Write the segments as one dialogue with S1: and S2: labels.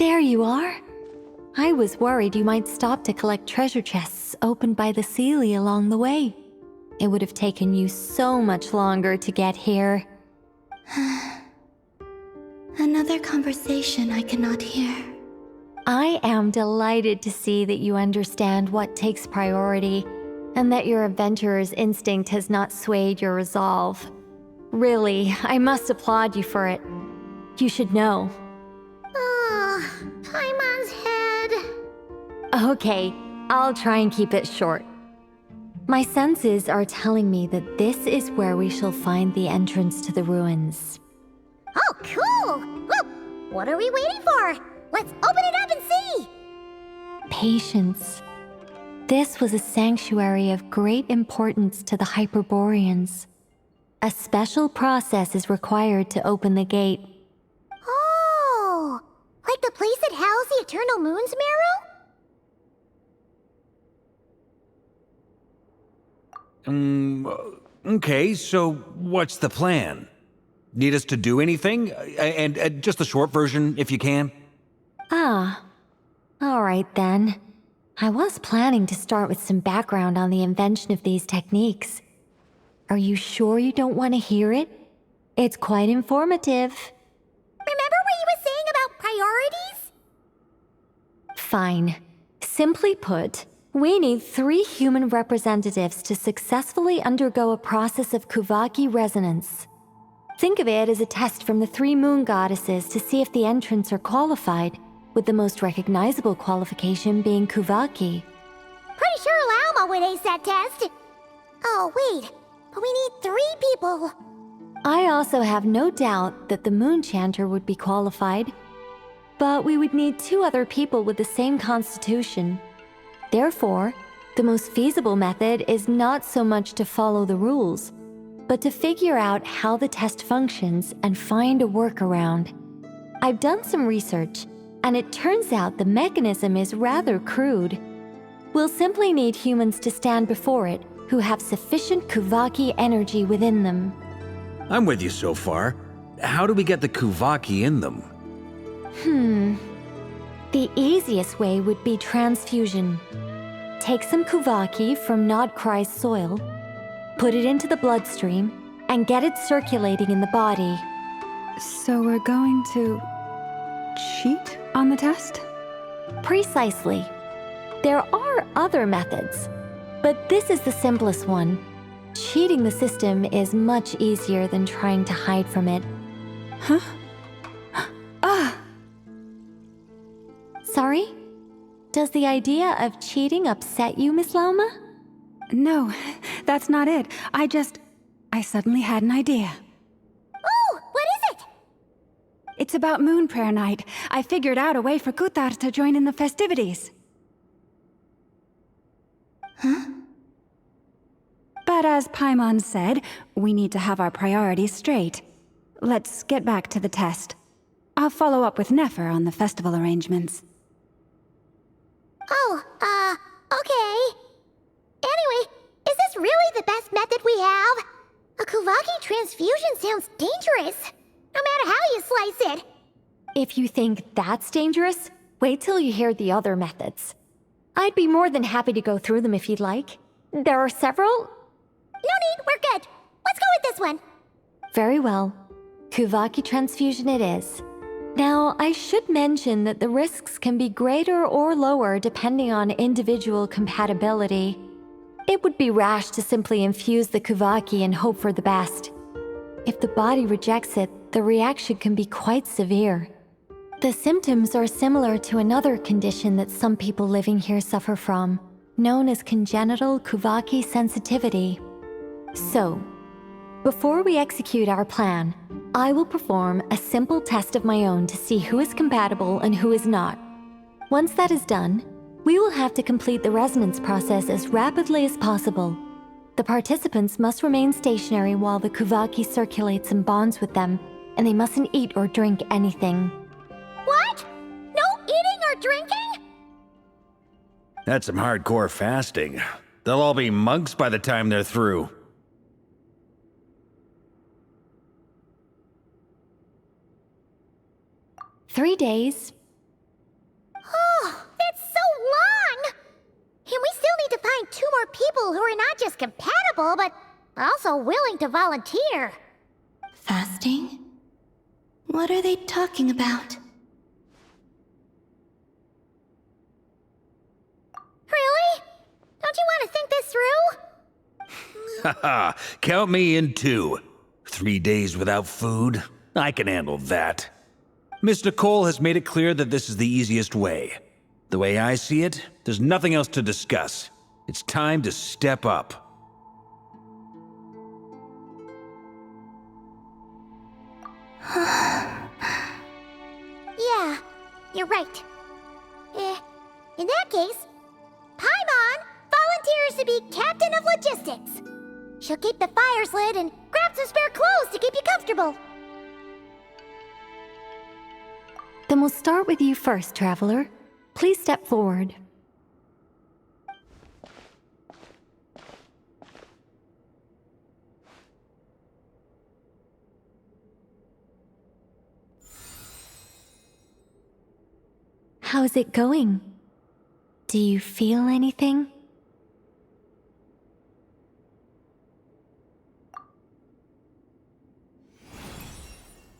S1: There you are. I was worried you might stop to collect treasure chests opened by the Seelie along the way. It would have taken you so much longer to get here.
S2: Another conversation I cannot hear.
S1: I am delighted to see that you understand what takes priority and that your adventurer's instinct has not swayed your resolve. Really, I must applaud you for it. You should know.
S2: Paimon's head.
S1: Okay, I'll try and keep it short. My senses are telling me that this is where we shall find the entrance to the ruins.
S2: Oh, cool! Well, what are we waiting for? Let's open it up and see!
S1: Patience. This was a sanctuary of great importance to the Hyperboreans. A special process is required to open the gate.
S2: Oh! Like the place that housed the Eternal Moon's Marrow?
S3: Okay, so what's the plan? Need us to do anything? And just the short version, if you can.
S1: Alright then. I was planning to start with some background on the invention of these techniques. Are you sure you don't want to hear it? It's quite informative.
S2: Remember what you were saying about priorities?
S1: Fine. Simply put, we need 3 human representatives to successfully undergo a process of Kuvaki resonance. Think of it as a test from the 3 moon goddesses to see if the entrants are qualified, with the most recognizable qualification being Kuvaki.
S2: Pretty sure Lauma would ace that test. Oh, wait. But we need 3 people.
S1: I also have no doubt that the Moon Chanter would be qualified, but we would need 2 other people with the same constitution. Therefore, the most feasible method is not so much to follow the rules, but to figure out how the test functions and find a workaround. I've done some research, and it turns out the mechanism is rather crude. We'll simply need humans to stand before it who have sufficient Kuvaki energy within them.
S3: I'm with you so far. How do we get the Kuvaki in them?
S1: The easiest way would be transfusion. Take some Kuvaki from Nodcry's soil, put it into the bloodstream, and get it circulating in the body.
S4: So we're going to cheat on the test?
S1: Precisely. There are other methods, but this is the simplest one. Cheating the system is much easier than trying to hide from it.
S4: Huh?
S1: Sorry? Does the idea of cheating upset you, Miss Lauma?
S4: No, that's not it. I suddenly had an idea.
S2: Oh, what is it?
S4: It's about Moon Prayer Night. I figured out a way for Kuthar to join in the festivities.
S2: Huh?
S4: But as Paimon said, we need to have our priorities straight. Let's get back to the test. I'll follow up with Nefer on the festival arrangements.
S2: Oh, okay. Anyway, is this really the best method we have? A Kuvaki transfusion sounds dangerous, no matter how you slice it.
S1: If you think that's dangerous, wait till you hear the other methods. I'd be more than happy to go through them if you'd like. There are several.
S2: No need, we're good. Let's go with this one.
S1: Very well. Kuvaki transfusion it is. Now, I should mention that the risks can be greater or lower depending on individual compatibility. It would be rash to simply infuse the Kuvaki and hope for the best. If the body rejects it, the reaction can be quite severe. The symptoms are similar to another condition that some people living here suffer from, known as congenital Kuvaki sensitivity. So, before we execute our plan, I will perform a simple test of my own to see who is compatible and who is not. Once that is done, we will have to complete the resonance process as rapidly as possible. The participants must remain stationary while the Kuvaki circulates and bonds with them, and they mustn't eat or drink anything.
S2: What? No eating or drinking?
S3: That's some hardcore fasting. They'll all be monks by the time they're through.
S1: "3 days,
S2: people who are not just compatible, but also willing to volunteer.
S5: Fasting? What are they talking about?
S2: Really? Don't you want to think this through?
S3: Haha, count me in too. 3 days without food? I can handle that. Miss Nicole has made it clear that this is the easiest way. The way I see it, there's nothing else to discuss. It's time to step up.
S2: Yeah, you're right. In that case, Paimon volunteers to be Captain of Logistics. She'll keep the fires lit and grab some spare clothes to keep you comfortable.
S1: Then we'll start with you first, Traveler. Please step forward. How's it going? Do you feel anything?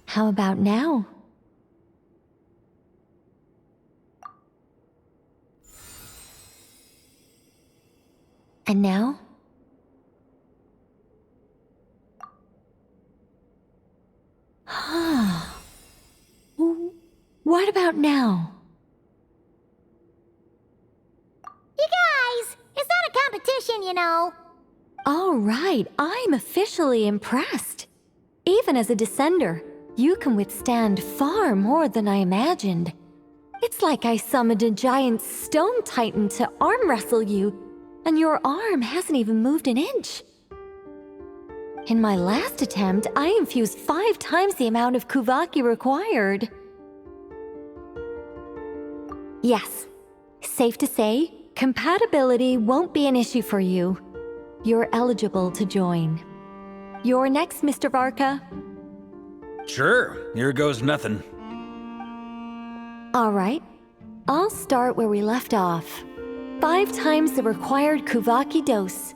S1: How about now? And now? What about now?
S2: You guys, it's not a competition, you know.
S1: All right, I'm officially impressed. Even as a descender, you can withstand far more than I imagined. It's like I summoned a giant stone titan to arm wrestle you, and your arm hasn't even moved an inch. In my last attempt, I infused 5 times the amount of Kuvaki required. Yes, safe to say, compatibility won't be an issue for you. You're eligible to join. You're next, Mr. Varka.
S3: Sure, here goes nothing.
S1: All right, I'll start where we left off. 5 times the required Kuvaki dose.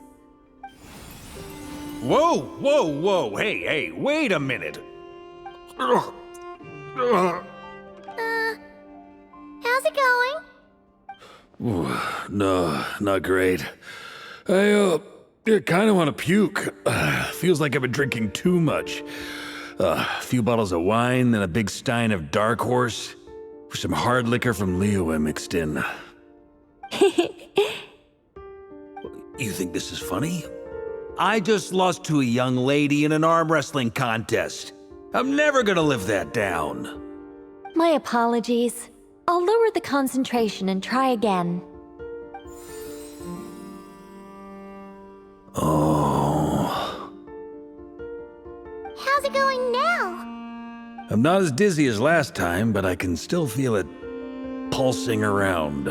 S3: Whoa, whoa, whoa, hey, wait a minute.
S2: How's it going?
S3: No, not great. I kind of want to puke. Feels like I've been drinking too much. A few bottles of wine, then a big stein of Dark Horse. Some hard liquor from Leo I mixed in. You think this is funny? I just lost to a young lady in an arm wrestling contest. I'm never gonna live that down.
S1: My apologies. I'll lower the concentration and try again.
S3: Oh.
S2: How's it going now?
S3: I'm not as dizzy as last time, but I can still feel it pulsing around.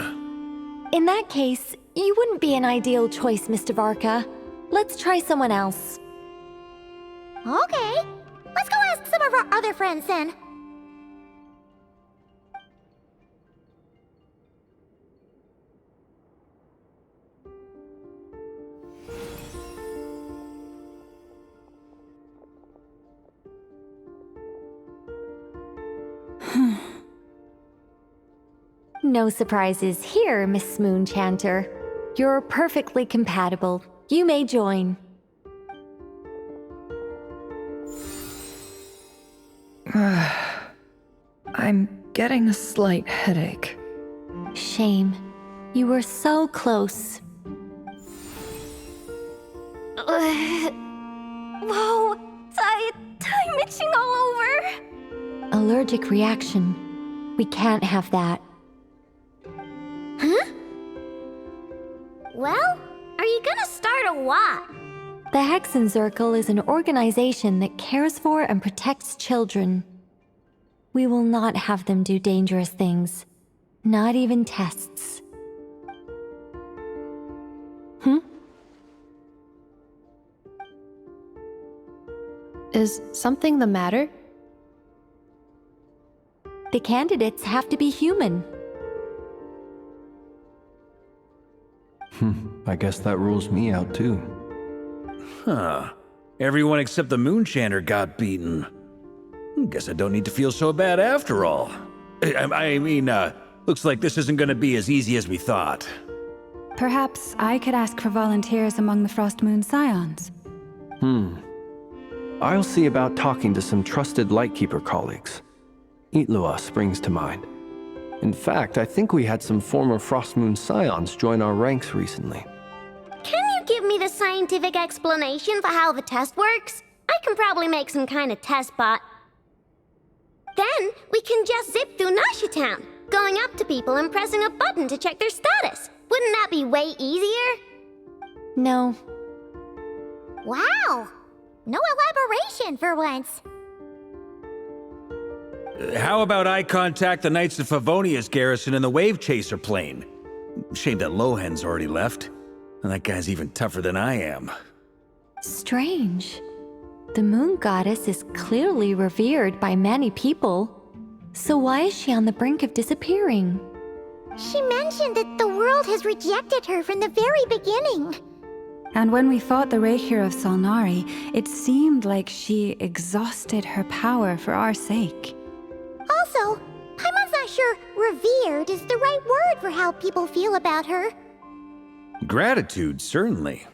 S1: In that case, you wouldn't be an ideal choice, Mr. Varka. Let's try someone else.
S2: Okay, let's go ask some of our other friends then.
S1: No surprises here, Miss Moonchanter. You're perfectly compatible. You may join.
S6: I'm getting a slight headache.
S1: Shame. You were so close.
S2: Whoa, I'm itching all over.
S1: Allergic reaction. We can't have that.
S2: Huh? Well, are you gonna start a what?
S1: The Hexen Circle is an organization that cares for and protects children. We will not have them do dangerous things. Not even tests.
S6: Is something the matter?
S1: The candidates have to be human.
S7: I guess that rules me out too.
S3: Huh. Everyone except the Moonchanter got beaten. Guess I don't need to feel so bad after all. I mean, looks like this isn't gonna be as easy as we thought.
S4: Perhaps I could ask for volunteers among the Frost Moon Scions.
S7: I'll see about talking to some trusted Lightkeeper colleagues. Itlua springs to mind. In fact, I think we had some former Frost Moon Scions join our ranks recently.
S2: Can you give me the scientific explanation for how the test works? I can probably make some kind of test bot. Then we can just zip through Nasha Town, going up to people and pressing a button to check their status. Wouldn't that be way easier?
S1: No.
S2: Wow! No elaboration for once.
S3: How about I contact the Knights of Favonia's garrison in the Wave Chaser plane? Shame that Lohan's already left. And that guy's even tougher than I am.
S1: Strange. The moon goddess is clearly revered by many people. So why is she on the brink of disappearing?
S2: She mentioned that the world has rejected her from the very beginning.
S4: And when we fought the Reikir of Solnari, it seemed like she exhausted her power for our sake.
S2: Also, Paimon's not sure revered is the right word for how people feel about her.
S3: Gratitude, certainly.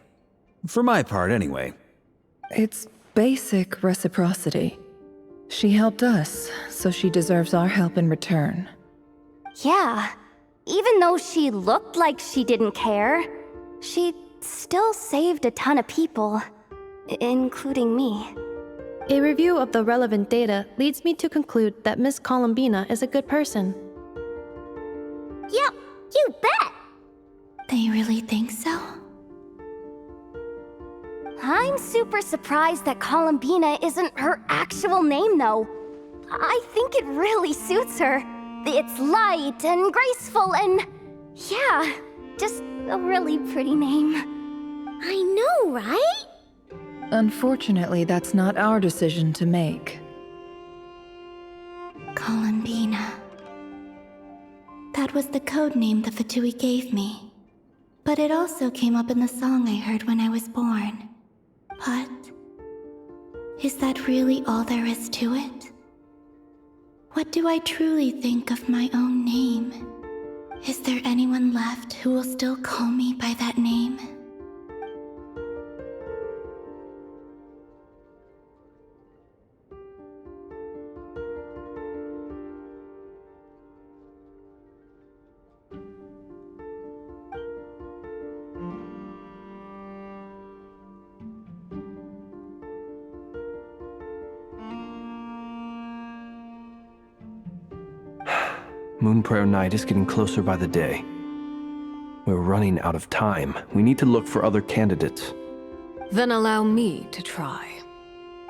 S3: For my part, anyway.
S6: It's basic reciprocity. She helped us, so she deserves our help in return.
S8: Yeah, even though she looked like she didn't care, she still saved a ton of people, including me.
S9: A review of the relevant data leads me to conclude that Miss Columbina is a good person.
S2: Yep, you bet!
S5: They really think so?
S8: I'm super surprised that Columbina isn't her actual name, though. I think it really suits her. It's light and graceful and... yeah, just a really pretty name.
S2: I know, right?
S6: Unfortunately, that's not our decision to make.
S5: Columbina. That was the code name the Fatui gave me. But it also came up in the song I heard when I was born. But... is that really all there is to it? What do I truly think of my own name? Is there anyone left who will still call me by that name?
S7: Moon Prayer Night is getting closer by the day. We're running out of time. We need to look for other candidates.
S10: Then allow me to try.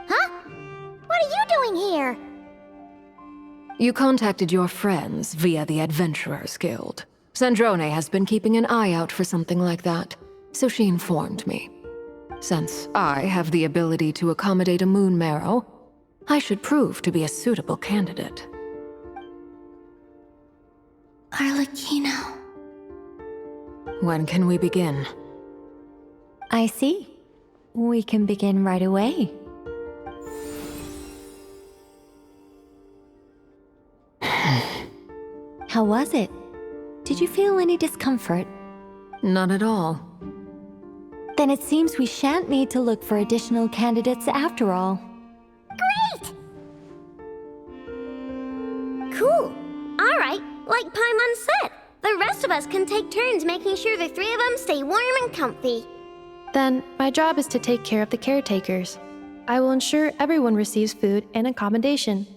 S2: Huh? What are you doing here?
S10: You contacted your friends via the Adventurers Guild. Sandrone has been keeping an eye out for something like that, so she informed me. Since I have the ability to accommodate a moon marrow, I should prove to be a suitable candidate.
S5: Arlecchino.
S10: When can we begin?
S1: I see. We can begin right away. How was it? Did you feel any discomfort?
S10: Not at all.
S1: Then it seems we shan't need to look for additional candidates after all.
S2: Great! Cool. All right, like Paimon said, the rest of us can take turns making sure the three of them stay warm and comfy.
S9: Then, my job is to take care of the caretakers. I will ensure everyone receives food and accommodation.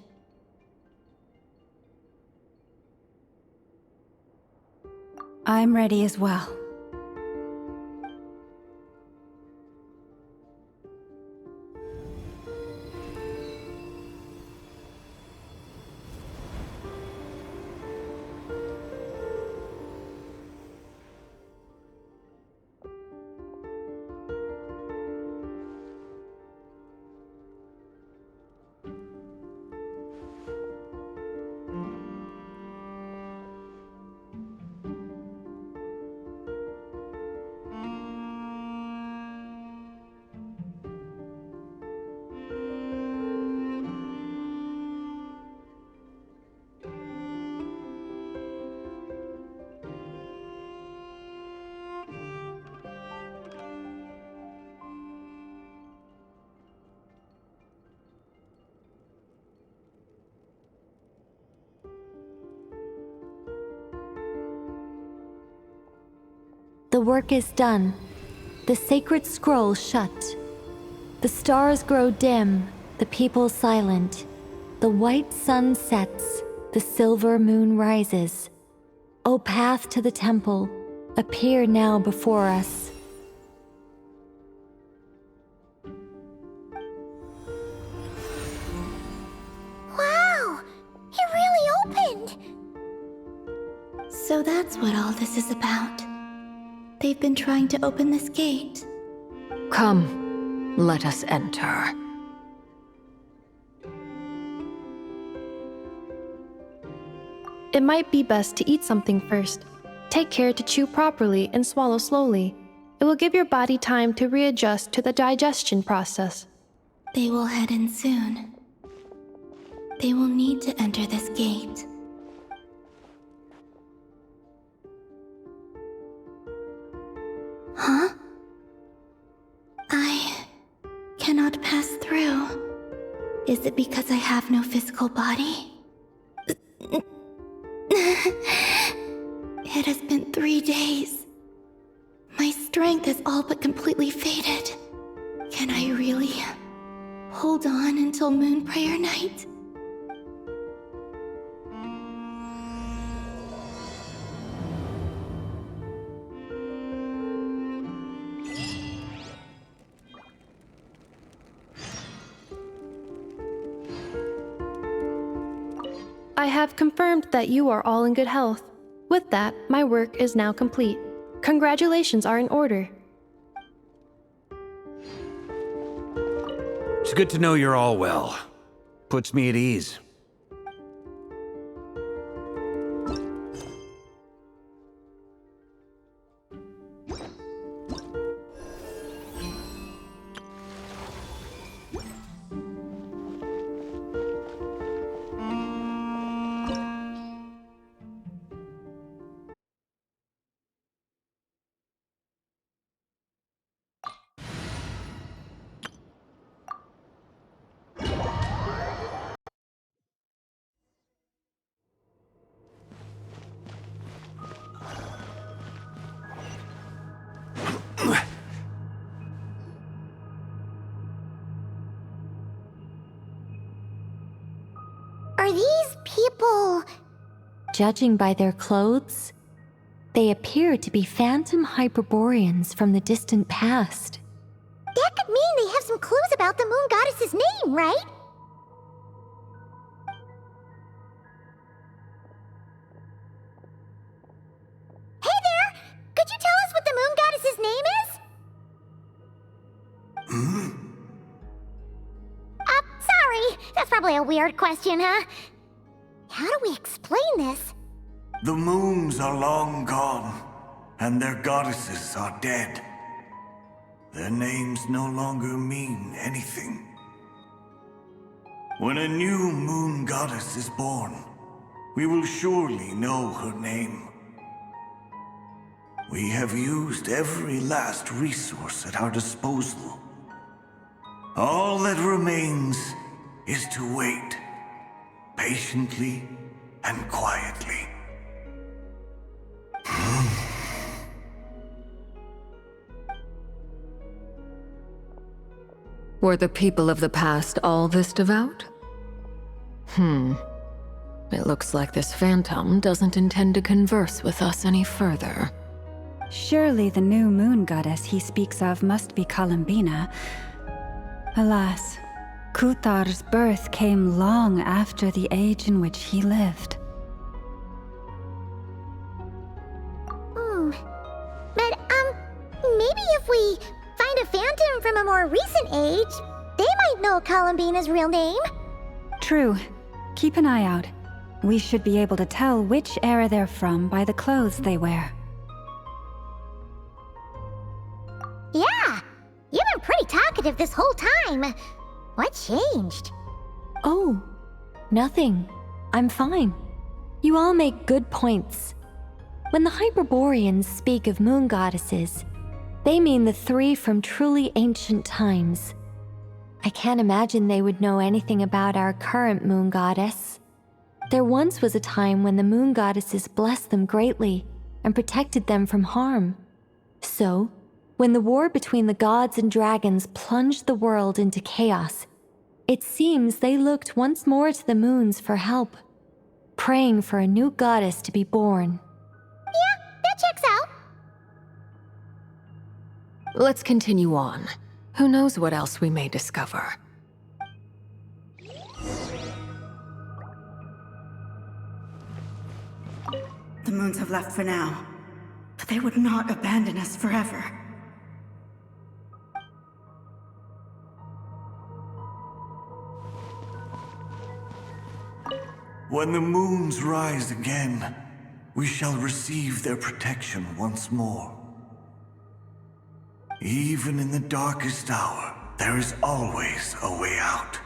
S4: I'm ready as well.
S1: The work is done. The sacred scroll shut. The stars grow dim, the people silent. The white sun sets, the silver moon rises. O path to the temple, appear now before us.
S2: Wow! It really opened!
S5: So that's what all this is about. They've been trying to open this gate.
S10: Come, let us enter.
S9: It might be best to eat something first. Take care to chew properly and swallow slowly. It will give your body time to readjust to the digestion process.
S5: They will head in soon. They will need to enter this gate. Huh? I cannot pass through. Is it because I have no physical body? It has been 3 days. My strength has all but completely faded. Can I really hold on until Moon Prayer Night?
S9: I have confirmed that you are all in good health. With that, my work is now complete. Congratulations are in order.
S3: It's good to know you're all well. Puts me at ease.
S2: Are these people...
S1: Judging by their clothes, they appear to be phantom Hyperboreans from the distant past.
S2: That could mean they have some clues about the moon goddess's name, right? Hey there! Could you tell us what the moon goddess's name is? Sorry. That's probably a weird question, huh? How do we explain this?
S11: The moons are long gone, and their goddesses are dead. Their names no longer mean anything. When a new moon goddess is born, we will surely know her name. We have used every last resource at our disposal. All that remains is to wait, patiently and quietly.
S10: Were the people of the past all this devout? It looks like this phantom doesn't intend to converse with us any further.
S4: Surely the new moon goddess he speaks of must be Columbina. Alas, Kuthar's birth came long after the age in which he lived.
S2: But, maybe if we find a phantom from a more recent age, they might know Columbina's real name.
S4: True. Keep an eye out. We should be able to tell which era they're from by the clothes they wear.
S2: Yeah, you've been pretty talkative this whole time. What changed?
S1: Oh, nothing. I'm fine. You all make good points. When the Hyperboreans speak of moon goddesses, they mean the three from truly ancient times. I can't imagine they would know anything about our current moon goddess. There once was a time when the moon goddesses blessed them greatly and protected them from harm. So, when the war between the gods and dragons plunged the world into chaos, it seems they looked once more to the moons for help, praying for a new goddess to be born.
S2: Yeah, that checks out.
S10: Let's continue on. Who knows what else we may discover?
S12: The moons have left for now, but they would not abandon us forever.
S11: When the moons rise again, we shall receive their protection once more. Even in the darkest hour, there is always a way out.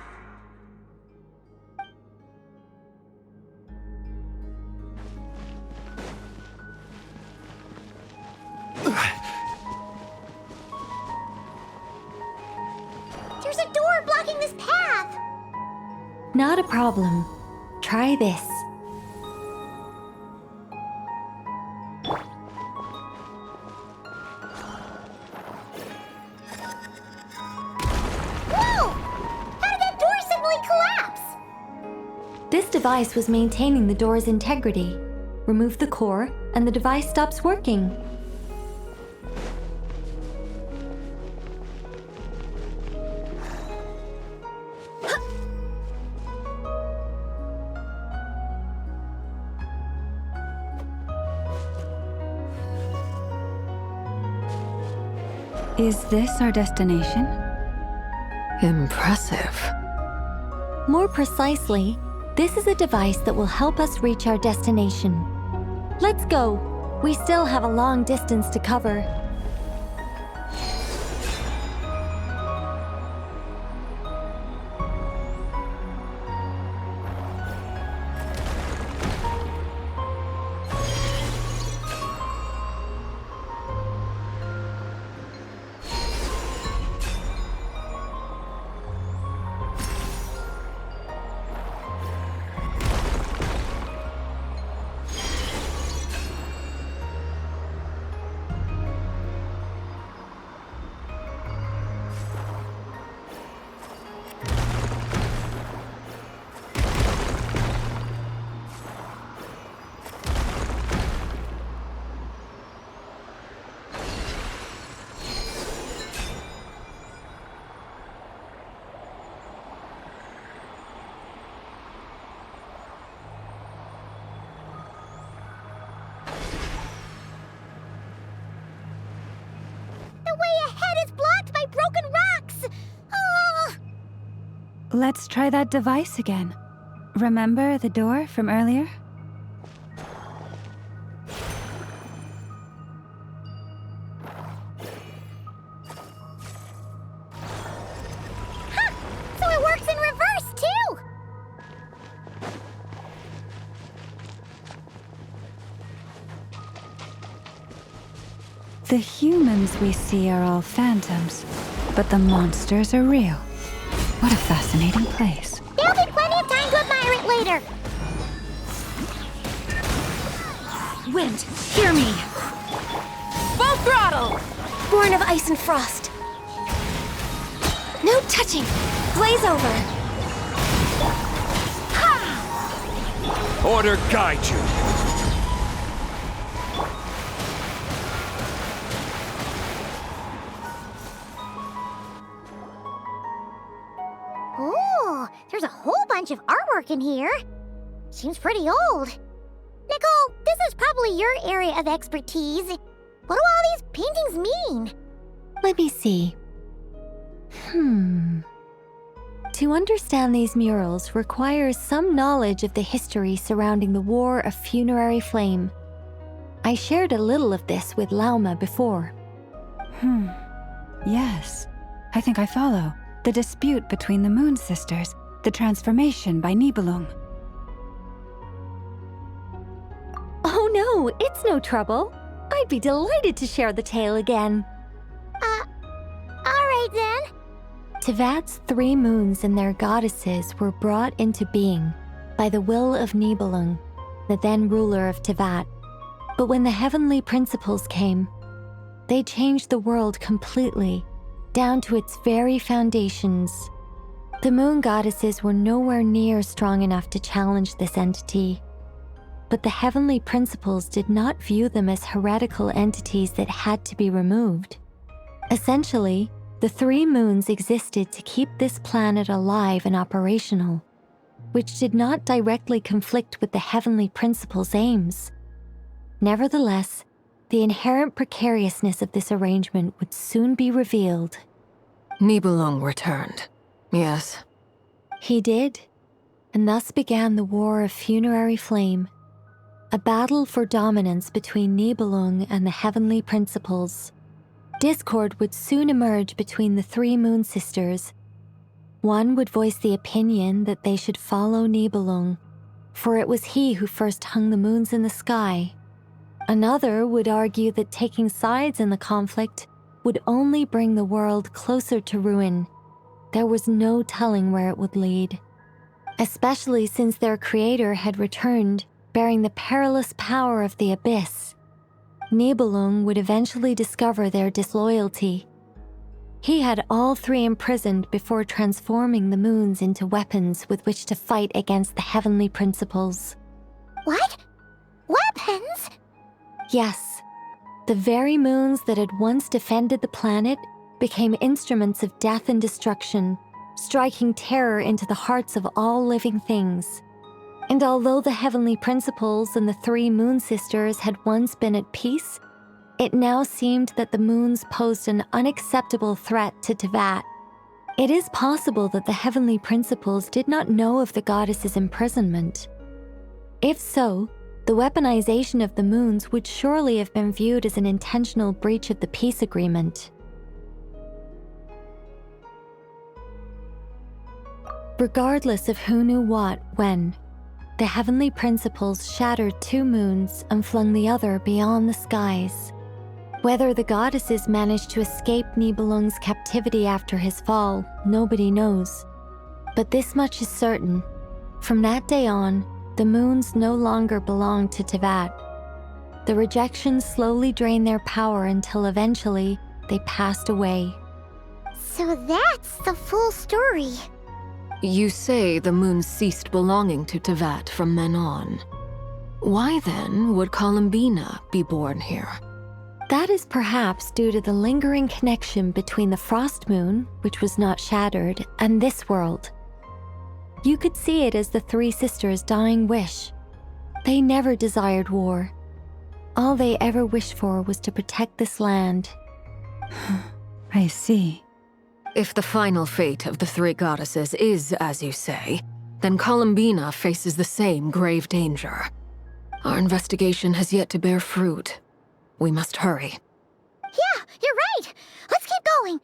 S2: There's a door blocking this path!
S1: Not a problem. Try this.
S2: Whoa! How did that door suddenly collapse?
S1: This device was maintaining the door's integrity. Remove the core, and the device stops working.
S4: Is this our destination?
S10: Impressive.
S1: More precisely, this is a device that will help us reach our destination. Let's go. We still have a long distance to cover.
S2: The way ahead is blocked by broken rocks! Oh!
S4: Let's try that device again. Remember the door from earlier?
S2: Ha! So it works in reverse, too!
S4: The humans we see are all phantoms, but the monsters are real. What a fascinating place.
S2: There'll be plenty of time to admire it later.
S8: Wind, hear me! Full throttle! Born of ice and frost. No touching! Blaze over! Ha!
S3: Order guide you.
S2: Ooh, there's a whole bunch of artwork in here. Seems pretty old. Nicole, this is probably your area of expertise. What do all these paintings mean?
S1: Let me see. To understand these murals requires some knowledge of the history surrounding the War of Funerary Flame. I shared a little of this with Lauma before.
S4: Yes, I think I follow. The dispute between the Moon Sisters, the transformation by Nibelung.
S1: Oh no, it's no trouble. I'd be delighted to share the tale again.
S2: Alright then.
S1: Tevat's 3 moons and their goddesses were brought into being by the will of Nibelung, the then ruler of Tevat. But when the heavenly principles came, they changed the world completely, down to its very foundations. The moon goddesses were nowhere near strong enough to challenge this entity. But the heavenly principles did not view them as heretical entities that had to be removed. Essentially, the 3 moons existed to keep this planet alive and operational, which did not directly conflict with the heavenly principles' aims. Nevertheless, the inherent precariousness of this arrangement would soon be revealed.
S10: Nibelung returned. Yes.
S1: He did, and thus began the War of Funerary Flame, a battle for dominance between Nibelung and the heavenly principles. Discord would soon emerge between the 3 moon sisters. One would voice the opinion that they should follow Nibelung, for it was he who first hung the moons in the sky. Another would argue that taking sides in the conflict would only bring the world closer to ruin. There was no telling where it would lead, especially since their creator had returned, bearing the perilous power of the abyss. Nibelung would eventually discover their disloyalty. He had all 3 imprisoned before transforming the moons into weapons with which to fight against the heavenly principles.
S2: What? Weapons?
S1: Yes, the very moons that had once defended the planet became instruments of death and destruction, striking terror into the hearts of all living things. And although the heavenly principles and the 3 moon sisters had once been at peace, it now seemed that the moons posed an unacceptable threat to Teyvat. It is possible that the heavenly principles did not know of the goddess's imprisonment. If so, the weaponization of the moons would surely have been viewed as an intentional breach of the peace agreement. Regardless of who knew what, when, the heavenly principles shattered 2 moons and flung the other beyond the skies. Whether the goddesses managed to escape Nibelung's captivity after his fall, nobody knows. But this much is certain. From that day on, the moons no longer belonged to Teyvat. The rejection slowly drained their power until eventually they passed away.
S2: So that's the full story.
S10: You say the moons ceased belonging to Teyvat from then on. Why then would Columbina be born here?
S1: That is perhaps due to the lingering connection between the Frost Moon, which was not shattered, and this world. You could see it as the 3 sisters' dying wish. They never desired war. All they ever wished for was to protect this land.
S4: I see.
S10: If the final fate of the 3 goddesses is as you say, then Columbina faces the same grave danger. Our investigation has yet to bear fruit. We must hurry.
S2: Yeah, you're right. Let's keep going.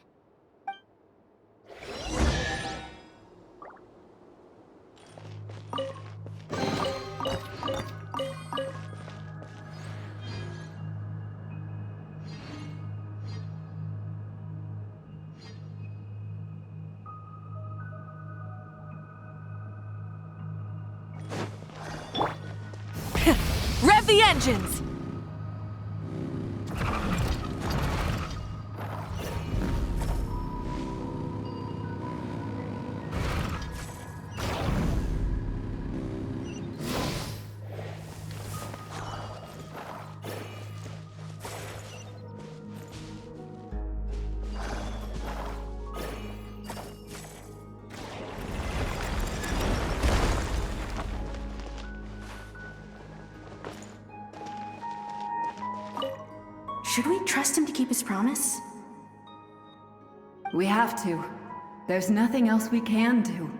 S10: Rev the engines!
S12: Should we trust him to keep his promise?
S6: We have to. There's nothing else we can do.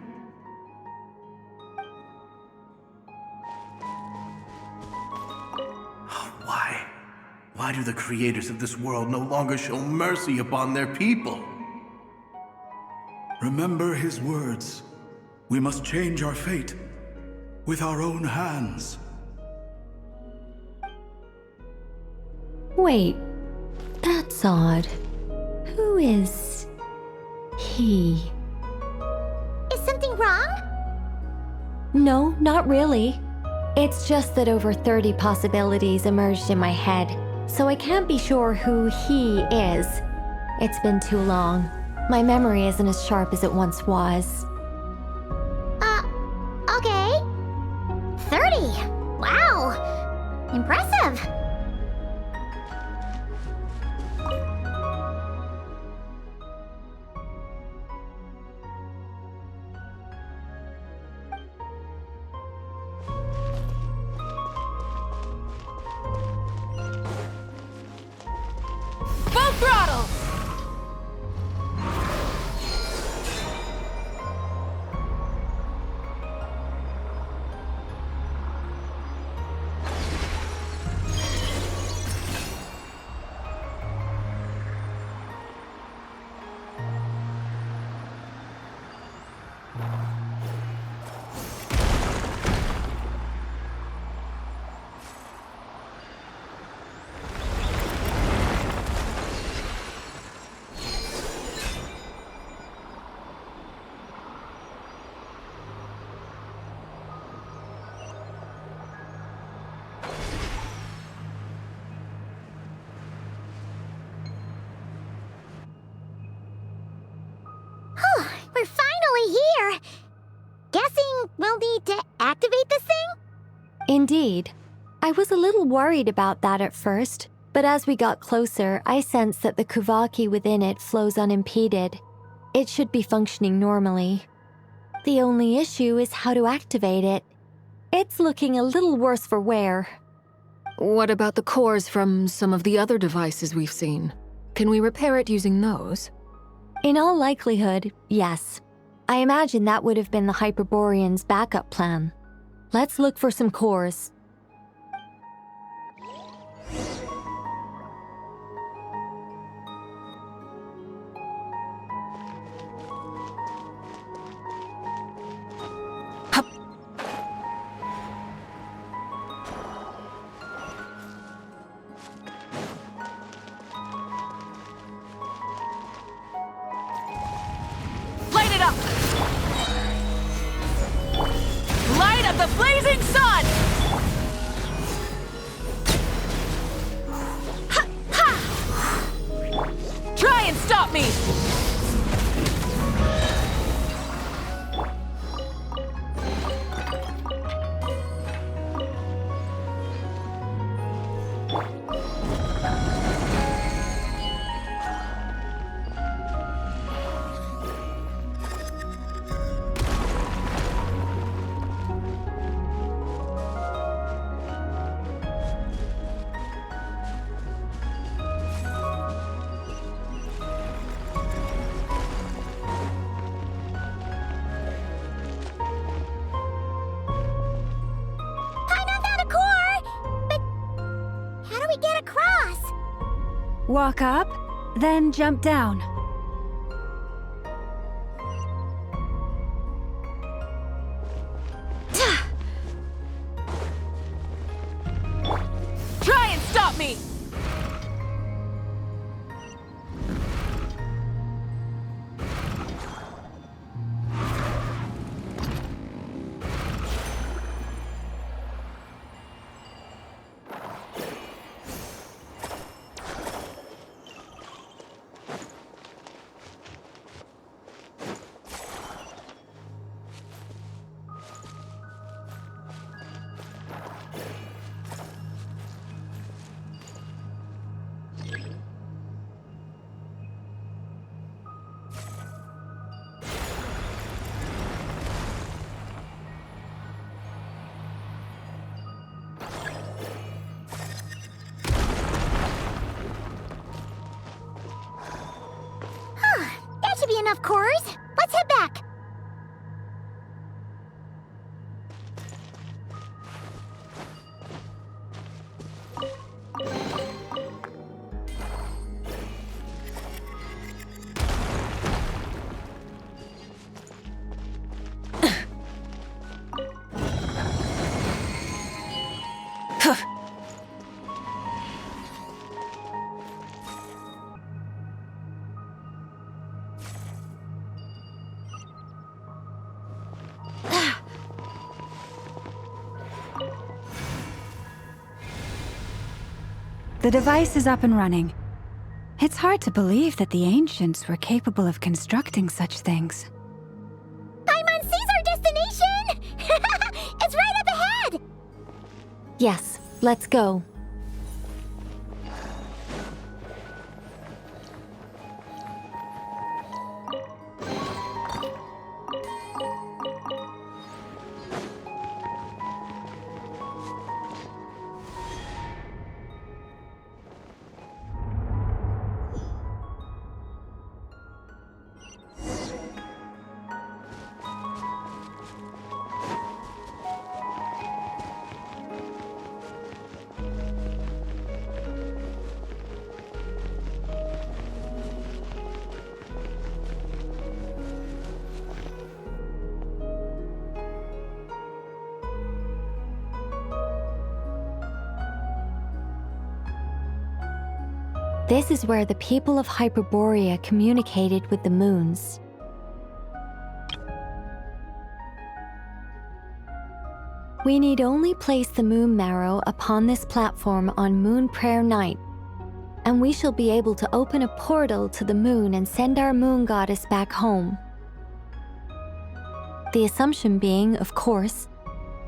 S11: Why? Why do the creators of this world no longer show mercy upon their people?
S13: Remember his words. We must change our fate with our own hands.
S1: Wait, that's odd. Who is he?
S2: Is something wrong?
S1: No, not really. It's just that over 30 possibilities emerged in my head. so I can't be sure who he is. It's been too long. My memory isn't as sharp as it once was.
S2: Okay. 30. Wow. Impressive.
S10: Full throttle!
S2: We're finally here. Guessing we'll need to activate this thing?
S1: Indeed. I was a little worried about that at first, but as we got closer, I sensed that the Kuvaki within it flows unimpeded. It should be functioning normally. The only issue is how to activate it. It's looking a little worse for wear.
S10: What about the cores from some of the other devices we've seen? Can we repair it using those?
S1: In all likelihood, yes. I imagine that would have been the Hyperborean's backup plan. Let's look for some cores.
S10: Light it up! Light up the blazing sun! Ha! Ha! Try and stop me!
S2: Get across!
S4: Walk up, then jump down.
S10: Try and stop me!
S2: That should be enough cores. Let's head back.
S4: The device is up and running. It's hard to believe that the ancients were capable of constructing such things.
S2: Paimon sees our destination! It's right up ahead!
S1: Yes, let's go. This is where the people of Hyperborea communicated with the moons. We need only place the moon marrow upon this platform on Moon Prayer Night, and we shall be able to open a portal to the moon and send our moon goddess back home. The assumption being, of course,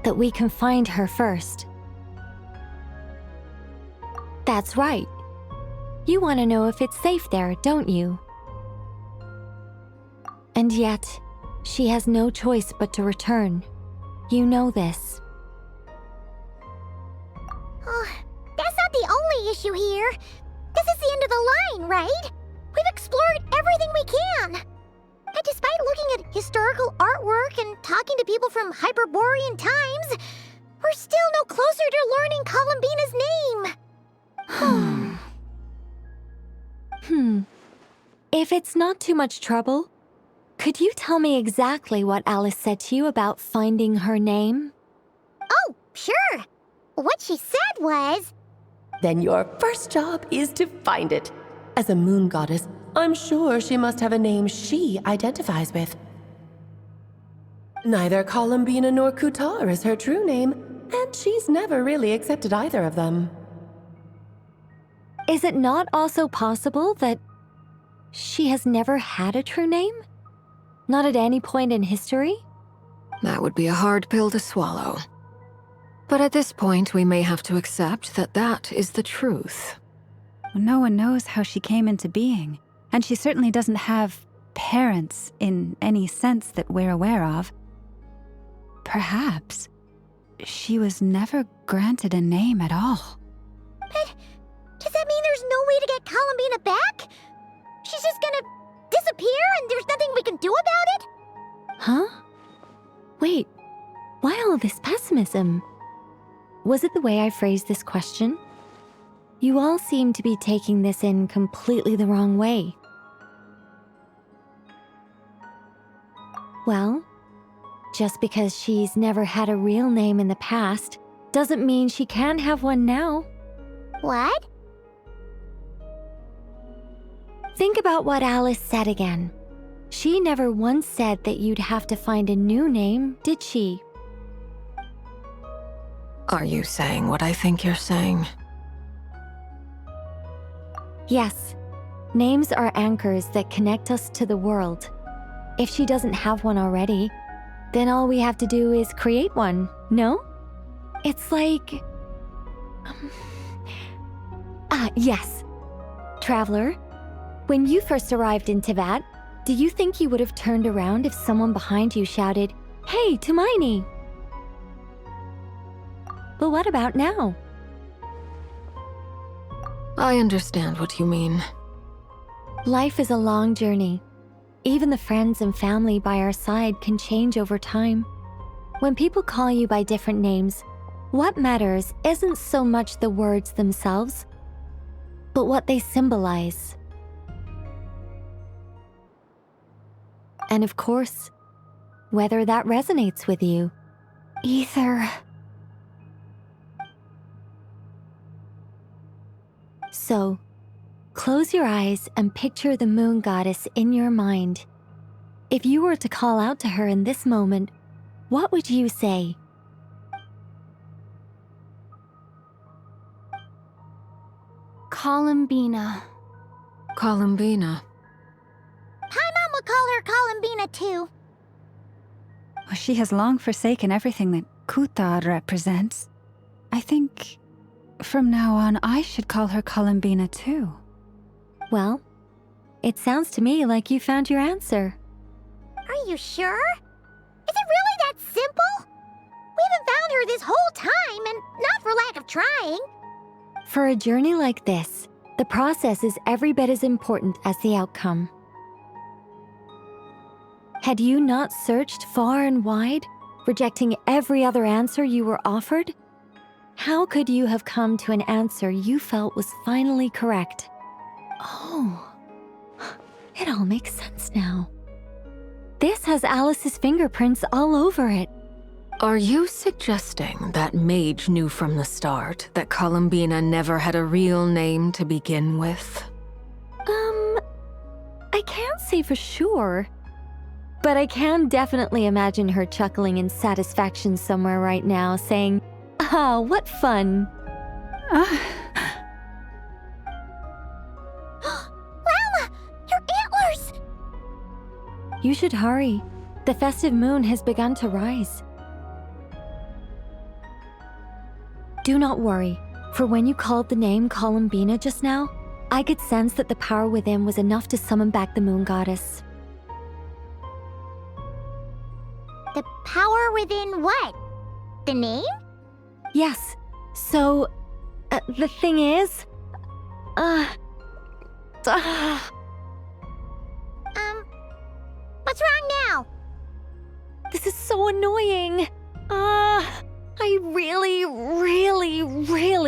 S1: that we can find her first. That's right. You want to know if it's safe there, don't you? And yet, she has no choice but to return. You know this.
S2: Oh, that's not the only issue here. This is the end of the line, right? We've explored everything we can. And despite looking at historical artwork and talking to people from Hyperborean times, we're still no closer to learning Columbina's name.
S1: If it's not too much trouble, could you tell me exactly what Alice said to you about finding her name?
S2: Oh, sure. What she said was...
S14: Then your first job is to find it. As a moon goddess, I'm sure she must have a name she identifies with. Neither Columbina nor Kutar is her true name, and she's never really accepted either of them.
S1: Is it not also possible that she has never had a true name? Not at any point in history?
S10: That would be a hard pill to swallow. But at this point, we may have to accept that that is the truth.
S4: No one knows how she came into being, and she certainly doesn't have parents in any sense that we're aware of. Perhaps she was never granted a name at all.
S2: But does that mean there's no way to get Columbina back? She's just gonna disappear and there's nothing we can do about it?
S1: Huh? Wait, why all this pessimism? Was it the way I phrased this question? You all seem to be taking this in completely the wrong way. Well, just because she's never had a real name in the past doesn't mean she can have one now.
S2: What?
S1: Think about what Alice said again. She never once said that you'd have to find a new name, did she?
S10: Are you saying what I think you're saying?
S1: Yes. Names are anchors that connect us to the world. If she doesn't have one already, then all we have to do is create one, no? It's like... yes. Traveler, when you first arrived in Teyvat, do you think you would have turned around if someone behind you shouted, "Hey, Tumaini"? But what about now?
S10: I understand what you mean.
S1: Life is a long journey. Even the friends and family by our side can change over time. When people call you by different names, what matters isn't so much the words themselves, but what they symbolize. And of course, whether that resonates with you. Ether. So, close your eyes and picture the moon goddess in your mind. If you were to call out to her in this moment, what would you say?
S8: Columbina.
S10: Columbina.
S2: Paimon would call her Columbina too.
S4: Well, she has long forsaken everything that Kutar represents. I think from now on I should call her Columbina too.
S1: Well, it sounds to me like you found your answer.
S2: Are you sure? Is it really that simple? We haven't found her this whole time, and not for lack of trying.
S1: For a journey like this, the process is every bit as important as the outcome. Had you not searched far and wide, rejecting every other answer you were offered? How could you have come to an answer you felt was finally correct? Oh, it all makes sense now. This has Alice's fingerprints all over it.
S10: Are you suggesting that Mage knew from the start that Columbina never had a real name to begin with?
S1: I can't say for sure. But I can definitely imagine her chuckling in satisfaction somewhere right now, saying, "Ah, what fun."
S2: Llama! Your antlers!
S1: You should hurry. The festive moon has begun to rise. Do not worry, for when you called the name Columbina just now, I could sense that the power within was enough to summon back the moon goddess.
S2: The power within what? The name?
S1: Yes, so, the thing is,
S2: What's wrong now?
S1: this is so annoying. I really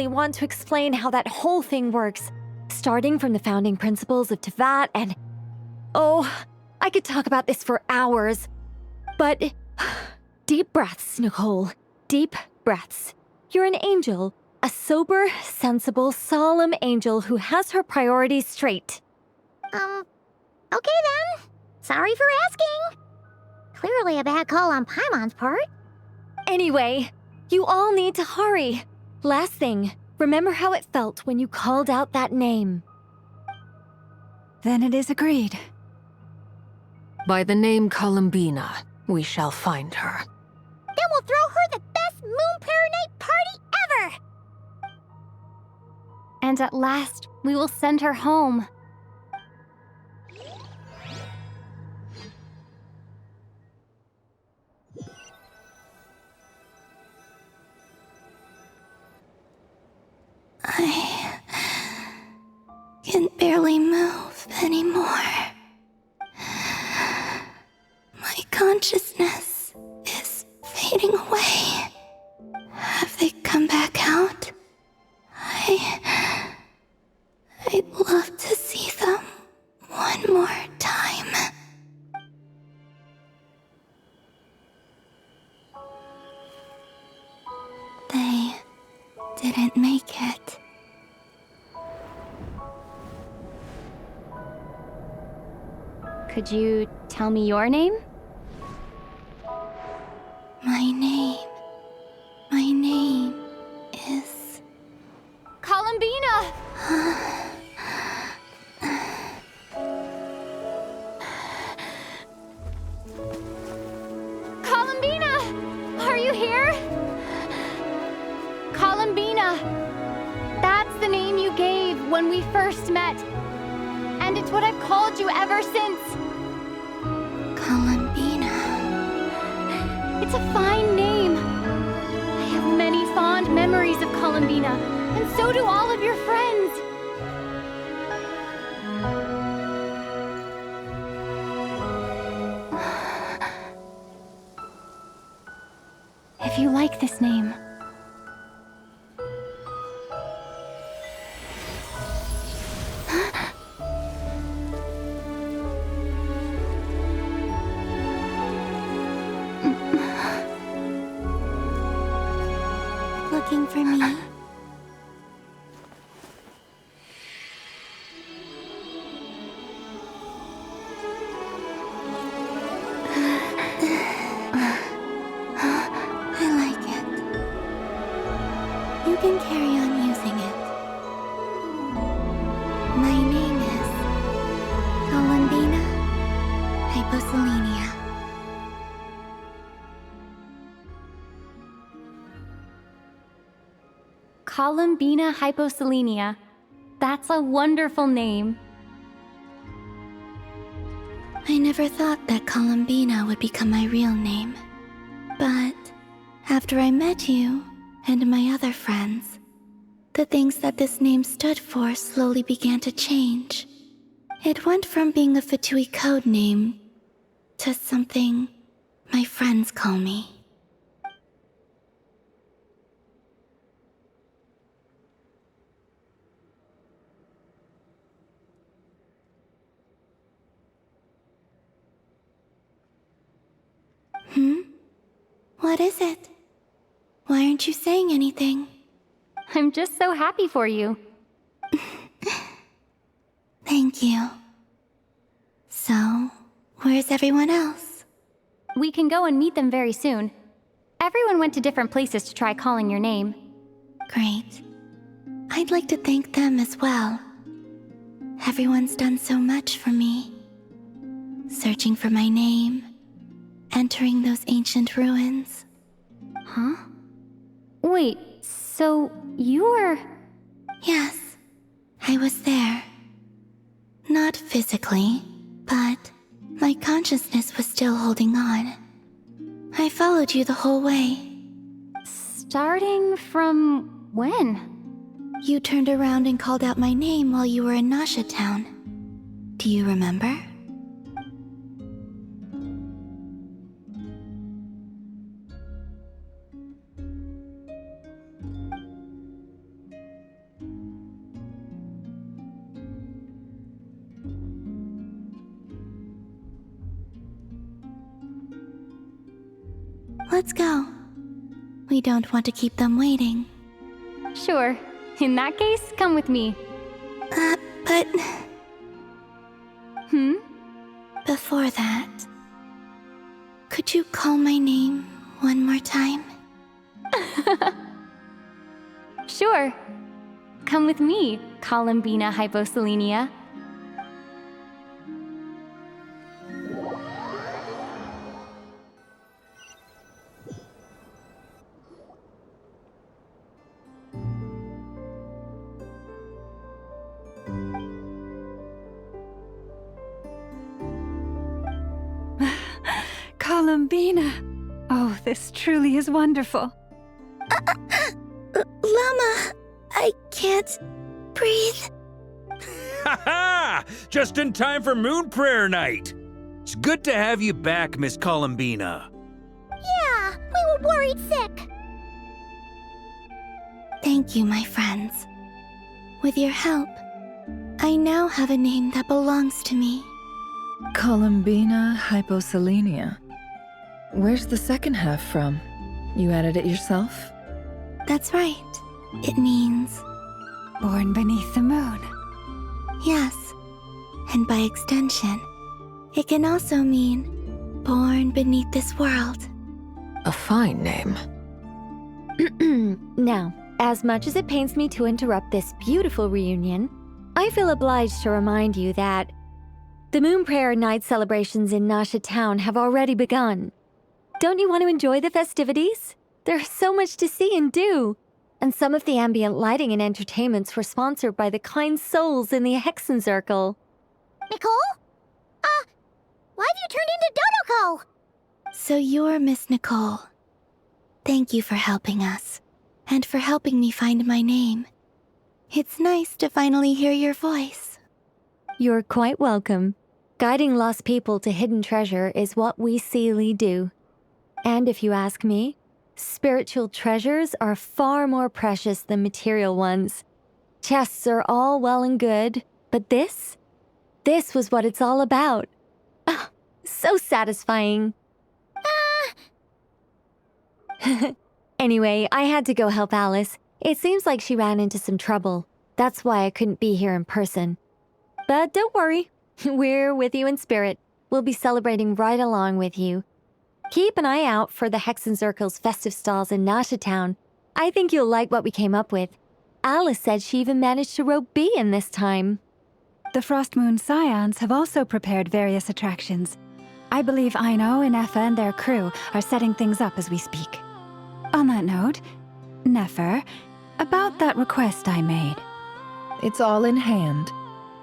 S1: want to explain how that whole thing works, starting from the founding principles of Tevat and... Oh, I could talk about this for hours. But deep breaths, Nicole. Deep breaths. You're an angel. A sober, sensible, solemn angel who has her priorities straight.
S2: Okay then. Sorry for asking. Clearly a bad call on Paimon's part.
S1: Anyway, you all need to hurry. Last thing, remember how it felt when you called out that name.
S4: Then it is agreed.
S10: By the name Columbina, we shall find her.
S2: Then we'll throw her the best Moon Prayer Night party ever!
S8: And at last, we will send her home.
S5: I can barely move anymore. My consciousness is fading away. Have they come back out? I'd love to see them one more time. They didn't make it.
S8: Could you tell me your name?
S5: My name is...
S8: Columbina! Columbina! Are you here? Columbina! That's the name you gave when we first met. And it's what I've called you ever since.
S5: Columbina.
S8: It's a fine name. I have many fond memories of Columbina, and so do all of your friends. If you like this name,
S5: looking for me? I like it. You can carry on using it.
S15: Columbina hyposelenia. That's a wonderful name.
S5: I never thought that Columbina would become my real name. But after I met you and my other friends, the things that this name stood for slowly began to change. It went from being a Fatui code name to something my friends call me. What is it? Why aren't you saying anything?
S15: I'm just so happy for you.
S5: Thank you. So, where's everyone else?
S15: We can go and meet them very soon. Everyone went to different places to try calling your name.
S5: Great. I'd like to thank them as well. Everyone's done so much for me. Searching for my name, entering those ancient ruins.
S15: Huh? Wait, so you were...
S5: Yes, I was there. Not physically, but my consciousness was still holding on. I followed you the whole way.
S15: Starting from when?
S5: You turned around and called out my name while you were in Nasha Town. Do you remember? Let's go. We don't want to keep them waiting.
S15: Sure. In that case, come with me.
S5: But...
S15: Hmm?
S5: Before that, could you call my name one more time?
S15: Sure. Come with me, Columbina hyposelenia.
S4: Columbina! Oh, this truly is wonderful.
S5: Llama, I can't breathe.
S3: Ha ha! Just in time for Moon Prayer Night! It's good to have you back, Miss Columbina.
S2: Yeah, we were worried sick.
S5: Thank you, my friends. With your help, I now have a name that belongs to me.
S6: Columbina hyposelenia. Where's the second half from? You added it yourself?
S5: That's right. It means...
S4: Born beneath the moon.
S5: Yes. And by extension, it can also mean born beneath this world.
S10: A fine name.
S1: Now, as much as it pains me to interrupt this beautiful reunion, I feel obliged to remind you that the Moon Prayer Night celebrations in Nasha Town have already begun. Don't you want to enjoy the festivities? There's so much to see and do. And some of the ambient lighting and entertainments were sponsored by the kind souls in the Hexen Circle.
S2: Nicole? Why have you turned into Dodoko?
S5: So you're Miss Nicole. Thank you for helping us, and for helping me find my name. It's nice to finally hear your voice.
S1: You're quite welcome. Guiding lost people to hidden treasure is what we Seelie do. And if you ask me, spiritual treasures are far more precious than material ones. Chests are all well and good, but this was what it's all about. Ah, so satisfying. Anyway, I had to go help Alice. It seems like she ran into some trouble. That's why I couldn't be here in person. But don't worry, we're with you in spirit. We'll be celebrating right along with you. Keep an eye out for the Hexen Circle's festive stalls in Nasha Town. I think you'll like what we came up with. Alice said she even managed to rope B in this time.
S4: The Frost Moon Scions have also prepared various attractions. I believe Aino, Nefer, and their crew are setting things up as we speak. On that note, Nefer, About that request I made.
S6: It's all in hand.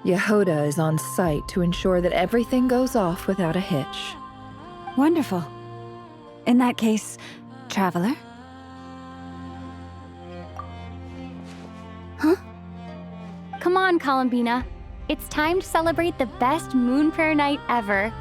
S6: Yehoda is on site to ensure that everything goes off without a hitch.
S4: Wonderful. In that case, Traveler?
S15: Huh? Come on, Columbina. It's time to celebrate the best Moon Prayer night ever.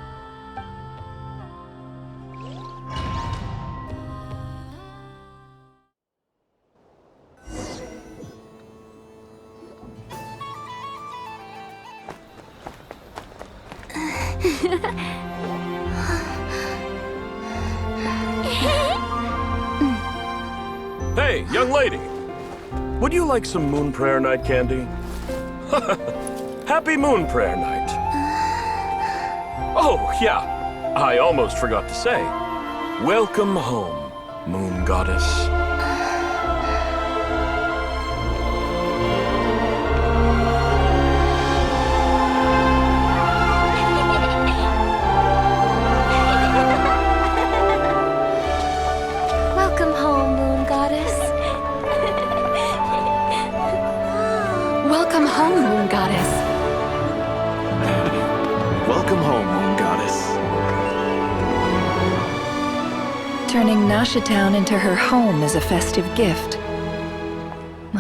S16: Hey, young lady! Would you like some Moon Prayer Night candy? Happy Moon Prayer Night! Oh, yeah, I almost forgot to say. Welcome home, Moon Goddess.
S1: Welcome home, Moon Goddess.
S10: Welcome home, Moon Goddess.
S13: Welcome home, Moon Goddess.
S6: Turning Nasha Town into her home is a festive gift.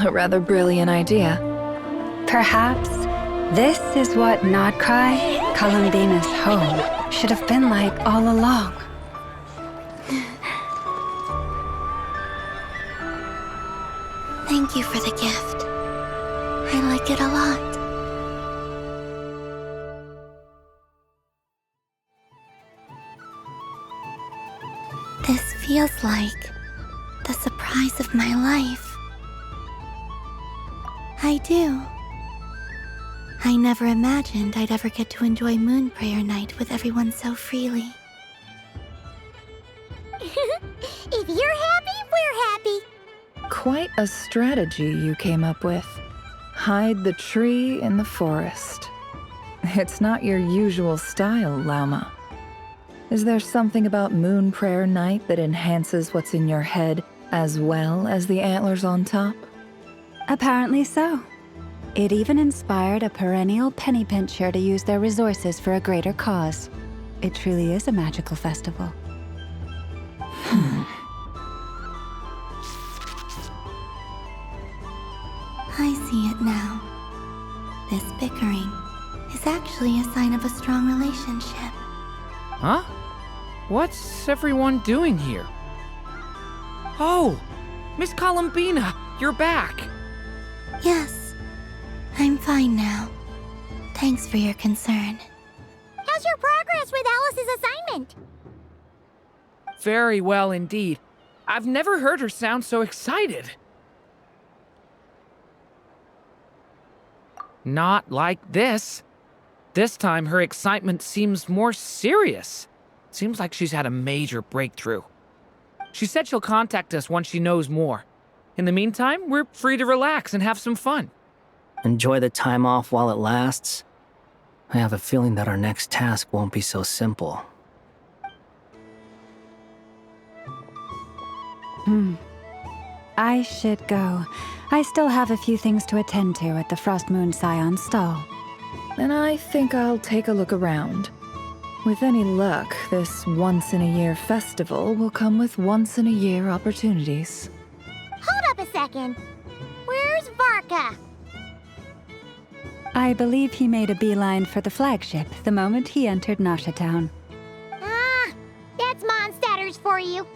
S6: A rather brilliant idea.
S4: Perhaps this is what Nodcry, Columbina's home, should have been like all along.
S5: Thank you for the gift. I like it a lot. This feels like the surprise of my life. I do. I never imagined I'd ever get to enjoy Moon Prayer Night with everyone so freely.
S2: If you're happy, we're happy.
S6: Quite a strategy you came up with. Hide the tree in the forest. It's not your usual style, Lauma. Is there something about Moon Prayer Night that enhances what's in your head as well as the antlers on top?
S4: Apparently so. It even inspired a perennial penny pincher to use their resources for a greater cause. It truly is a magical festival.
S5: I see it now. This bickering is actually a sign of a strong relationship.
S17: Huh? What's everyone doing here? Oh! Miss Columbina, you're back!
S5: Yes, I'm fine now. Thanks for your concern.
S2: How's your progress with Alice's assignment?
S17: Very well indeed. I've never heard her sound so excited. Not like this. This time her excitement seems more serious. Seems like she's had a major breakthrough. She said she'll contact us once she knows more. In the meantime, we're free to relax and have some fun.
S18: Enjoy the time off while it lasts. I have a feeling that our next task won't be so simple.
S4: I should go. I still have a few things to attend to at the Frost Moon Scion stall.
S6: And I think I'll take a look around. With any luck, this once-in-a-year festival will come with once-in-a-year opportunities.
S2: Hold up a second. Where's Varka?
S4: I believe he made a beeline for the flagship the moment he entered Nasha Town.
S2: Ah, that's Mondstadters for you.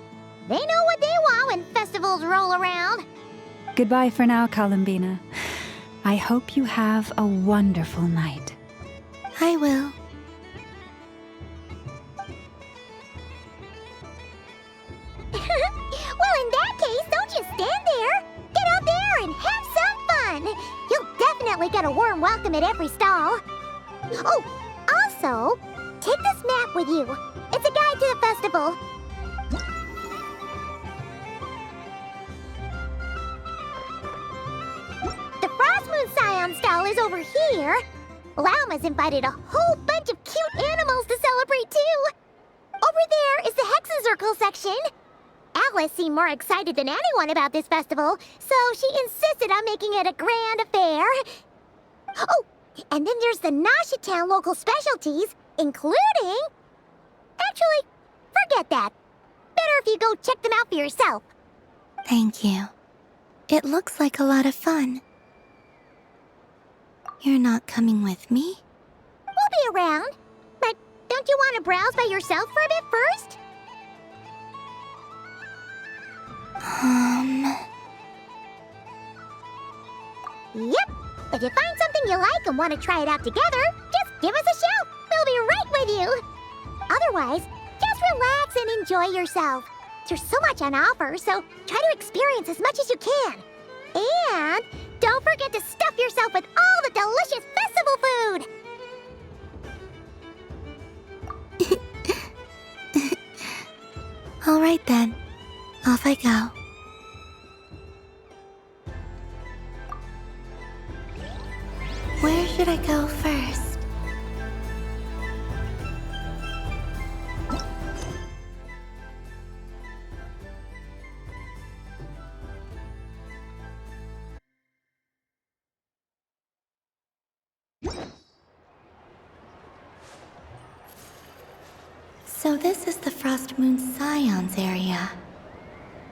S2: They know what they want when festivals roll around.
S4: Goodbye for now, Columbina. I hope you have a wonderful night.
S5: I will.
S2: Well, in that case, don't just stand there. Get out there and have some fun. You'll definitely get a warm welcome at every stall. Oh, also, take this map with you. It's a guide to the festival. The Frost Moon Scion stall is over here. Lauma's invited a whole bunch of cute animals to celebrate too. Over there is the Hexen Circle section. Alice seemed more excited than anyone about this festival, so she insisted on making it a grand affair. Oh, and then there's the Nasha Town local specialties, including... Actually, forget that. Better if you go check them out for yourself.
S5: Thank you. It looks like a lot of fun. You're not coming with me?
S2: We'll be around. But don't you want to browse by yourself for a bit first? Yep. If you find something you like and want to try it out together, just give us a shout. We'll be right with you. Otherwise, just relax and enjoy yourself. There's so much on offer, so try to experience as much as you can. And don't forget to stuff yourself with all the delicious festival food!
S5: All right then. Off I go. Where should I go first? So this is the Frost Moon Scions area.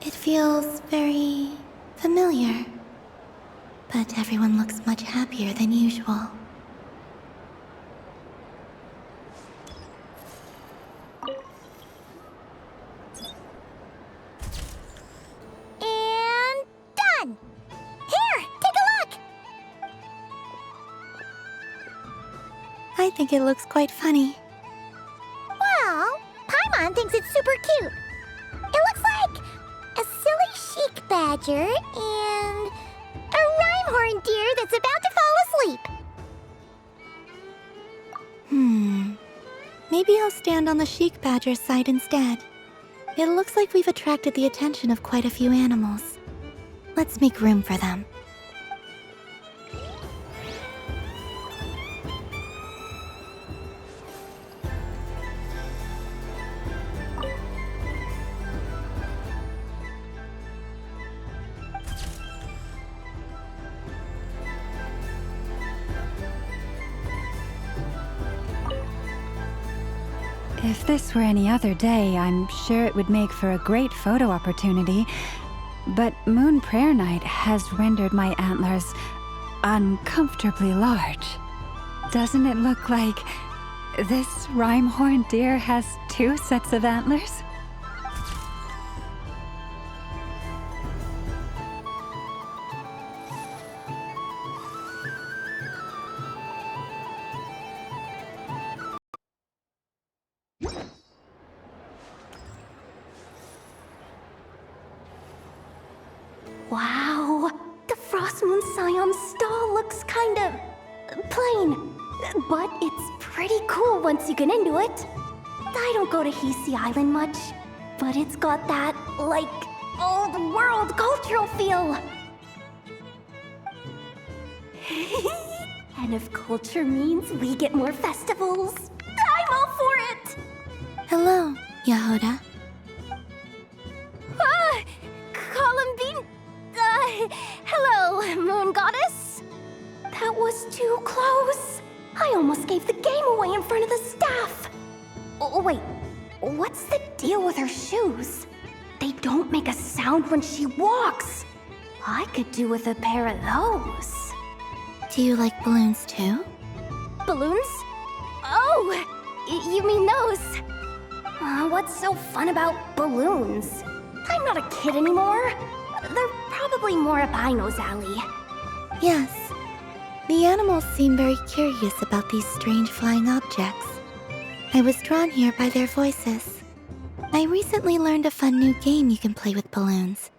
S5: It feels very familiar. But everyone looks much happier than usual.
S2: And done! Here, take a look!
S5: I think it looks quite funny.
S2: Well, Paimon thinks it's super cute. It looks like a silly chic badger and a rhyme-horned deer that's about to fall asleep.
S5: Maybe I'll stand on the chic badger's side instead. It looks like we've attracted the attention of quite a few animals. Let's make room for them.
S4: If this were any other day, I'm sure it would make for a great photo opportunity. But Moon Prayer Night has rendered my antlers uncomfortably large. Doesn't it look like this rhyme-horned deer has 2 sets of antlers?
S8: Wow, the Frost Moon Scion stall looks kind of plain, but it's pretty cool once you get into it. I don't go to Hisi Island much, but it's got that, like, old world cultural feel. And if culture means we get more festivals, I'm all for it!
S5: Hello, Yahoda.
S8: Ah! Columbine... hello, Moon Goddess. That was too close. I almost gave the game away in front of the staff. Oh, wait. What's the deal with her shoes? They don't make a sound when she walks. I could do with a pair of those.
S5: Do you like balloons too?
S8: Balloons? Oh, you mean those? What's so fun about balloons? I'm not a kid anymore. They're probably more up Aino's alley.
S5: Yes. The animals seem very curious about these strange flying objects. I was drawn here by their voices. I recently learned a fun new game you can play with balloons,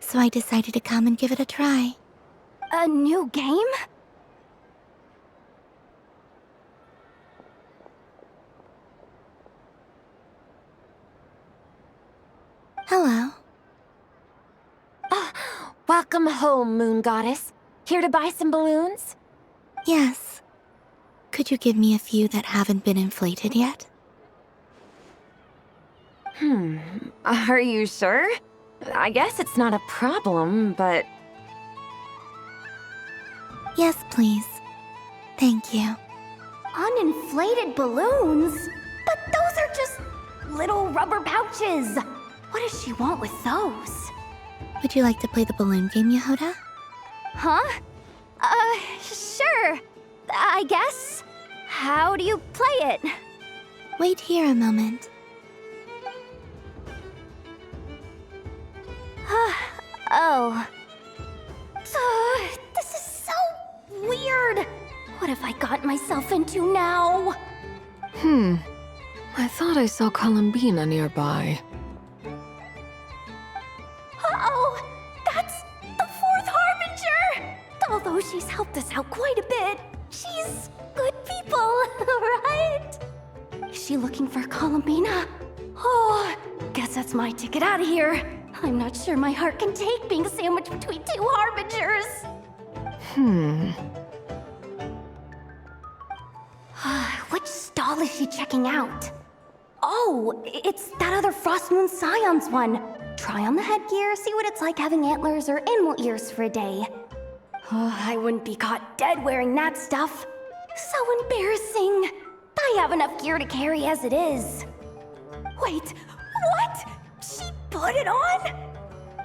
S5: so I decided to come and give it a try.
S8: A new game?
S5: Hello.
S19: Welcome home, Moon Goddess. Here to buy some balloons?
S5: Yes. Could you give me a few that haven't been inflated yet?
S19: Are you sure? I guess it's not a problem, but...
S5: Yes, please. Thank you.
S8: Uninflated balloons? But those are just little rubber pouches. What does she want with those?
S5: Would you like to play the balloon game, Yehoda?
S8: Huh? Sure. I guess. How do you play it?
S5: Wait here a moment.
S8: Oh. This is so weird. What have I got myself into now?
S10: I thought I saw Columbina nearby.
S8: Uh-oh! That's the fourth Harbinger! Although she's helped us out quite a bit, she's good people, right? Is she looking for Columbina? Oh, guess that's my ticket out of here. I'm not sure my heart can take being sandwiched between two Harbingers. Which stall is she checking out? Oh, it's that other Frost Moon Scion's one. Try on the headgear, see what it's like having antlers or animal ears for a day. Oh, I wouldn't be caught dead wearing that stuff. So embarrassing. I have enough gear to carry as it is. Wait, what? She put it on?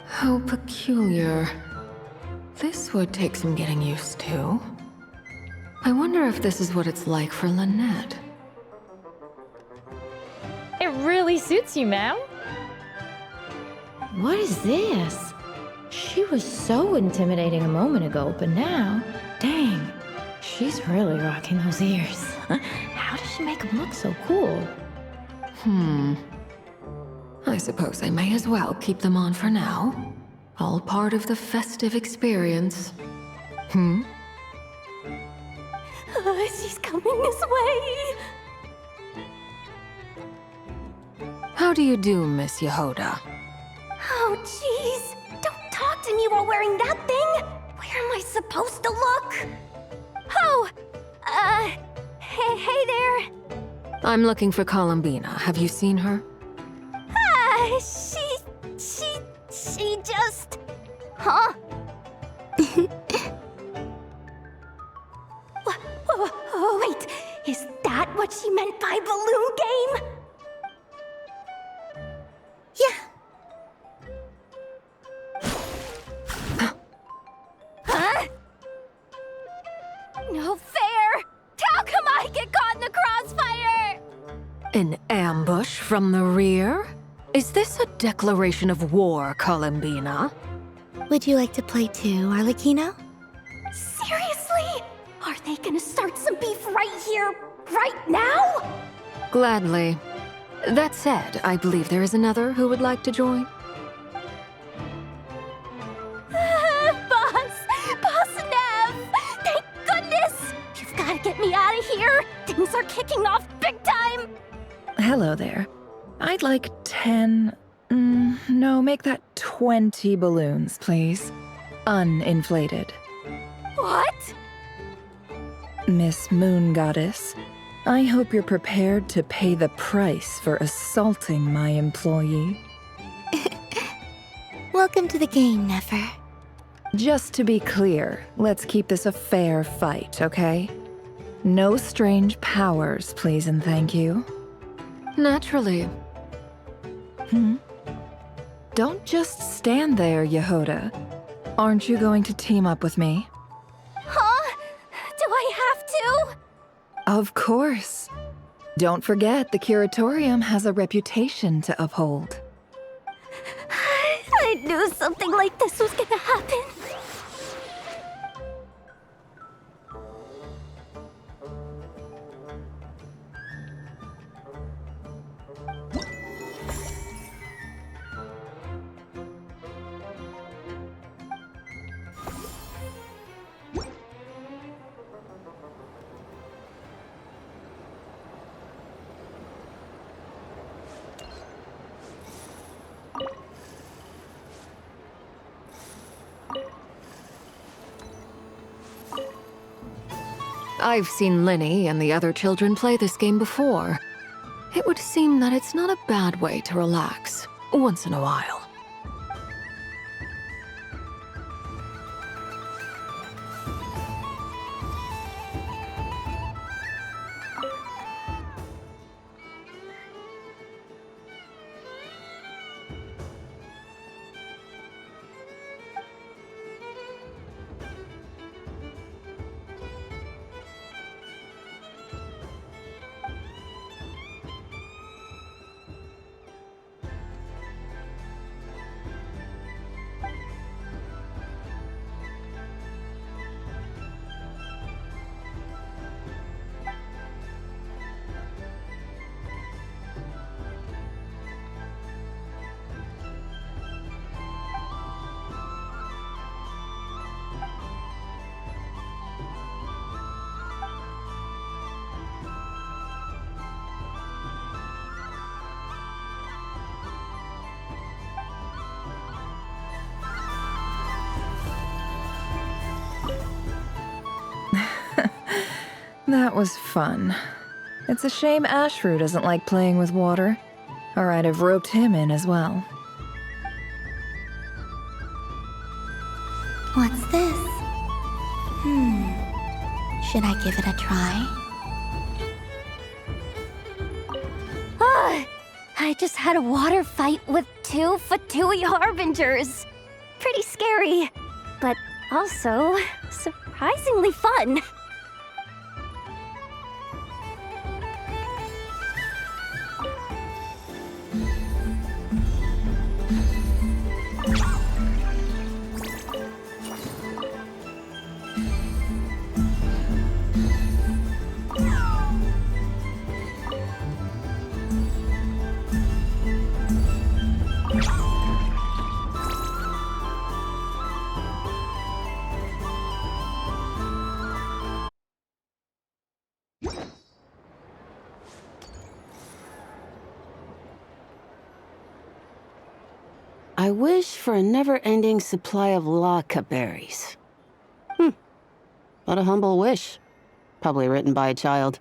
S10: How peculiar. This would take some getting used to. I wonder if this is what it's like for Lynette.
S20: It really suits you, ma'am. What is this? She was so intimidating a moment ago, but now, dang, she's really rocking those ears. How does she make them look so cool?
S10: I suppose I may as well keep them on for now. All part of the festive experience.
S8: She's coming this way.
S10: How do you do, Miss Yehoda?
S8: Oh, jeez. Don't talk to me while wearing that thing. Where am I supposed to look? Oh, hey there.
S10: I'm looking for Columbina. Have you seen her?
S8: She just... Huh? Wait, is that what she meant by balloon game? Huh? No fair! How come I get caught in the crossfire?
S10: An ambush from the rear? Is this a declaration of war, Columbina?
S5: Would you like to play too, Arlecchino?
S8: Seriously? Are they gonna start some beef right here, right now?
S10: Gladly. That said, I believe there is another who would like to join.
S8: Boss Nev! Thank goodness! You've gotta get me out of here! Things are kicking off big time!
S6: Hello there. I'd like 10... no, make that 20 balloons, please. Uninflated.
S8: What?
S6: Miss Moon Goddess, I hope you're prepared to pay the price for assaulting my employee.
S5: Welcome to the game, Nefer.
S6: Just to be clear, let's keep this a fair fight, okay? No strange powers, please and thank you.
S10: Naturally.
S6: Don't just stand there, Yehoda. Aren't you going to team up with me?
S8: Huh? Do I have to?
S6: Of course. Don't forget, the Curatorium has a reputation to uphold.
S8: I knew something like this was gonna happen.
S10: I've seen Linny and the other children play this game before. It would seem that it's not a bad way to relax, once in a while.
S6: That was fun. It's a shame Ashru doesn't like playing with water, or I'd have roped him in as well.
S5: What's this? Should I give it a try?
S8: I just had a water fight with 2 Fatui Harbingers. Pretty scary, but also surprisingly fun.
S21: I wish for a never-ending supply of laka berries. What a humble wish. Probably written by a child.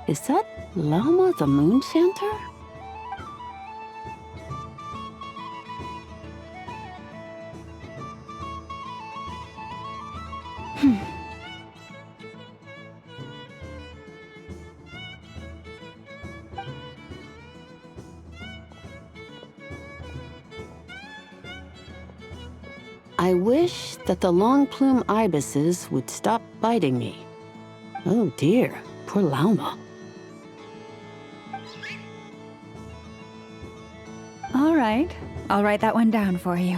S21: Is that Lauma the Moon Chanter? I wish that the long plume ibises would stop biting me. Oh dear, poor Lauma.
S4: All right, I'll write that one down for you.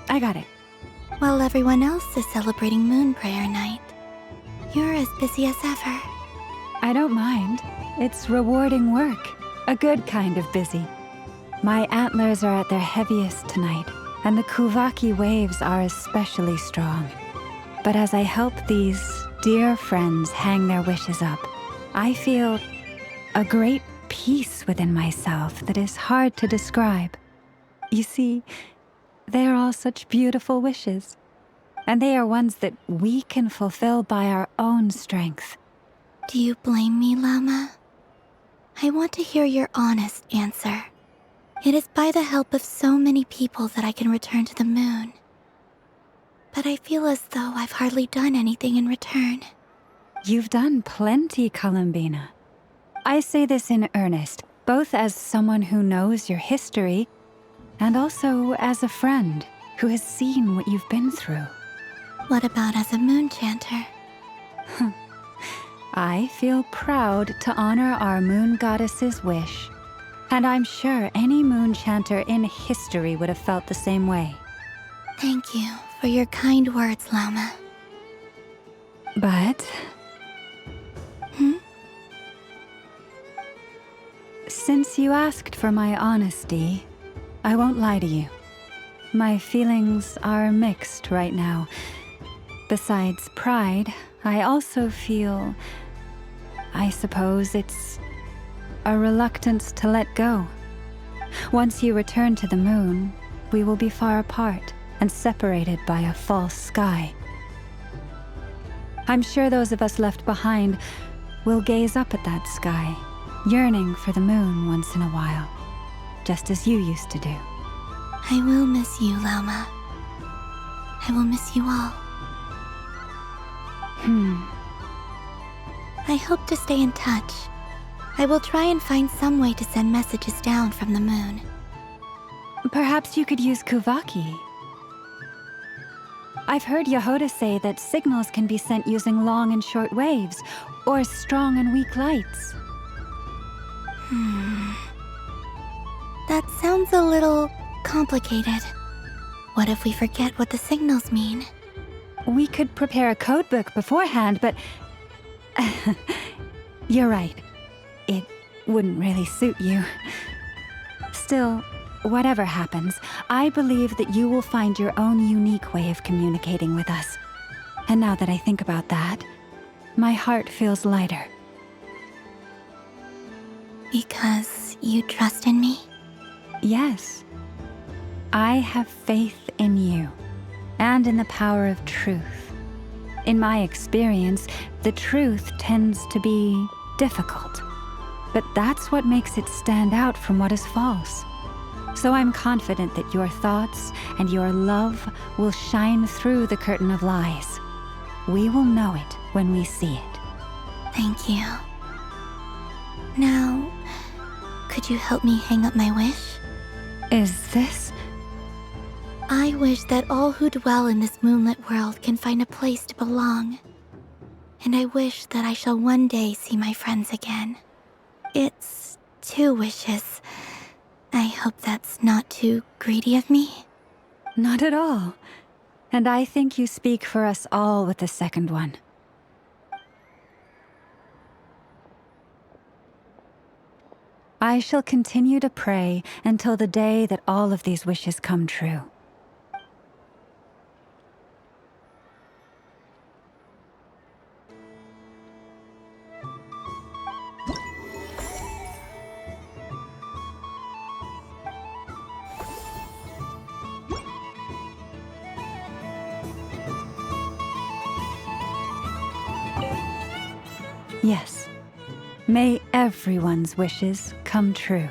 S4: I got it.
S5: While everyone else is celebrating Moon Prayer Night, you're as busy as ever.
S4: I don't mind. It's rewarding work. A good kind of busy. My antlers are at their heaviest tonight, and the Kuvaki waves are especially strong. But as I help these dear friends hang their wishes up, I feel a great peace within myself that is hard to describe. You see, they are all such beautiful wishes, and they are ones that we can fulfill by our own strength.
S5: Do you blame me, Lauma? I want to hear your honest answer. It is by the help of so many people that I can return to the moon. But I feel as though I've hardly done anything in return.
S4: You've done plenty, Columbina. I say this in earnest, both as someone who knows your history, and also as a friend who has seen what you've been through.
S5: What about as a moon chanter?
S4: I feel proud to honor our moon goddess's wish. And I'm sure any moon chanter in history would have felt the same way.
S5: Thank you for your kind words, Lauma.
S4: But... Since you asked for my honesty, I won't lie to you. My feelings are mixed right now. Besides pride, I also feel... I suppose it's... a reluctance to let go. Once you return to the moon, we will be far apart and separated by a false sky. I'm sure those of us left behind will gaze up at that sky, yearning for the moon once in a while, just as you used to do.
S5: I will miss you, Lauma. I will miss you all. I hope to stay in touch. I will try and find some way to send messages down from the moon.
S4: Perhaps you could use Kuvaki. I've heard Yehoda say that signals can be sent using long and short waves, or strong and weak lights.
S5: That sounds a little complicated. What if we forget what the signals mean?
S4: We could prepare a codebook beforehand, but... You're right. It wouldn't really suit you. Still, whatever happens, I believe that you will find your own unique way of communicating with us. And now that I think about that, my heart feels lighter.
S5: Because you trust in me?
S4: Yes. I have faith in you, and in the power of truth. In my experience, the truth tends to be difficult, but that's what makes it stand out from what is false. So I'm confident that your thoughts and your love will shine through the curtain of lies. We will know it when we see it.
S5: Thank you. Now, could you help me hang up my wish?
S4: Is this?
S5: I wish that all who dwell in this moonlit world can find a place to belong. And I wish that I shall one day see my friends again. It's 2 wishes. I hope that's not too greedy of me.
S4: Not at all. And I think you speak for us all with the second one. I shall continue to pray until the day that all of these wishes come true. Yes. May everyone's wishes come true.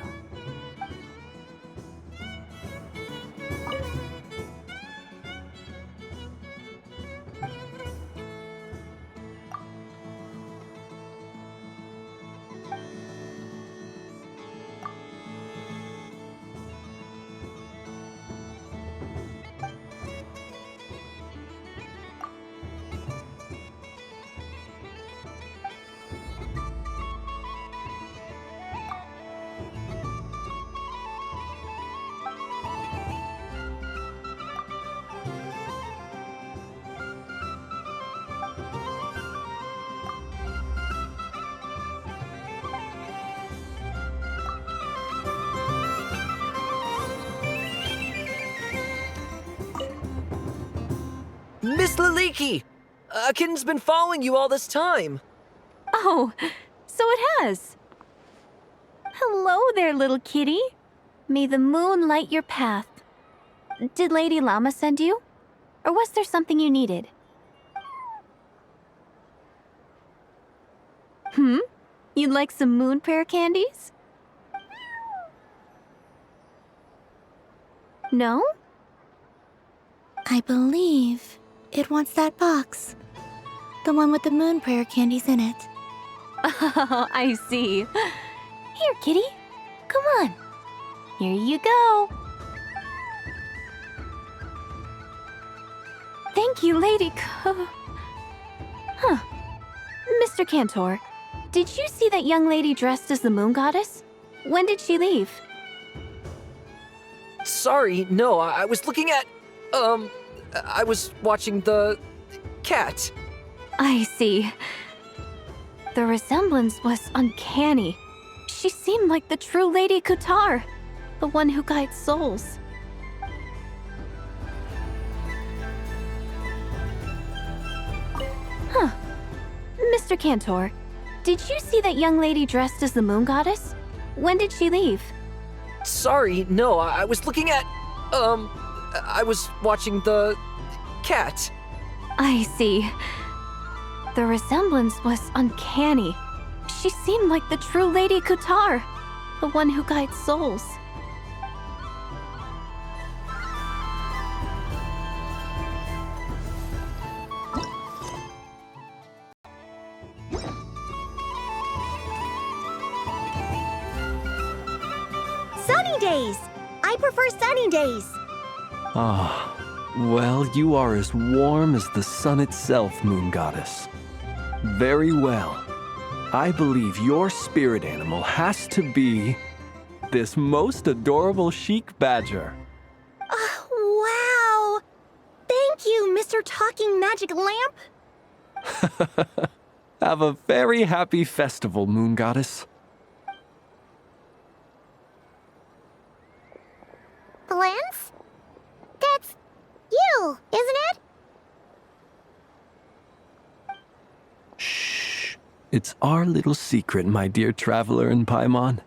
S7: Miss Laliki! A kitten's been following you all this time.
S15: Oh, so it has. Hello there, little kitty. May the moon light your path. Did Lady Llama send you? Or was there something you needed? You'd like some moon prayer candies? No?
S5: I believe it wants that box. The one with the moon prayer candies in it.
S15: Oh, I see. Here, kitty. Come on. Here you go. Thank you, Lady Huh. Mr. Cantor, did you see that young lady dressed as the moon goddess? When did she leave?
S7: Sorry, no, I was looking at... I was watching the... cat.
S15: I see. The resemblance was uncanny. She seemed like the true Lady Kutar, the one who guides souls. Huh. Mr. Cantor, did you see that young lady dressed as the moon goddess? When did she leave?
S7: Sorry, no, I was looking at... I was watching the... cat.
S15: I see. The resemblance was uncanny. She seemed like the true Lady Kutar, the one who guides souls.
S2: Sunny days! I prefer sunny days.
S22: Ah, well, you are as warm as the sun itself, Moon Goddess. Very well. I believe your spirit animal has to be this most adorable chic badger.
S2: Wow! Thank you, Mr. Talking Magic Lamp.
S22: Have a very happy festival, Moon Goddess.
S2: Lance? That's you, isn't it?
S22: Shh. It's our little secret, my dear traveler in Paimon.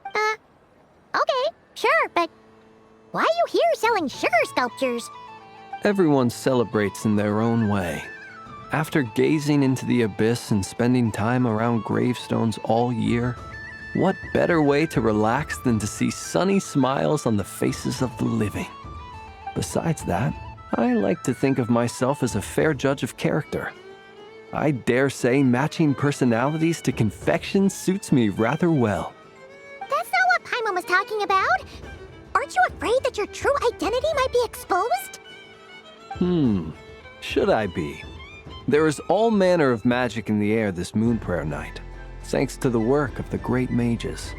S2: Okay, sure, but Why are you here selling sugar sculptures?
S22: Everyone celebrates in their own way. After gazing into the abyss and spending time around gravestones all year, what better way to relax than to see sunny smiles on the faces of the living? Besides that, I like to think of myself as a fair judge of character. I dare say matching personalities to confection suits me rather well.
S2: That's not what Paimon was talking about. Aren't you afraid that your true identity might be exposed?
S22: Should I be? There is all manner of magic in the air this moon prayer night, thanks to the work of the great mages.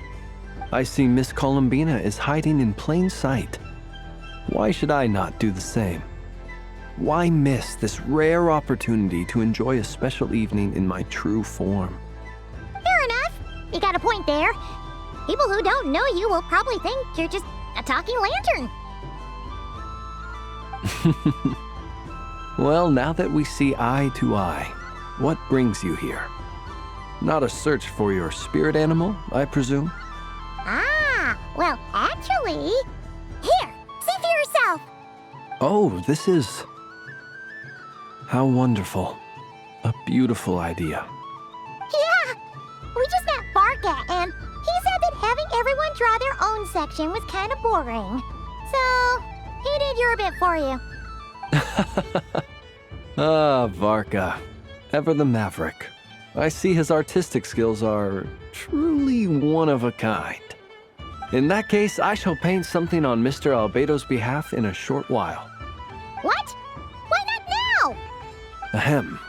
S22: I see Miss Columbina is hiding in plain sight. Why should I not do the same? Why miss this rare opportunity to enjoy a special evening in my true form?
S2: Fair enough. You got a point there. People who don't know you will probably think you're just a talking lantern.
S22: Well, now that we see eye to eye, what brings you here? Not a search for your spirit animal, I presume?
S2: Ah, well, actually... Here, see for yourself.
S22: Oh, this is... How wonderful. A beautiful idea.
S2: Yeah, we just met Barca, and he said that having everyone draw their own section was kind of boring. So, he did your bit for you.
S22: Ah, Varka. Ever the maverick. I see his artistic skills are truly one of a kind. In that case, I shall paint something on Mr. Albedo's behalf in a short while.
S2: What? Why not now?
S22: Ahem.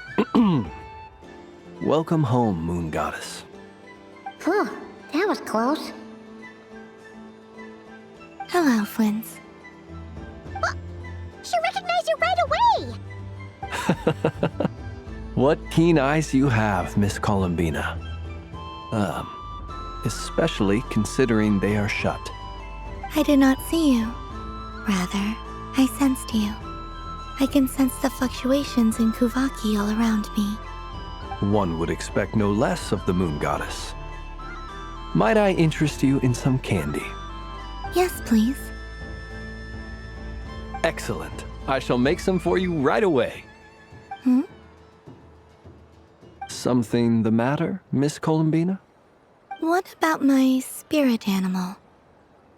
S22: Welcome home, Moon Goddess.
S2: Phew, that was close.
S5: Hello, Flins.
S2: What? She recognized you right away!
S22: What keen eyes you have, Miss Columbina. Especially considering they are shut.
S5: I did not see you. Rather, I sensed you. I can sense the fluctuations in Kuvaki all around me.
S22: One would expect no less of the Moon Goddess. Might I interest you in some candy?
S5: Yes, please.
S22: Excellent. I shall make some for you right away. Something the matter, Miss Columbina?
S5: What about my spirit animal?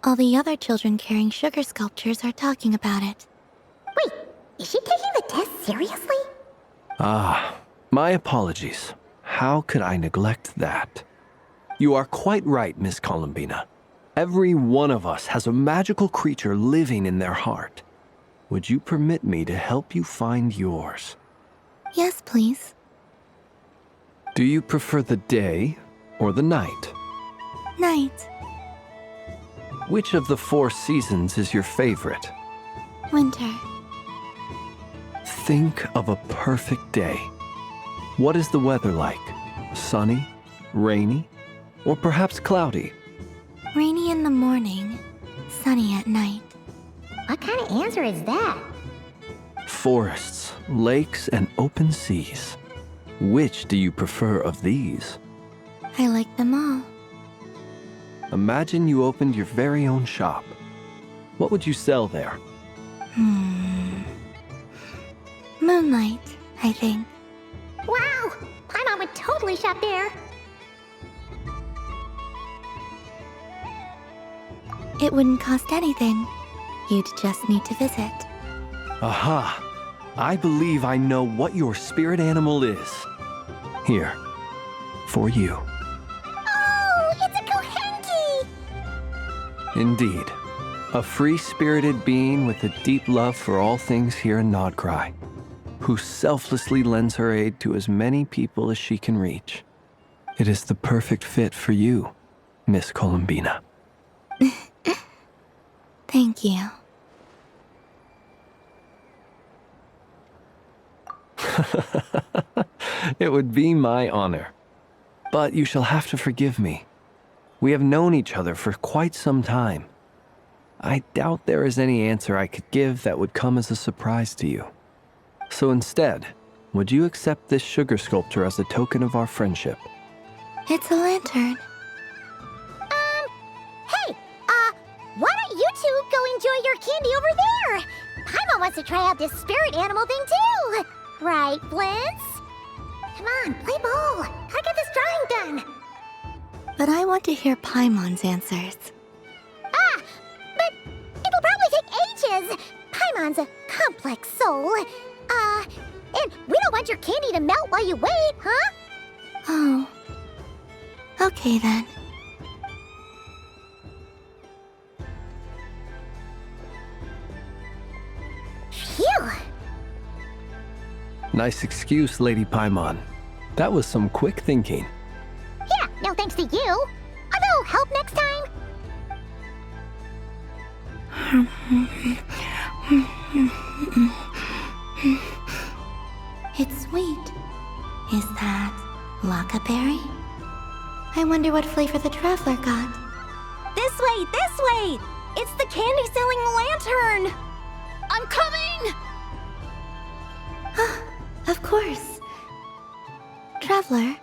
S5: All the other children carrying sugar sculptures are talking about it.
S2: Wait, is she taking the test seriously?
S22: Ah, my apologies. How could I neglect that? You are quite right, Miss Columbina. Every one of us has a magical creature living in their heart. Would you permit me to help you find yours?
S5: Yes, please.
S22: Do you prefer the day or the night?
S5: Night.
S22: Which of the 4 seasons is your favorite?
S5: Winter.
S22: Think of a perfect day. What is the weather like? Sunny, rainy, or perhaps cloudy?
S5: Rainy in the morning, sunny at night.
S2: What kind of answer is that?
S22: Forests, lakes, and open seas. Which do you prefer of these?
S5: I like them all.
S22: Imagine you opened your very own shop. What would you sell there?
S5: Moonlight, I think.
S2: Wow! Paimon would totally shop there.
S5: It wouldn't cost anything. You'd just need to visit.
S22: Aha! I believe I know what your spirit animal is. Here, for you.
S2: Oh, it's a Kohenki!
S22: Indeed. A free-spirited being with a deep love for all things here in Nodcry, who selflessly lends her aid to as many people as she can reach. It is the perfect fit for you, Miss Columbina.
S5: Thank you.
S22: It would be my honor. But you shall have to forgive me. We have known each other for quite some time. I doubt there is any answer I could give that would come as a surprise to you. So instead, would you accept this sugar sculpture as a token of our friendship?
S5: It's a lantern.
S2: Hey, why don't you two go enjoy your candy over there. Paimon wants to try out this spirit animal thing too. Right, Blintz? Come on, play ball. I got this drawing done.
S5: But I want to hear Paimon's answers.
S2: Ah, but it'll probably take ages. Paimon's a complex soul. And we don't want your candy to melt while you wait, huh?
S5: Oh. Okay then.
S2: Phew.
S22: Nice excuse, Lady Paimon. That was some quick thinking.
S2: Yeah, no thanks to you. Although, help next time.
S5: It's sweet. Is that Laka berry? I wonder what flavor the traveler got.
S8: This way, this way! It's the candy-selling lantern! I'm coming!
S5: Of course. Traveler,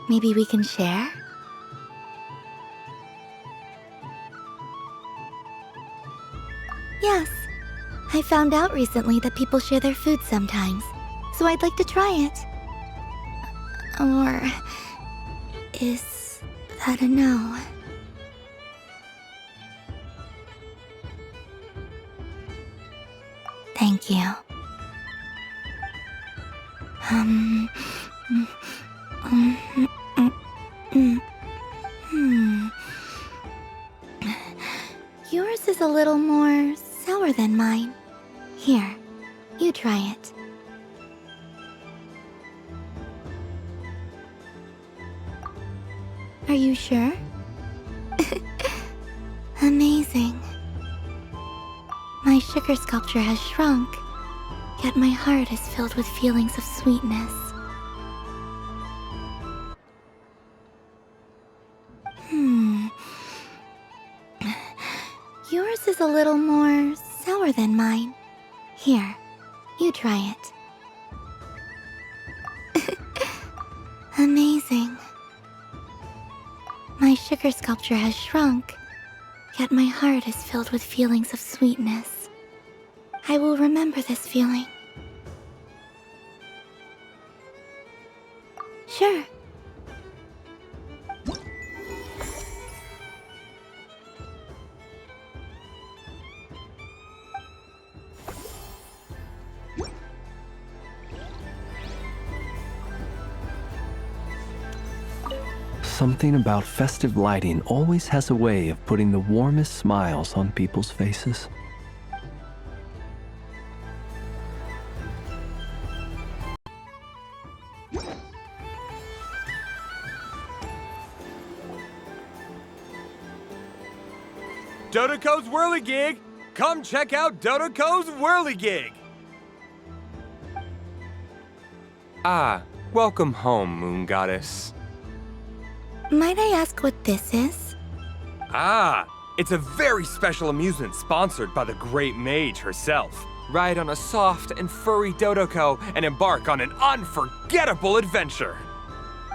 S5: maybe we can share? Yes. I found out recently that people share their food sometimes, so I'd like to try it. Or is that a no? Thank you. Yours is a little more sour than mine. Here, you try it. Are you sure? Amazing. My sugar sculpture has shrunk, yet my heart is filled with feelings of sweetness. Yours is a little more sour than mine. Here, you try it. Amazing. My sugar sculpture has shrunk, yet my heart is filled with feelings of sweetness. I will remember this feeling. Sure.
S22: Something about festive lighting always has a way of putting the warmest smiles on people's faces.
S9: Dodoko's Whirligig! Come check out Dodoko's Whirligig! Ah, welcome home, Moon Goddess.
S5: Might I ask what this is?
S9: Ah, it's a very special amusement sponsored by the great mage herself. Ride on a soft and furry Dodoko and embark on an unforgettable adventure.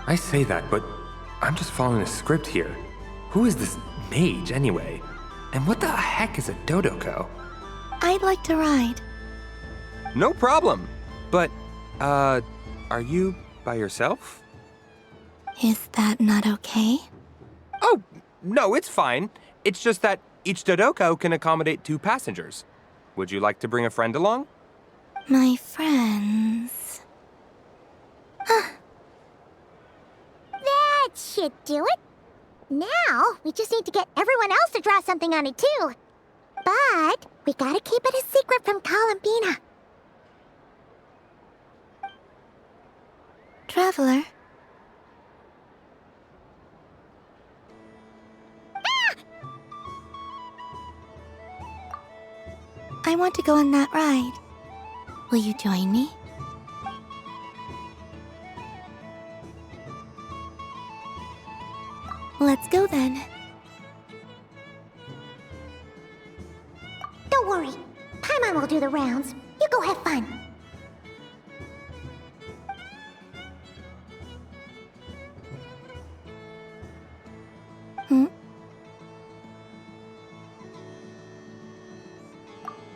S9: I say that, but I'm just following a script here. Who is this mage, anyway? And what the heck is a Dodoko?
S5: I'd like to ride.
S9: No problem. But, are you by yourself?
S5: Is that not okay?
S9: Oh, no, it's fine. It's just that each Dodoko can accommodate 2 passengers. Would you like to bring a friend along?
S5: My friends...
S2: That should do it. Now, we just need to get everyone else to draw something on it too. But we gotta keep it a secret from Columbina.
S5: Traveler? I want to go on that ride. Will you join me? Let's go then.
S2: Don't worry. Paimon will do the rounds. You go have fun.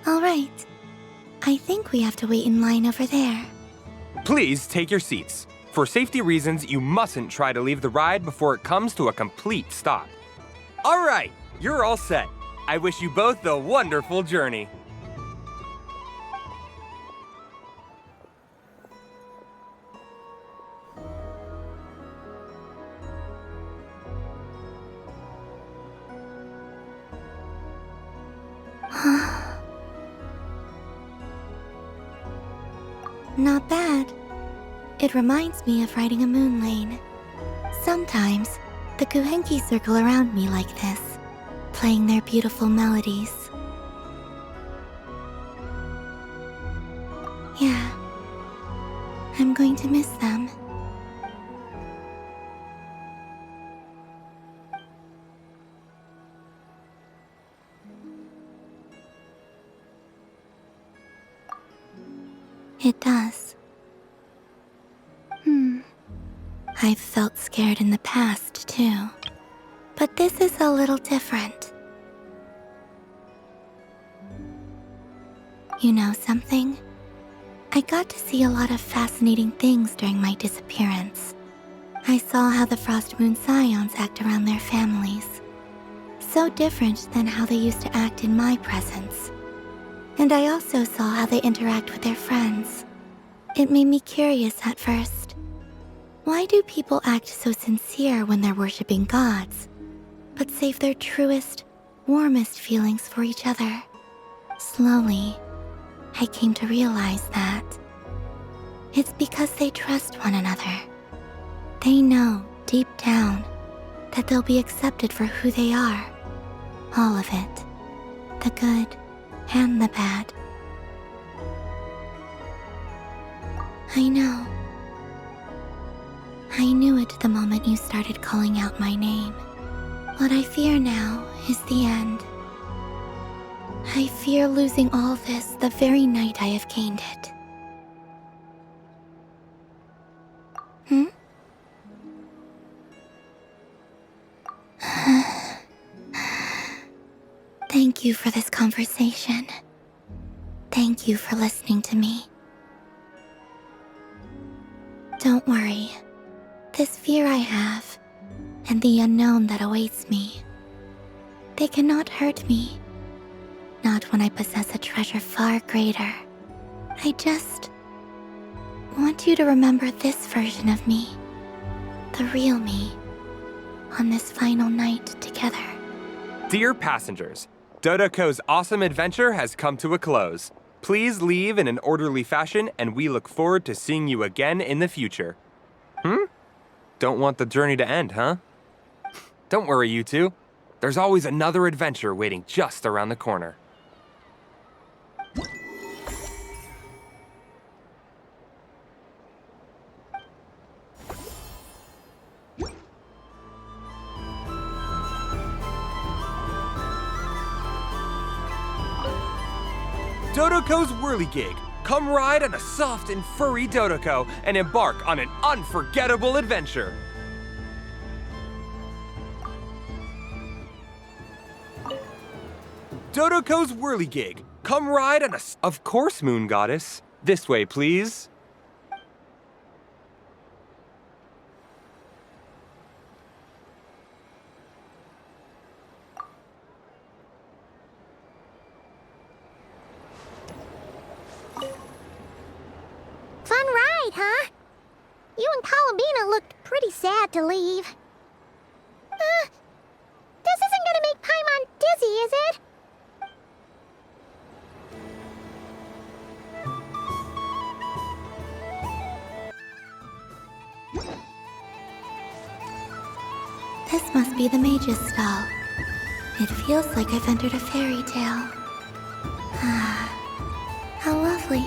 S5: All right. I think we have to wait in line over there.
S9: Please take your seats. For safety reasons, you mustn't try to leave the ride before it comes to a complete stop. All right, you're all set. I wish you both a wonderful journey.
S5: Not bad. It reminds me of riding a moon lane. Sometimes, the Kuhenki circle around me like this, playing their beautiful melodies. Yeah, I'm going to miss them. It does. I've felt scared in the past, too. But this is a little different. You know something? I got to see a lot of fascinating things during my disappearance. I saw how the Frost Moon Scions act around their families. So different than how they used to act in my presence. And I also saw how they interact with their friends. It made me curious at first. Why do people act so sincere when they're worshipping gods, but save their truest, warmest feelings for each other? Slowly, I came to realize that it's because they trust one another. They know, deep down, that they'll be accepted for who they are. All of it. The good and the bad. I know. I knew it the moment you started calling out my name. What I fear now is the end. I fear losing all this the very night I have gained it. Thank you for this conversation. Thank you for listening to me. Don't worry. This fear I have, and the unknown that awaits me, they cannot hurt me. Not when I possess a treasure far greater. I just want you to remember this version of me, the real me, on this final night together.
S9: Dear passengers, Dodoko's awesome adventure has come to a close. Please leave in an orderly fashion, and we look forward to seeing you again in the future. Don't want the journey to end, huh? Don't worry, you two. There's always another adventure waiting just around the corner. Dodoko's Whirligig. Come ride on a soft and furry Dodoko and embark on an unforgettable adventure. Dodoko's Whirligig. Come ride on a... Of course, Moon Goddess. This way, please.
S2: Fun ride, huh? You and Columbina looked pretty sad to leave. This isn't gonna make Paimon dizzy, is it?
S5: This must be the mage's stall. It feels like I've entered a fairy tale. Ah, how lovely.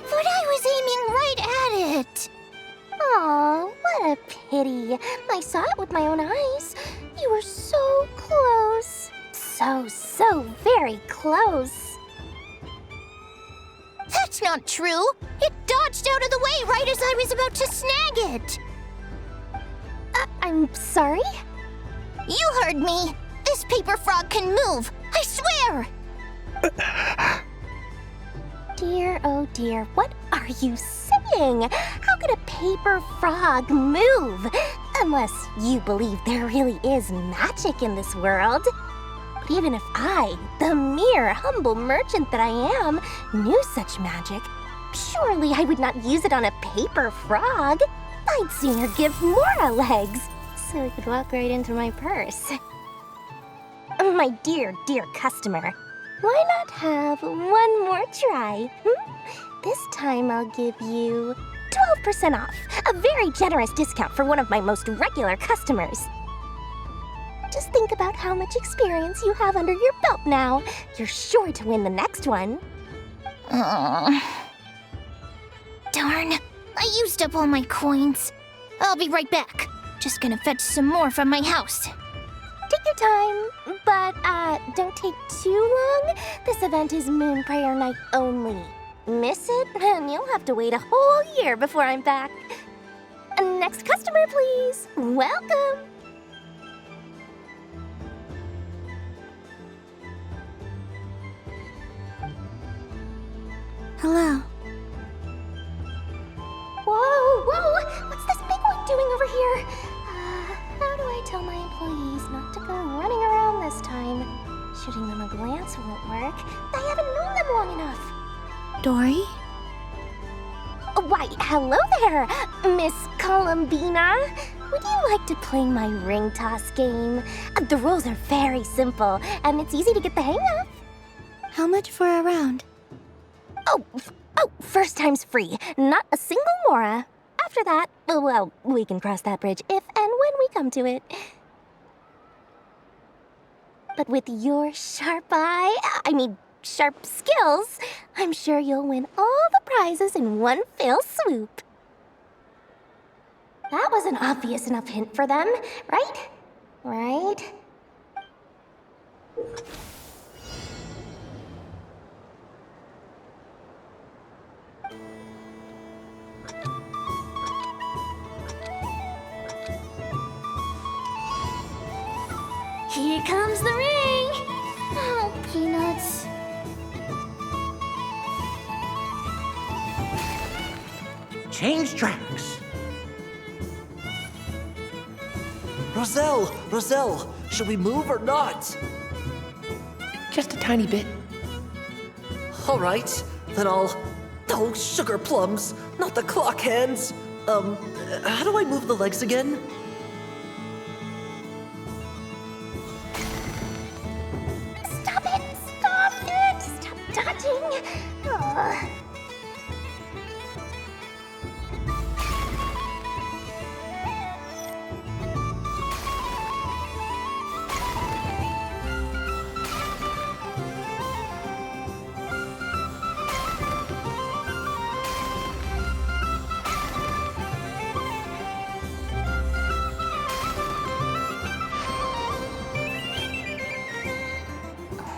S2: But I was aiming right at it! Aw, what a pity. I saw it with my own eyes. You were so close. So very close. That's not true! It dodged out of the way right as I was about to snag it!
S8: I'm sorry?
S2: You heard me! This paper frog can move! I swear! Dear, oh dear, what are you saying? How could a paper frog move? Unless you believe there really is magic in this world. But even if I, the mere humble merchant that I am, knew such magic, surely I would not use it on a paper frog. I'd sooner give Mora legs, so it could walk right into my purse. My dear, dear customer, why not have one more try? This time I'll give you 12% off, a very generous discount for one of my most regular customers. Just think about how much experience you have under your belt now. You're sure to win the next one. Darn, I used up all my coins. I'll be right back. Just gonna fetch some more from my house. Take your time, but don't take too long. This event is Moon Prayer Night only. Miss it, and you'll have to wait a whole year before I'm back. Next customer, please. Welcome.
S5: Hello.
S2: Whoa, whoa! What's this big one doing over here? How do I tell my employees not to go running around this time? Shooting them a glance won't work. I haven't known them long enough.
S5: Dory?
S2: Why, hello there, Miss Columbina. Would you like to play my ring toss game? The rules are very simple, and it's easy to get the hang of.
S5: How much for a round?
S2: Oh, first time's free. Not a single mora. After that, well, we can cross that bridge if and when we come to it. But with your sharp skills, I'm sure you'll win all the prizes in one fell swoop. That was an obvious enough hint for them, right? Right? Here comes the ring! Oh, peanuts.
S7: Change tracks. Roselle, should we move or not?
S14: Just a tiny bit.
S7: All right, then I'll... Oh, sugar plums, not the clock hands. How do I move the legs again?
S2: Stop it! Stop dodging! Ugh.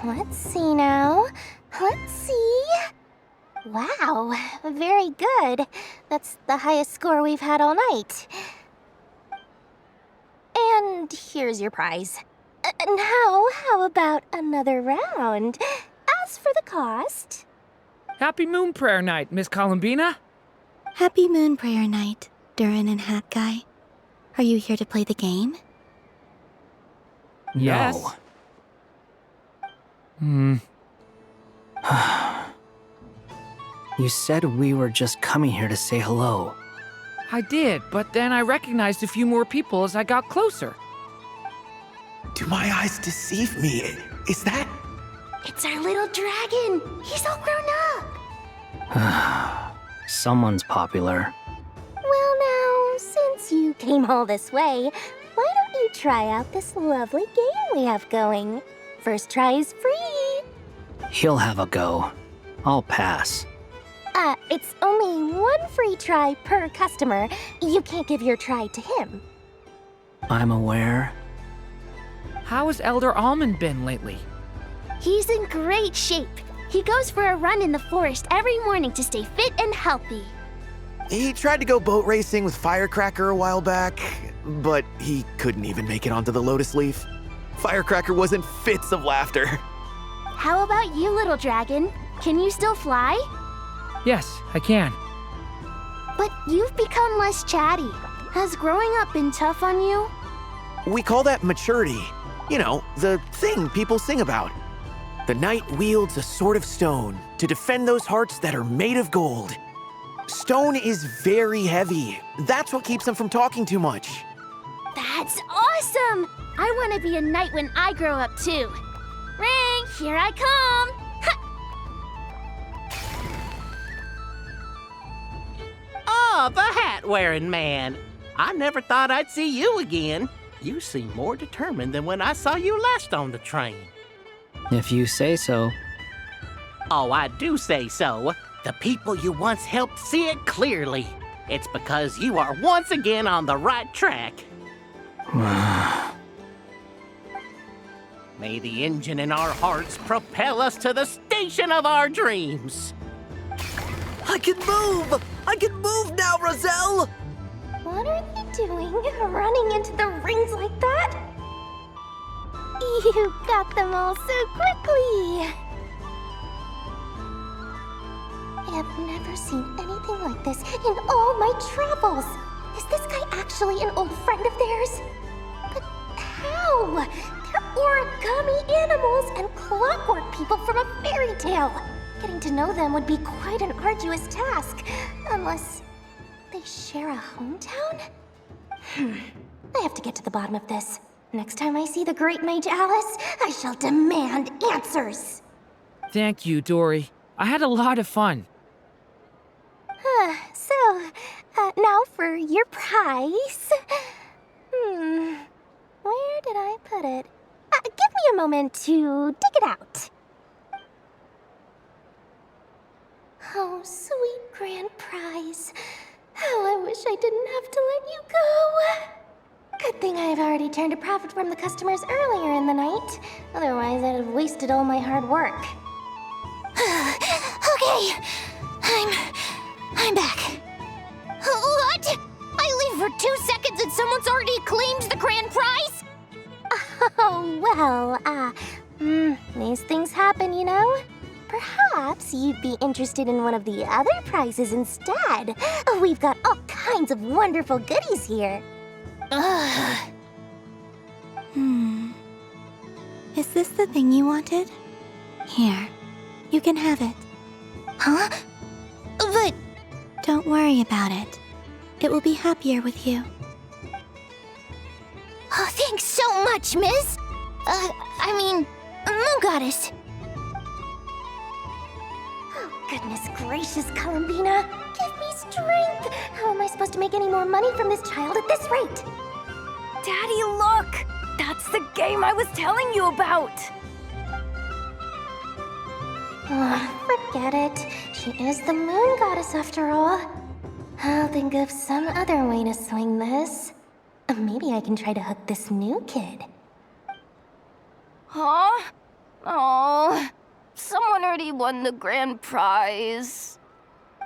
S2: Let's see now. Let's see. Wow, very good. That's the highest score we've had all night. And here's your prize. Now, how about another round? As for the cost...
S17: Happy Moon Prayer Night, Miss Columbina.
S5: Happy Moon Prayer Night, Durin and Hat Guy. Are you here to play the game?
S17: Yes.
S18: No. You said we were just coming here to say hello.
S17: I did, but then I recognized a few more people as I got closer.
S11: Do my eyes deceive me? Is that...
S2: It's our little dragon! He's all grown up!
S18: Someone's popular.
S2: Well now, since you came all this way, why don't you try out this lovely game we have going? First try is free!
S18: He'll have a go. I'll pass.
S2: It's only one free try per customer. You can't give your try to him.
S18: I'm aware.
S17: How has Elder Almond been lately?
S8: He's in great shape. He goes for a run in the forest every morning to stay fit and healthy.
S11: He tried to go boat racing with Firecracker a while back.
S3: but he couldn't even make it onto the lotus leaf. Firecracker was in fits of laughter.
S2: How about you, little dragon? Can you still fly?
S17: Yes, I can.
S2: But you've become less chatty. Has growing up been tough on you?
S3: We call that maturity. You know, the thing people sing about. The knight wields a sword of stone to defend those hearts that are made of gold. Stone is very heavy. That's what keeps them from talking too much.
S2: That's awesome! I want to be a knight when I grow up too. Ring, here I come!
S12: Oh, the hat-wearing man. I never thought I'd see you again. You seem more determined than when I saw you last on the train.
S18: If you say so.
S12: Oh, I do say so. The people you once helped see it clearly. It's because you are once again on the right track. May the engine in our hearts propel us to the station of our dreams.
S7: I can move! I can move now, Roselle!
S8: What are they doing, running into the rings like that? You got them all so quickly! I've never seen anything like this in all my travels. Is this guy actually an old friend of theirs? But how? They're origami animals and clockwork people from a fairy tale. Getting to know them would be quite an arduous task, unless they share a hometown? I have to get to the bottom of this. Next time I see the Great Mage Alice, I shall demand answers.
S17: Thank you, Dory. I had a lot of fun.
S8: Now for your prize. Where did I put it? Give me a moment to dig it out. Oh, sweet grand prize. How I wish I didn't have to let you go. Good thing I've already turned a profit from the customers earlier in the night. Otherwise, I'd have wasted all my hard work. Okay, I'm back. What? I leave for 2 seconds and someone's already claimed the grand prize? Oh, well, these things happen, you know? Perhaps you'd be interested in one of the other prizes instead. We've got all kinds of wonderful goodies here.
S5: Is this the thing you wanted? Here, you can have it.
S2: Huh? But...
S5: Don't worry about it. It will be happier with you.
S2: Oh, thanks so much, Miss. Moon Goddess.
S8: Oh, goodness gracious, Columbina. Give me strength. How am I supposed to make any more money from this child at this rate?
S23: Daddy, look! That's the game I was telling you about!
S8: Forget it. She is the Moon Goddess after all. I'll think of some other way to swing this. Maybe I can try to hook this new kid.
S23: Huh? Oh, someone already won the grand prize.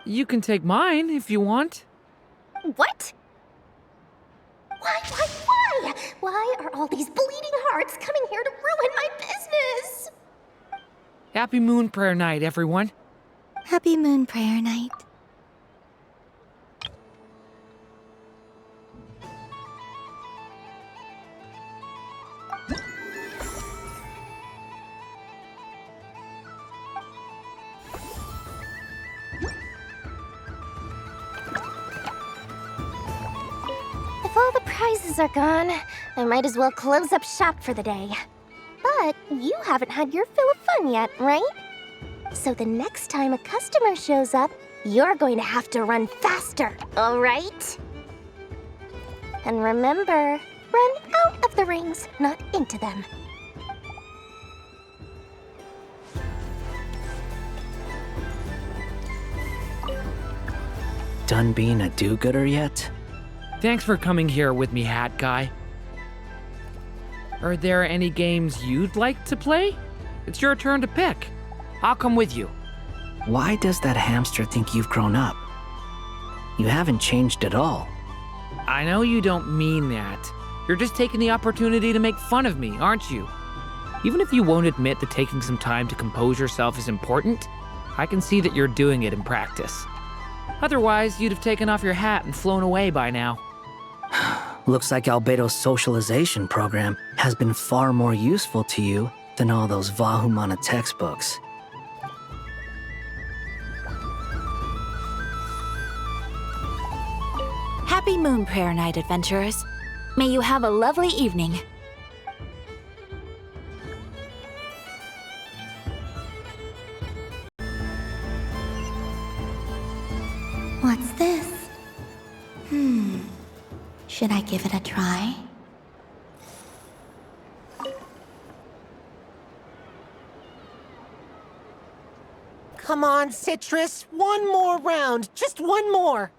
S17: You can take mine if you want.
S8: What? Why? Why are all these bleeding hearts coming here to ruin my business?
S17: Happy Moon Prayer Night, everyone.
S5: Happy Moon Prayer Night.
S8: If all the prizes are gone, I might as well close up shop for the day. But you haven't had your fill of fun yet, right? So the next time a customer shows up, you're going to have to run faster, all right? And remember, run out of the rings, not into them.
S18: Done being a do-gooder yet?
S17: Thanks for coming here with me, Hat Guy. Are there any games you'd like to play? It's your turn to pick. I'll come with you.
S18: Why does that hamster think you've grown up? You haven't changed at all.
S17: I know you don't mean that. You're just taking the opportunity to make fun of me, aren't you? Even if you won't admit that taking some time to compose yourself is important, I can see that you're doing it in practice. Otherwise, you'd have taken off your hat and flown away by now.
S18: Looks like Albedo's socialization program has been far more useful to you than all those Vahumana textbooks.
S1: Happy Moon Prayer Night, adventurers. May you have a lovely evening.
S5: What's this? Should I give it a try?
S13: Come on, Citrus. One more round. Just one more.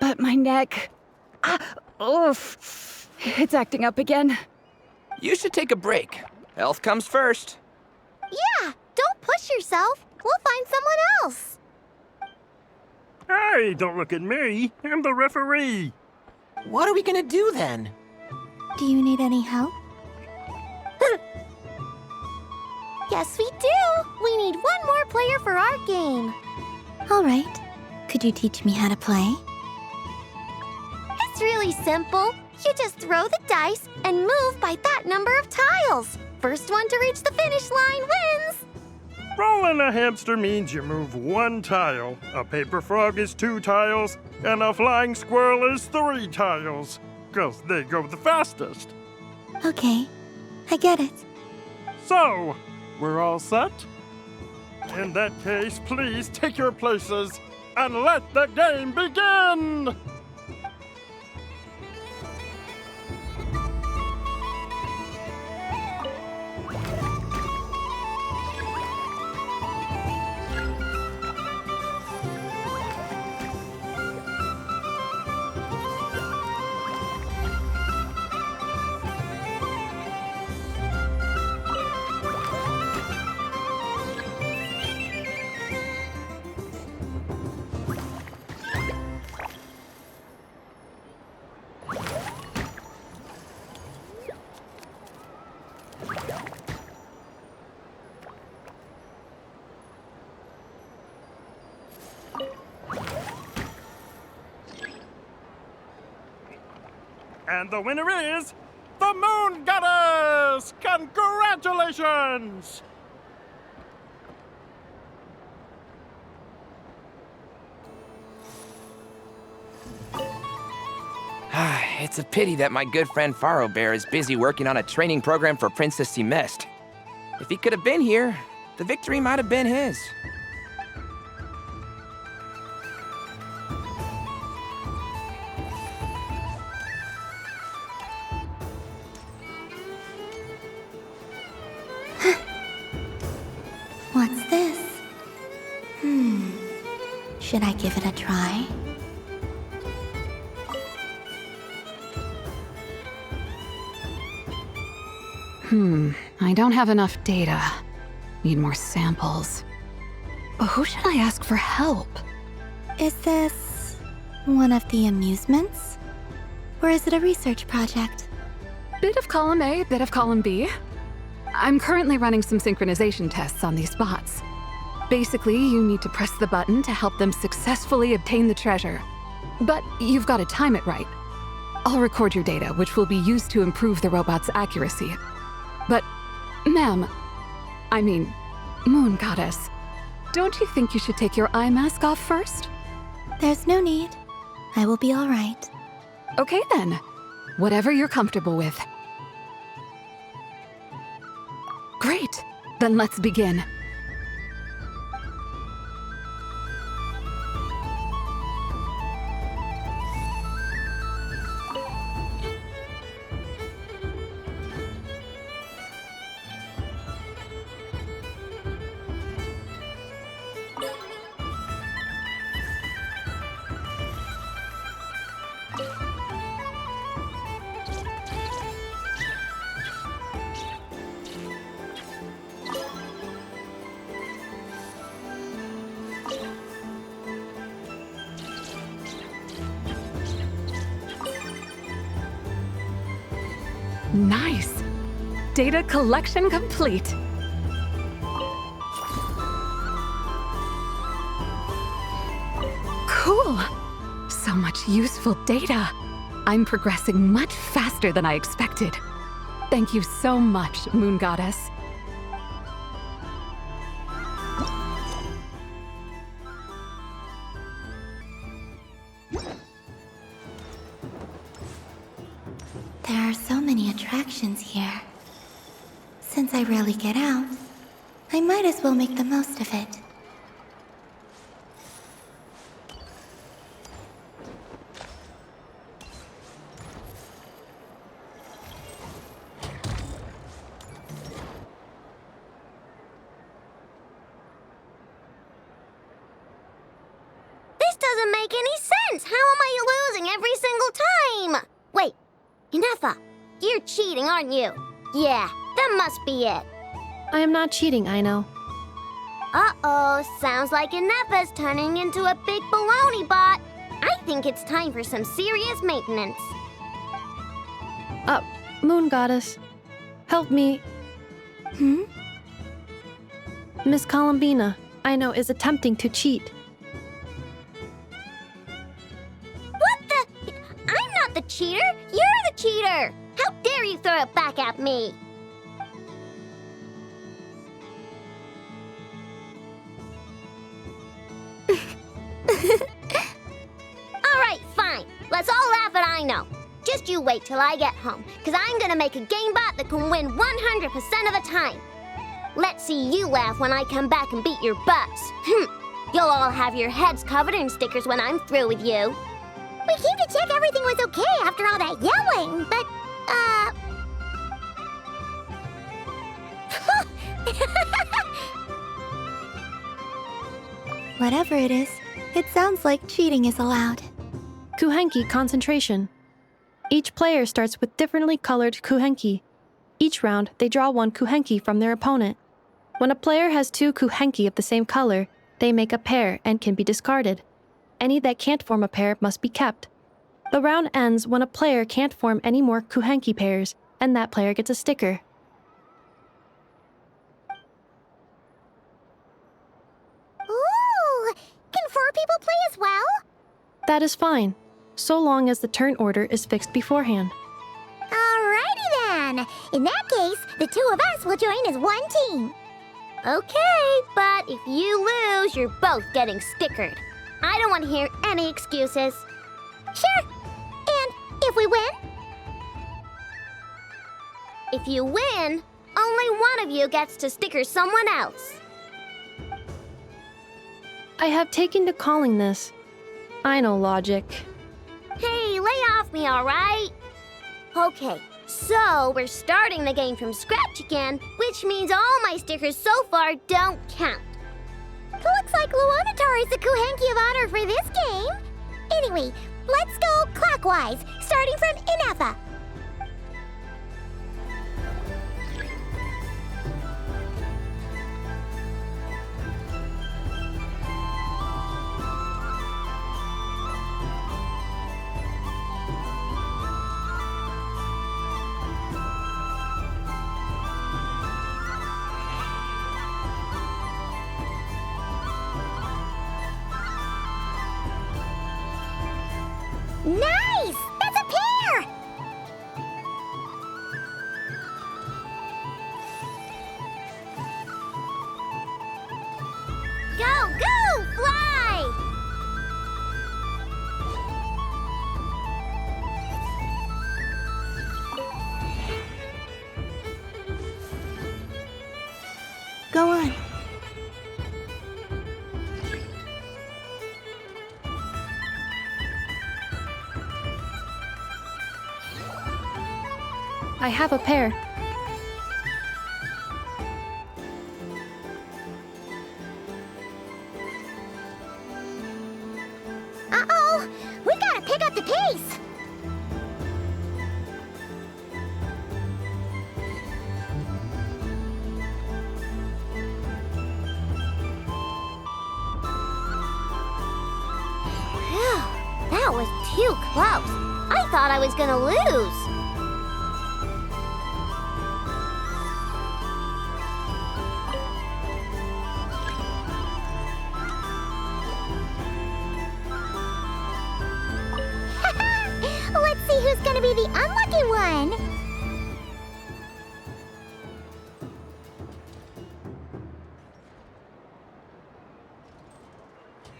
S4: But my neck... oof. It's acting up again.
S16: You should take a break. Health comes first.
S2: Yeah, don't push yourself. We'll find someone else.
S24: Hey, don't look at me. I'm the referee.
S13: What are we gonna do then?
S5: Do you need any help?
S2: Yes, we do. We need one more player for our game.
S5: All right. Could you teach me how to play?
S2: It's really simple. You just throw the dice and move by that number of tiles. First one to reach the finish line wins.
S24: Rolling a hamster means you move one tile. A paper frog is 2 tiles, and a flying squirrel is 3 tiles. 'Cause they go the fastest.
S5: Okay, I get it.
S24: So, we're all set? In that case, please take your places and let the game begin! And the winner is the Moon Goddess! Congratulations!
S16: It's a pity that my good friend Faro Bear is busy working on a training program for Princess Semest. If he could have been here, the victory might have been his.
S5: What's this? Should I give it a try?
S25: I don't have enough data. Need more samples. But who should I ask for help?
S5: Is this one of the amusements? Or is it a research project?
S25: Bit of column A, bit of column B. I'm currently running some synchronization tests on these bots. Basically, you need to press the button to help them successfully obtain the treasure. But you've got to time it right. I'll record your data, which will be used to improve the robot's accuracy. But, ma'am, I mean, Moon Goddess, don't you think you should take your eye mask off first?
S5: There's no need. I will be all right.
S25: Okay then. Whatever you're comfortable with. Great. Then let's begin. Nice. Data collection complete. Cool. So much useful data. I'm progressing much faster than I expected. Thank you so much, Moon Goddess.
S5: There are so many attractions here. Since I rarely get out, I might as well make the most of it.
S2: This doesn't make any sense! How am I losing every single time? Wait, Inefa, you're cheating, aren't you? Yeah, that must be it.
S6: I am not cheating, Aino.
S2: Uh-oh, sounds like Inefa's turning into a big baloney bot. I think it's time for some serious maintenance.
S6: Moon Goddess, help me. Miss Columbina, Aino is attempting to cheat.
S2: What the? I'm not the cheater! You're the cheater! How dare you throw it back at me? Alright, fine. Let's all laugh at Aino. Just you wait till I get home, because I'm gonna make a game bot that can win 100% of the time. Let's see you laugh when I come back and beat your butts. You'll all have your heads covered in stickers when I'm through with you. We came to check everything was okay after all that yelling, but,
S5: Whatever it is, it sounds like cheating is allowed.
S6: Kuhenki concentration. Each player starts with differently colored kuhenki. Each round, they draw one kuhenki from their opponent. When a player has two kuhenki of the same color, they make a pair and can be discarded. Any that can't form a pair must be kept. The round ends when a player can't form any more kuhenki pairs, and that player gets a sticker.
S2: ooh, can 4 people play as well?
S6: That is fine, so long as the turn order is fixed beforehand.
S2: Alrighty then. In that case, the 2 of us will join as one team. Okay, but if you lose, you're both getting stickered. I don't want to hear any excuses. Sure. And if we win? If you win, only one of you gets to sticker someone else.
S6: I have taken to calling this. I know logic.
S2: Hey, lay off me, all right? Okay, so we're starting the game from scratch again, which means all my stickers so far don't count. Looks like Luonatar is the Kuhenki of honor for this game. Anyway, let's go clockwise, starting from Inefa. Nice! That's a pair! Go, go! Fly!
S5: Go on.
S6: I have a pair.
S2: Uh-oh! We gotta pick up the pace! Phew, that was too close. I thought I was gonna lose.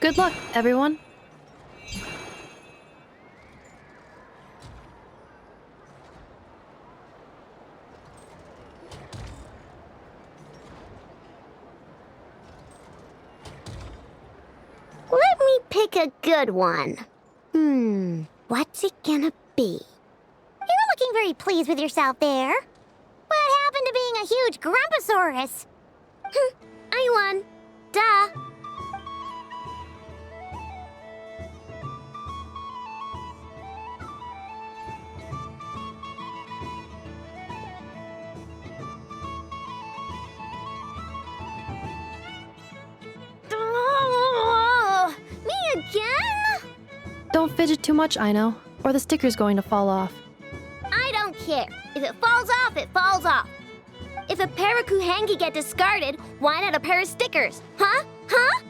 S6: Good luck, everyone.
S2: Let me pick a good one. What's it gonna be? You're looking very pleased with yourself there. What happened to being a huge Grumposaurus? I won. Duh. Me again?
S6: Don't fidget too much, Aino, or the sticker's going to fall off.
S2: I don't care. If it falls off, it falls off. If a pair of Kuhengi get discarded, why not a pair of stickers? Huh? Huh?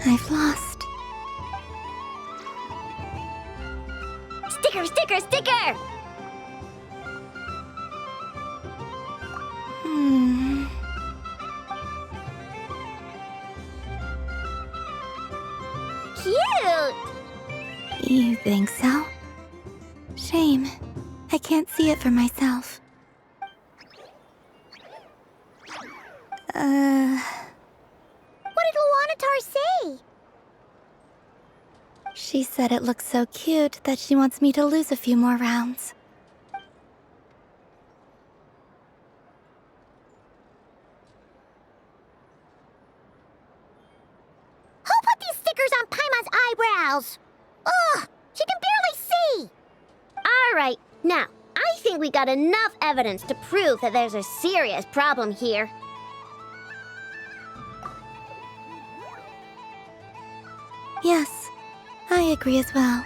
S5: I've lost.
S2: Sticker, sticker, sticker! Cute!
S5: You think so? Shame. I can't see it for myself.
S2: What did Luanatar say?
S5: She said it looks so cute that she wants me to lose a few more rounds.
S2: Who put these stickers on Paimon's eyebrows? Ugh, she can barely see! Alright, now, I think we got enough evidence to prove that there's a serious problem here.
S5: Yes, I agree as well.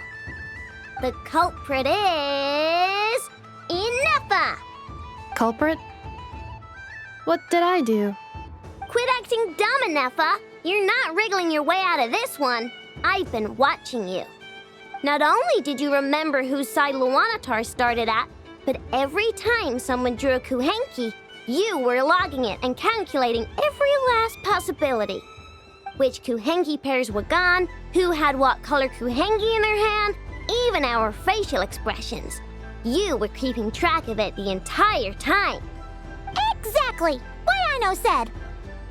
S2: The culprit is... Ineffa!
S6: Culprit? What did I do?
S2: Quit acting dumb, Ineffa! You're not wriggling your way out of this one. I've been watching you. Not only did you remember whose side Luanatar started at, but every time someone drew a Kuhenki, you were logging it and calculating every last possibility. Which Kuhenki pairs were gone, who had what color Kuhenki in their hand, even our facial expressions. You were keeping track of it the entire time. Exactly! What Aino said!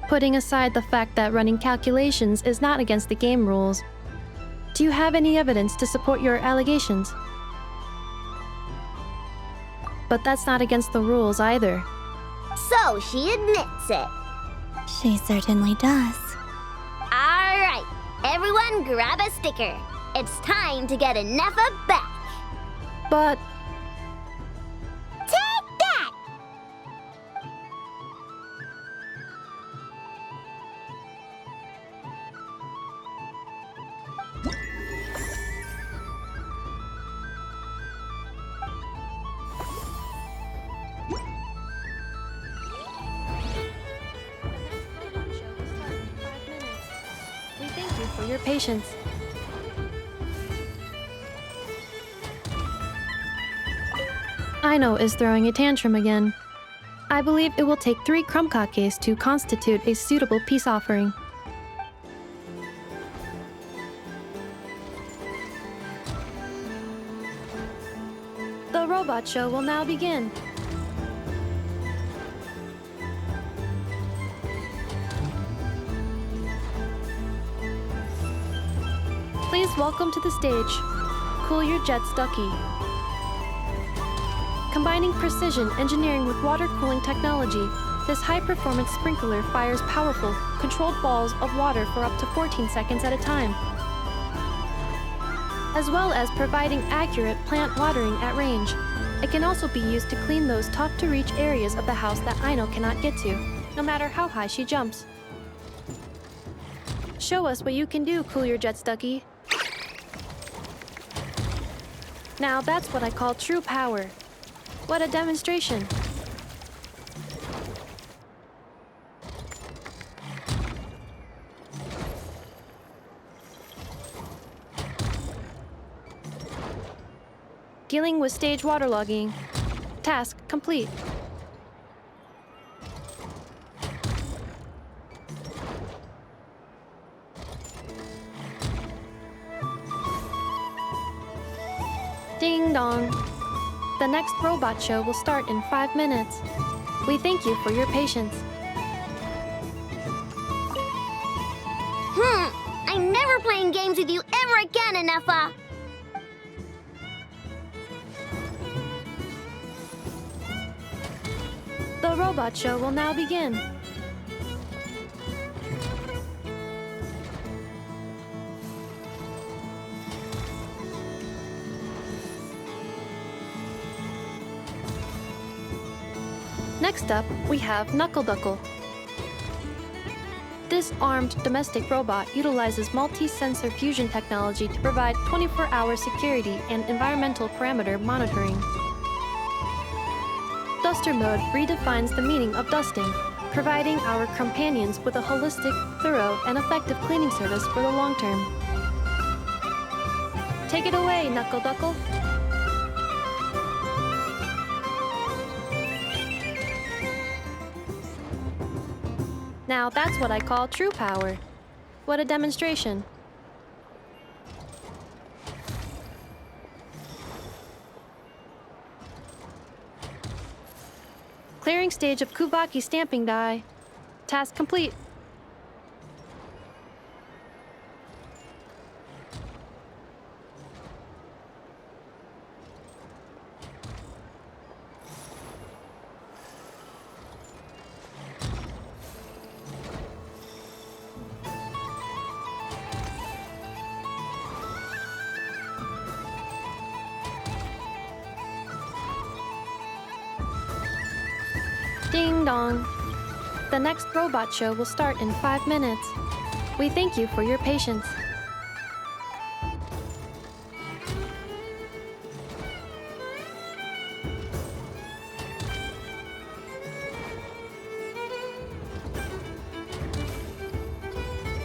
S6: Putting aside the fact that running calculations is not against the game rules, do you have any evidence to support your allegations? But that's not against the rules either.
S2: So she admits it.
S5: She certainly does.
S2: Alright, everyone grab a sticker. It's time to get Ineffa back.
S6: But...
S2: Take that!
S6: We thank you for your patience. Aino is throwing a tantrum again. I believe it will take 3 Krumkakes to constitute a suitable peace offering. The robot show will now begin. Please welcome to the stage, Cool Your Jets Ducky. Combining precision engineering with water cooling technology, this high-performance sprinkler fires powerful, controlled balls of water for up to 14 seconds at a time, as well as providing accurate plant watering at range. It can also be used to clean those tough-to-reach areas of the house that Aino cannot get to, no matter how high she jumps. Show us what you can do, Cool Your Jets Ducky. Now that's what I call true power. What a demonstration. Dealing with stage waterlogging. Task complete. Ding dong. The next robot show will start in 5 minutes. We thank you for your patience.
S2: I'm never playing games with you ever again, Anefa.
S6: The robot show will now begin. Next up, we have Knuckle Duckle. This armed domestic robot utilizes multi-sensor fusion technology to provide 24-hour security and environmental parameter monitoring. Duster mode redefines the meaning of dusting, providing our companions with a holistic, thorough, and effective cleaning service for the long term. Take it away, Knuckle Duckle. Now that's what I call true power. What a demonstration. Clearing stage of Kuvaki stamping die. Task complete. Ding dong. The next robot show will start in 5 minutes. We thank you for your patience.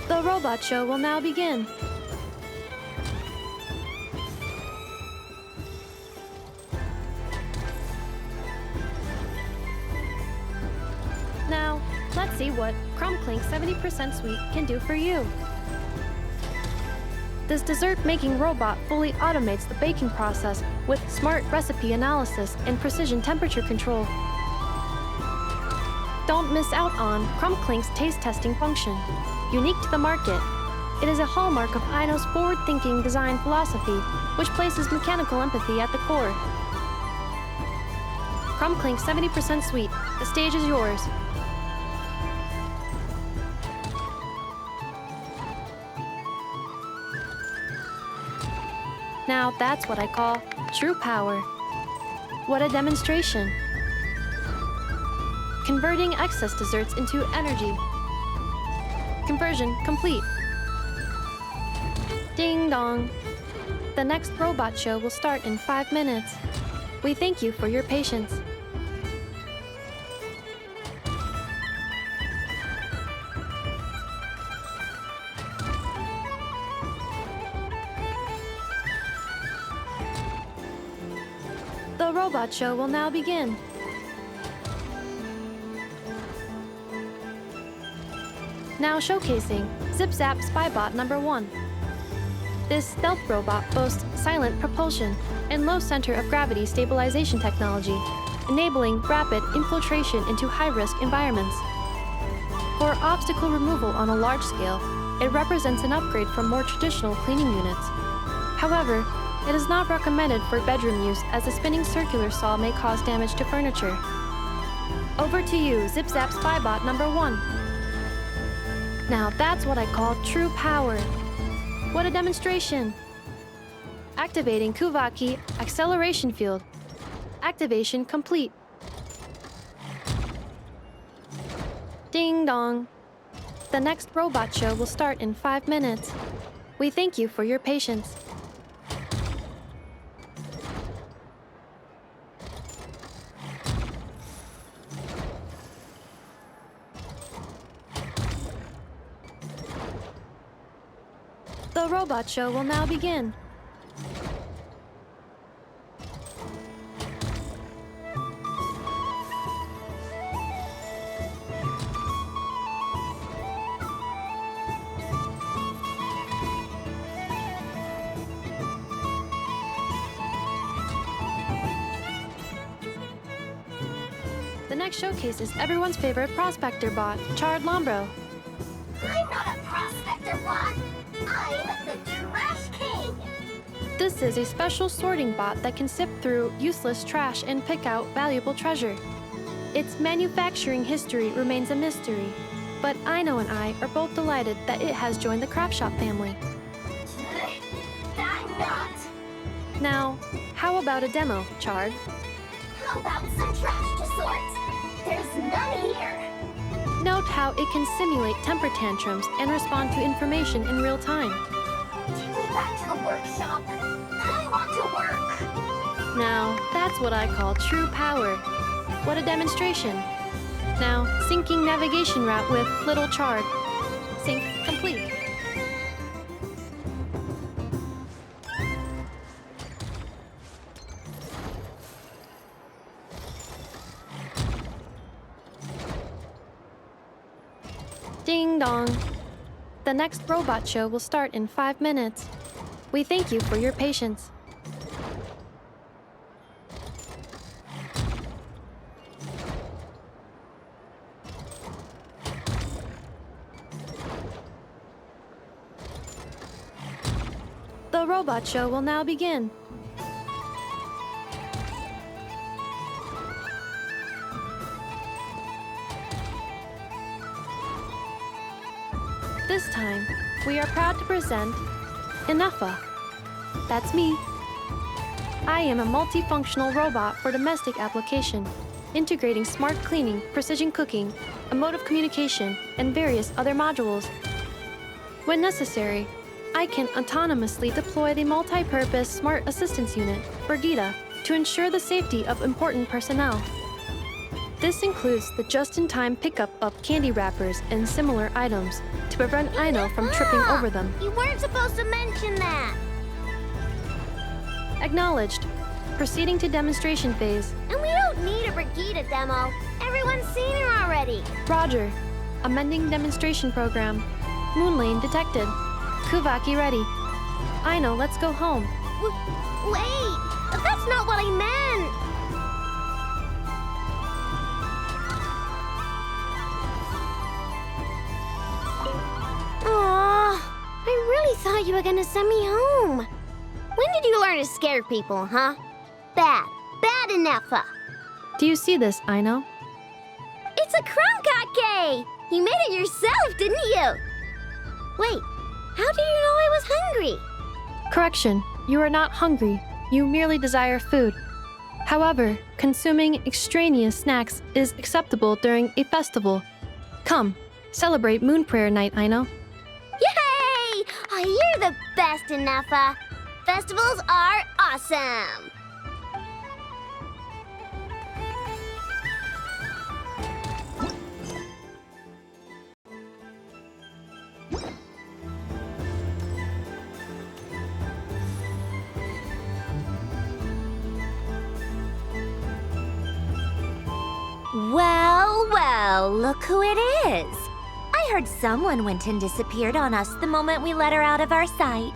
S6: The robot show will now begin. Now, let's see what Crumbclink 70% Sweet can do for you. This dessert-making robot fully automates the baking process with smart recipe analysis and precision temperature control. Don't miss out on Crumbclink's taste testing function. Unique to the market, it is a hallmark of Aino's forward-thinking design philosophy, which places mechanical empathy at the core. Crumbclink 70% Sweet, the stage is yours. Now that's what I call true power. What a demonstration. Converting excess desserts into energy. Conversion complete. Ding dong. The next robot show will start in 5 minutes. We thank you for your patience. The robot show will now begin. Now showcasing Zip Zap Spybot number 1. This stealth robot boasts silent propulsion and low center of gravity stabilization technology, enabling rapid infiltration into high-risk environments. For obstacle removal on a large scale, it represents an upgrade from more traditional cleaning units. However, it is not recommended for bedroom use as the spinning circular saw may cause damage to furniture. Over to you, Zip Zap Spybot number 1. Now that's what I call true power. What a demonstration! Activating Kuvaki acceleration field. Activation complete. Ding dong. The next robot show will start in 5 minutes. We thank you for your patience. The robot show will now begin. The next showcase is everyone's favorite prospector bot, Charred Lombro.
S2: I'm not a prospector bot. I'm the Trash King.
S6: This is a special sorting bot that can sift through useless trash and pick out valuable treasure. Its manufacturing history remains a mystery, but Aino and I are both delighted that it has joined the craft shop family.
S2: I'm not.
S6: Now, how about a demo, Charred?
S2: How about some trash to sort? There's none here.
S6: Note how it can simulate temper tantrums and respond to information in real time.
S2: Take me back to the workshop. I want to work.
S6: Now, that's what I call true power. What a demonstration. Now, syncing navigation route with Little Charred. Sync complete. Ding dong. The next robot show will start in 5 minutes. We thank you for your patience. The robot show will now begin. This time, we are proud to present Inefa. That's me. I am a multifunctional robot for domestic application, integrating smart cleaning, precision cooking, emotive communication, and various other modules. When necessary, I can autonomously deploy the multi-purpose Smart Assistance Unit, Brigida, to ensure the safety of important personnel. This includes the just-in-time pickup of candy wrappers and similar items to prevent Aino from tripping over them.
S2: You weren't supposed to mention that.
S6: Acknowledged. Proceeding to demonstration phase.
S2: And we don't need a Brigida demo. Everyone's seen her already.
S6: Roger. Amending demonstration program. Moonlight detected. Kuvaki ready. Aino, let's go home.
S2: Wait, that's not what I meant. Aw, I really thought you were gonna send me home. When did you learn to scare people, huh? Bad enough.
S6: Do you see this, Aino?
S2: It's a krumkake! You made it yourself, didn't you? Wait, how do you know I was hungry?
S6: Correction, you are not hungry. You merely desire food. However, consuming extraneous snacks is acceptable during a festival. Come, celebrate Moon Prayer Night, Aino.
S2: Yay! You're the best, Inefa. Festivals are awesome.
S10: Well, look who it is. I heard someone went and disappeared on us the moment we let her out of our sight.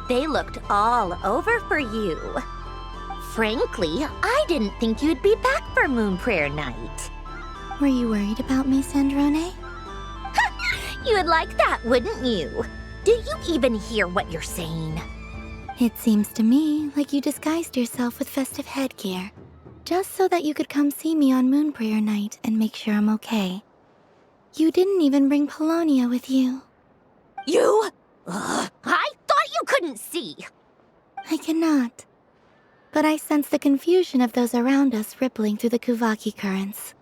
S10: They looked all over for you. Frankly, I didn't think you'd be back for Moon Prayer Night.
S5: Were you worried about me, Sandrone?
S10: You would like that, wouldn't you? Do you even hear what you're saying?
S5: It seems to me like you disguised yourself with festive headgear, just so that you could come see me on Moon Prayer Night and make sure I'm okay. You didn't even bring Polonia with you.
S10: You? I thought you couldn't see.
S5: I cannot. But I sense the confusion of those around us rippling through the Kuvaki currents.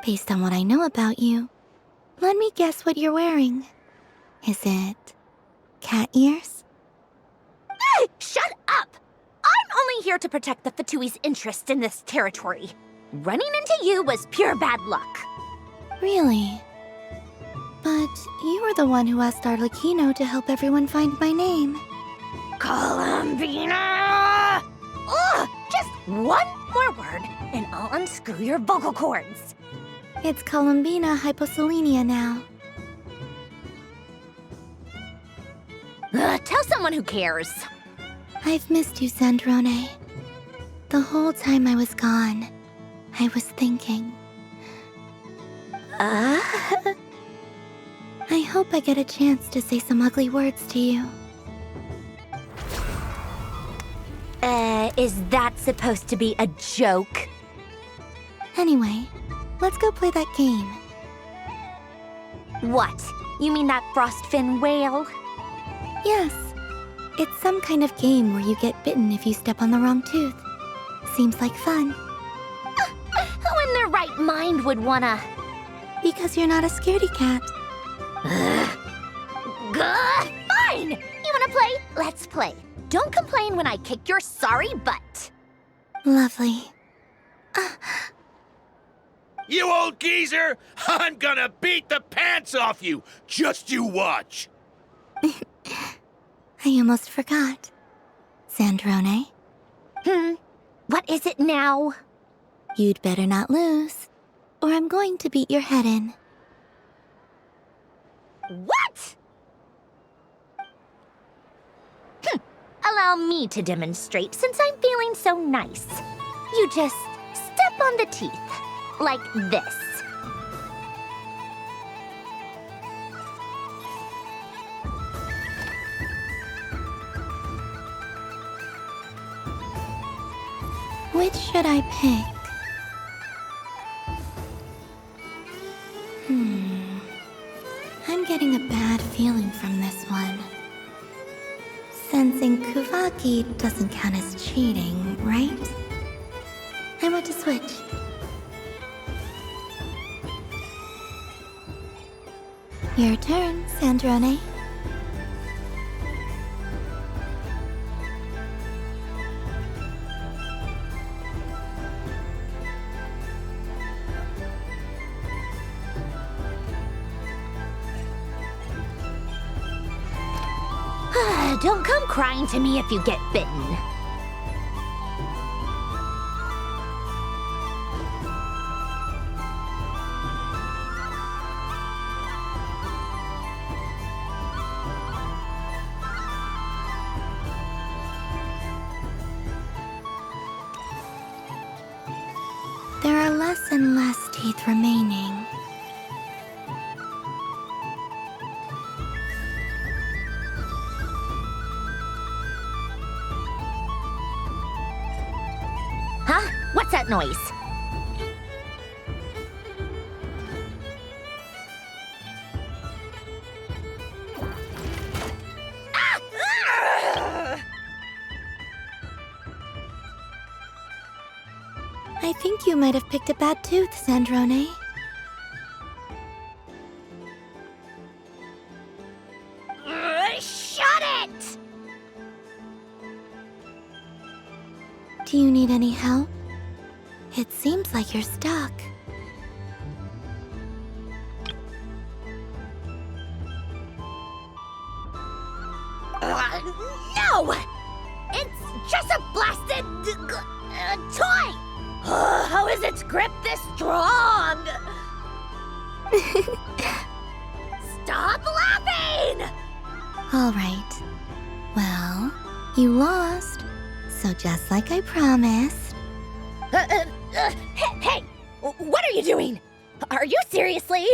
S5: Based on what I know about you, let me guess what you're wearing. Is it cat ears?
S10: Shut up! I'm only here to protect the Fatui's interest in this territory. Running into you was pure bad luck.
S5: Really? But you were the one who asked Arlecchino to help everyone find my name.
S10: Columbina! Ugh! Just one more word, and I'll unscrew your vocal cords.
S5: It's Columbina hyposelenia now.
S10: Tell someone who cares.
S5: I've missed you, Sandrone. The whole time I was gone, I was thinking, I hope I get a chance to say some ugly words to you.
S10: Is that supposed to be a joke?
S5: Anyway, let's go play that game.
S10: What? You mean that frostfin whale?
S5: Yes. It's some kind of game where you get bitten if you step on the wrong tooth. Seems like fun.
S10: Who in their right mind would wanna...
S5: Because you're not a scaredy cat.
S10: Fine! You wanna play? Let's play. Don't complain when I kick your sorry butt.
S5: Lovely.
S15: You old geezer! I'm gonna beat the pants off you! Just you watch!
S5: I almost forgot. Sandrone?
S10: What is it now?
S5: You'd better not lose, or I'm going to beat your head in.
S10: What? Allow me to demonstrate since I'm feeling so nice. You just step on the teeth, like this.
S5: Which should I pick? I'm getting a bad feeling from this one. Sensing Kuvaki doesn't count as cheating, right? I want to switch. Your turn, Sandrone.
S10: Don't come crying to me if you get bitten.
S5: There are less and less teeth remaining.
S10: Huh? What's that noise?
S5: I think you might have picked a bad tooth, Sandrone.
S10: Shut it!
S5: Do you need any help? It seems like you're stuck.
S10: No! It's just a blasted... toy! How is its grip this strong? Stop laughing!
S5: All right. Well, you lost. So just like I promised...
S10: Hey! What are you doing? Are you seriously?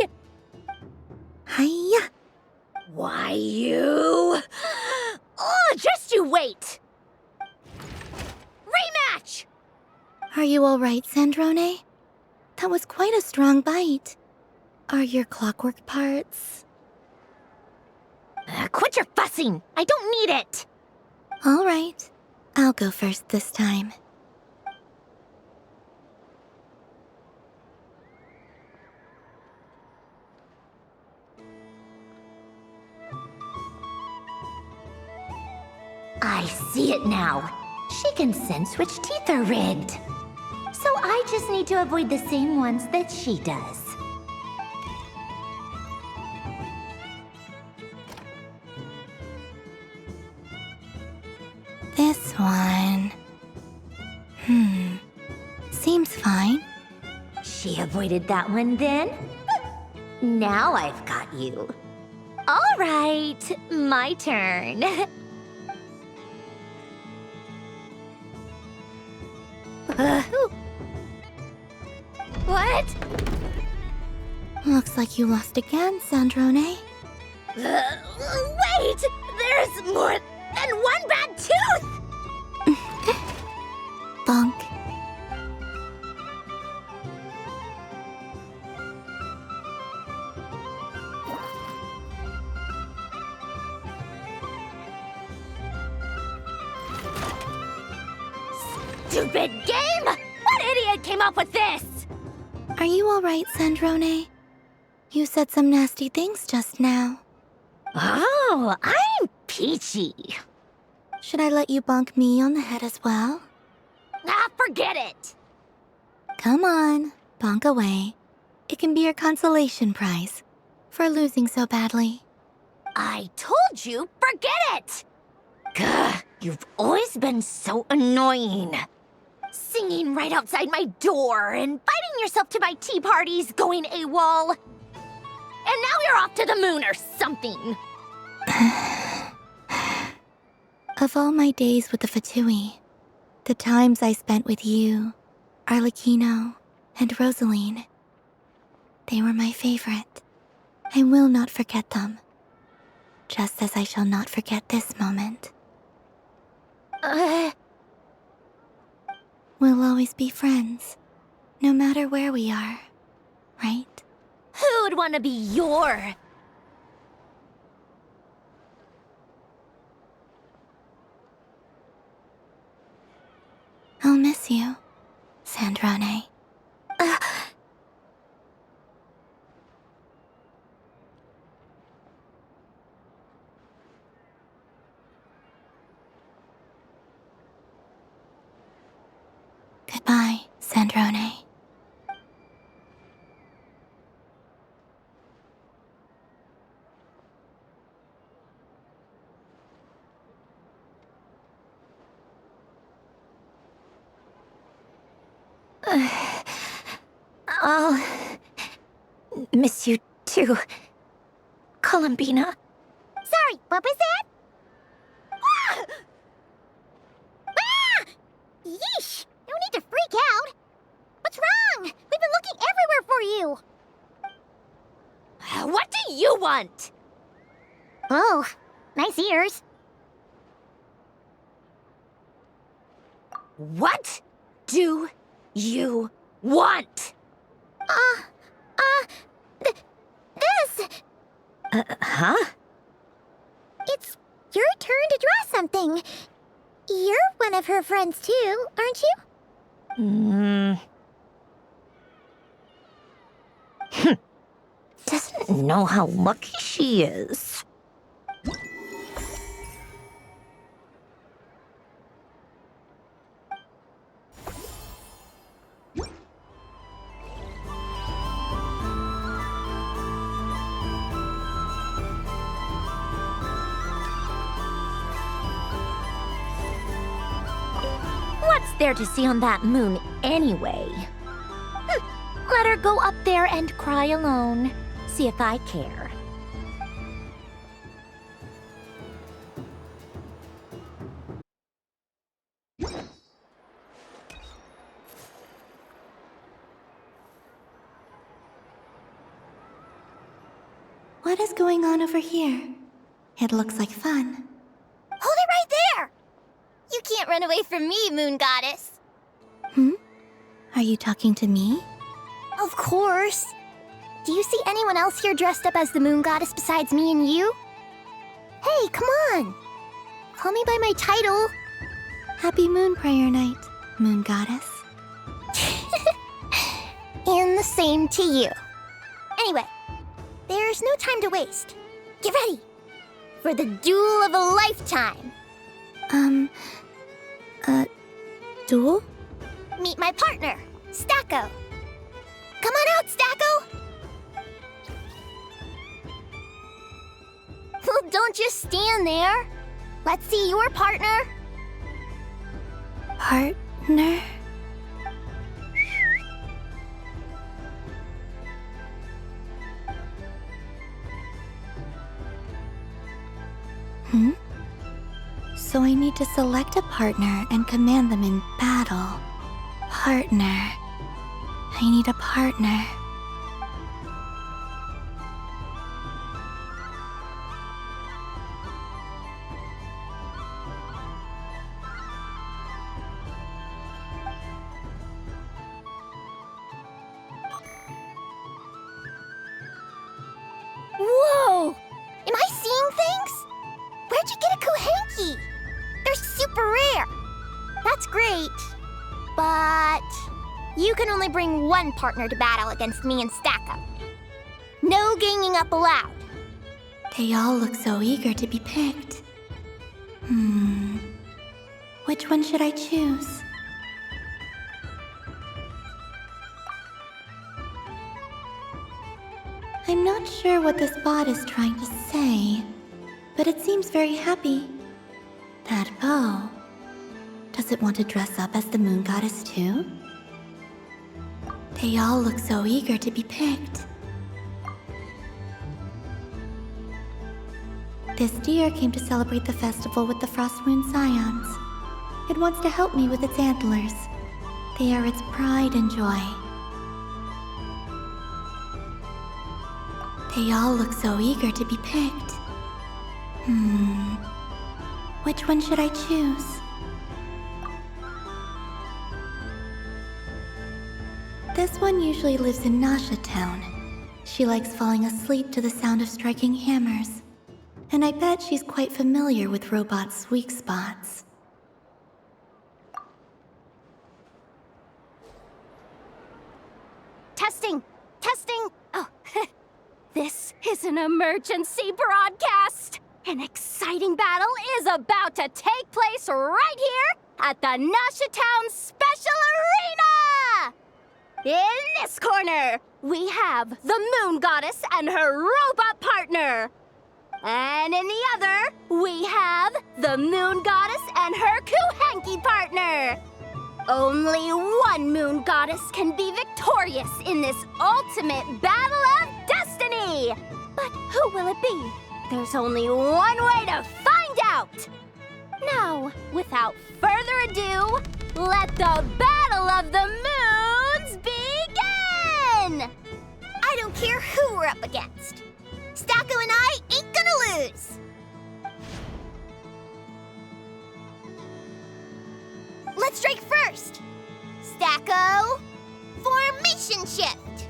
S5: Hiya!
S10: Why, you... Oh, just you wait! Rematch!
S5: Are you all right, Sandrone? That was quite a strong bite. Are your clockwork parts?
S10: Quit your fussing! I don't need it!
S5: All right. I'll go first this time.
S10: I see it now. She can sense which teeth are rigged. So I just need to avoid the same ones that she does.
S5: This one... Seems fine.
S10: She avoided that one then? Now I've got you. All right, my turn.
S8: What?
S5: Looks like you lost again, Sandrone.
S10: Wait! There's more than one bad tooth!
S5: Bonk.
S10: Stupid game! What idiot came up with this?
S5: Are you alright, Sandrone? You said some nasty things just now.
S10: Oh, I'm peachy.
S5: Should I let you bonk me on the head as well?
S10: Ah, forget it!
S5: Come on, bonk away. It can be your consolation prize for losing so badly.
S10: I told you, forget it! Gah, you've always been so annoying. Singing right outside my door, inviting yourself to my tea parties, going AWOL. And now you're off to the moon or something.
S5: Of all my days with the Fatui, the times I spent with you, Arlecchino, and Rosaline, they were my favorite. I will not forget them. Just as I shall not forget this moment. We'll always be friends, no matter where we are, right?
S10: Who'd want to be your...
S5: I'll miss you, Sandrone. Goodbye, Sandrone.
S10: I'll miss you too, Columbina.
S2: Sorry, what was that? Ah! Ah! Yeesh! No need to freak out. What's wrong? We've been looking everywhere for you.
S10: What do you want?
S2: Oh, nice ears.
S10: What do you want?
S2: This!
S10: Huh?
S2: It's your turn to draw something. You're one of her friends too, aren't you?
S10: Doesn't know how lucky she is. What's there to see on that moon anyway? Let her go up there and cry alone. See if I care.
S5: What is going on over here? It looks like fun.
S2: Hold it right there! You can't run away from me, Moon Goddess.
S5: Are you talking to me?
S2: Of course. Do you see anyone else here dressed up as the Moon Goddess besides me and you? Hey, come on! Call me by my title.
S5: Happy Moon Prayer Night, Moon Goddess.
S2: And the same to you. Anyway, there's no time to waste. Get ready for the duel of a lifetime.
S5: Duel?
S2: Meet my partner, Stacko. Come on out, Stacko! Well, don't just stand there. Let's see your partner.
S5: Partner? So I need to select a partner and command them in battle. Partner. I need a partner.
S2: That's great. But you can only bring one partner to battle against me and Stacko. No ganging up allowed.
S5: They all look so eager to be picked. Which one should I choose? I'm not sure what this bot is trying to say, but it seems very happy. That bow. Does it want to dress up as the moon goddess too? They all look so eager to be picked. This deer came to celebrate the festival with the Frost Moon Scions. It wants to help me with its antlers. They are its pride and joy. They all look so eager to be picked. Which one should I choose? This one usually lives in Nasha Town. She likes falling asleep to the sound of striking hammers. And I bet she's quite familiar with robots' weak spots.
S8: Testing! Testing! Oh, this is an emergency broadcast! An exciting battle is about to take place right here at the Nasha Town Special Arena! In this corner, we have the Moon Goddess and her robot partner. And in the other, we have the Moon Goddess and her Kuhenki partner. Only one Moon Goddess can be victorious in this ultimate battle of destiny. But who will it be? There's only one way to find out. Now, without further ado, let the Battle of the Moons begin!
S2: I don't care who we're up against. Stacko and I ain't gonna lose! Let's strike first! Stacko, formation shift!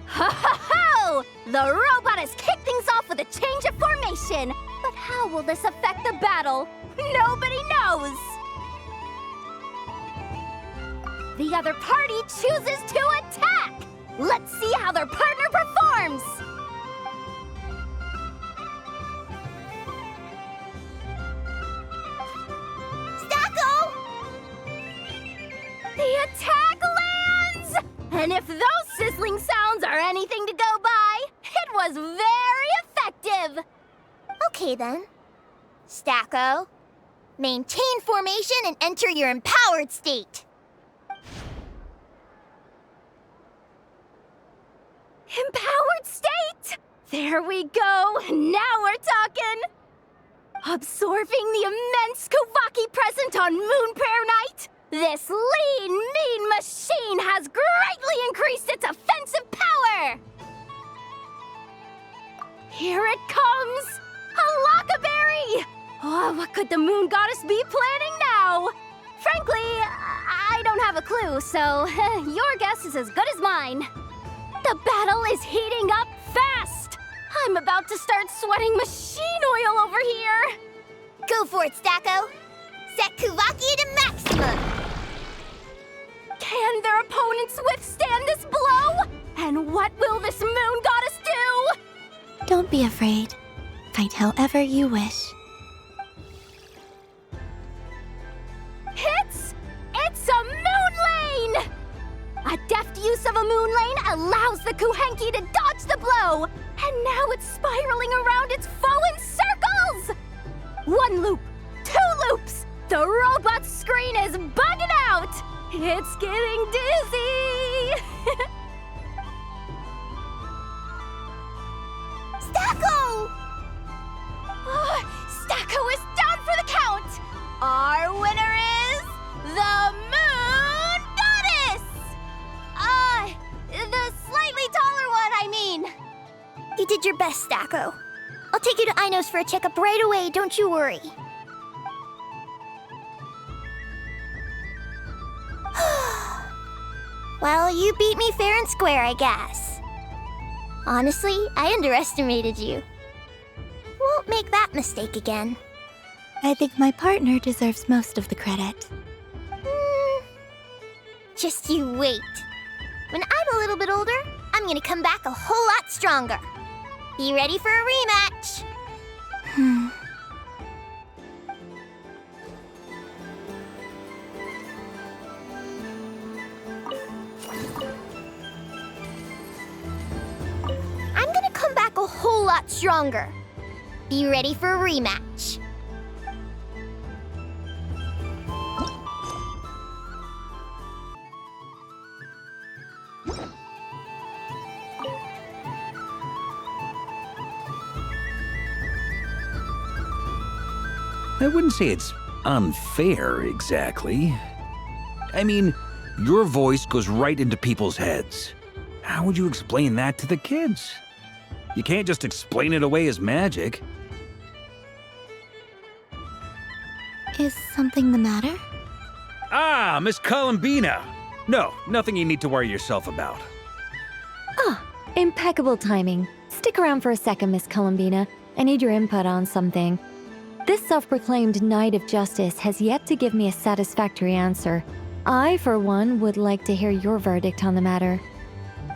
S8: Ho ho ho! The robot has kicked things off with a change of formation. But how will this affect the battle? Nobody knows! The other party chooses to attack! Let's see how their partner performs!
S2: Stacko!
S8: The attack lands! And if those sizzling sounds are anything to go by, it was very effective!
S2: Okay then. Stacko, maintain formation and enter your empowered state.
S8: Empowered state! There we go! Now we're talking! Absorbing the immense Kuvaki present on Moon Prayer Night, this lean, mean machine has greatly increased its offensive power! Here it comes! A Lockaberry! Oh, what could the Moon Goddess be planning now? Frankly, I don't have a clue, so your guess is as good as mine. The battle is heating up fast! I'm about to start sweating machine oil over here!
S2: Go for it, Stacko! Set Kuvaki to maximum!
S8: Can their opponents withstand this blow? And what will this Moon Goddess do?
S5: Don't be afraid. Fight however you wish.
S8: It's a Moon Lane! A deft use of a Moon Lane allows the Kuhenki to dodge the blow, and now it's spiraling around its foe in circles! One loop, two loops, the robot's screen is bugging out! It's getting dizzy!
S2: Stacko!
S8: Stacko is down for the count! Our winner is the Moon Goddess! The slightly taller one, I mean.
S2: You did your best, Stacko. I'll take you to Ainos for a checkup right away, don't you worry. Well, you beat me fair and square, I guess. Honestly, I underestimated you. Won't make that mistake again.
S5: I think my partner deserves most of the credit.
S2: Just you wait. When I'm a little bit older, I'm gonna come back a whole lot stronger. Be ready for a rematch. I'm gonna come back a whole lot stronger. Be ready for a rematch.
S9: I wouldn't say it's unfair, exactly. I mean, your voice goes right into people's heads. How would you explain that to the kids? You can't just explain it away as magic.
S5: Is something the matter?
S9: Ah, Miss Columbina! No, nothing you need to worry yourself about.
S19: Impeccable timing. Stick around for a second, Miss Columbina. I need your input on something. This self-proclaimed Knight of Justice has yet to give me a satisfactory answer. I, for one, would like to hear your verdict on the matter.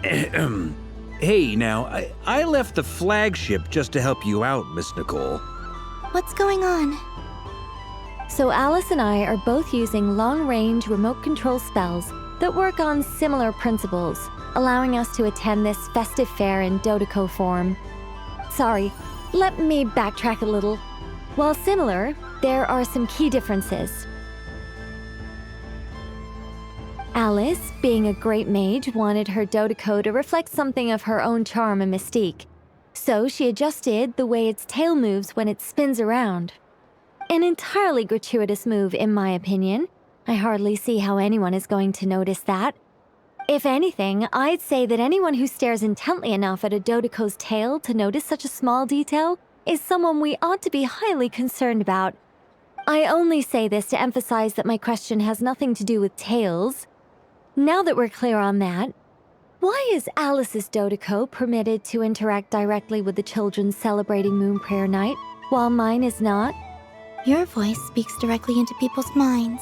S9: Hey, now, I left the flagship just to help you out, Miss Nicole.
S5: What's going on?
S19: So Alice and I are both using long-range remote control spells that work on similar principles, allowing us to attend this festive fair in Dodoco form. Sorry, let me backtrack a little. While similar, there are some key differences. Alice, being a great mage, wanted her Dodoco to reflect something of her own charm and mystique. So she adjusted the way its tail moves when it spins around. An entirely gratuitous move, in my opinion. I hardly see how anyone is going to notice that. If anything, I'd say that anyone who stares intently enough at a Dodoco's tail to notice such a small detail is someone we ought to be highly concerned about. I only say this to emphasize that my question has nothing to do with tails. Now that we're clear on that, why is Alice's Dodoco permitted to interact directly with the children celebrating Moon Prayer Night, while mine is not?
S5: Your voice speaks directly into people's minds.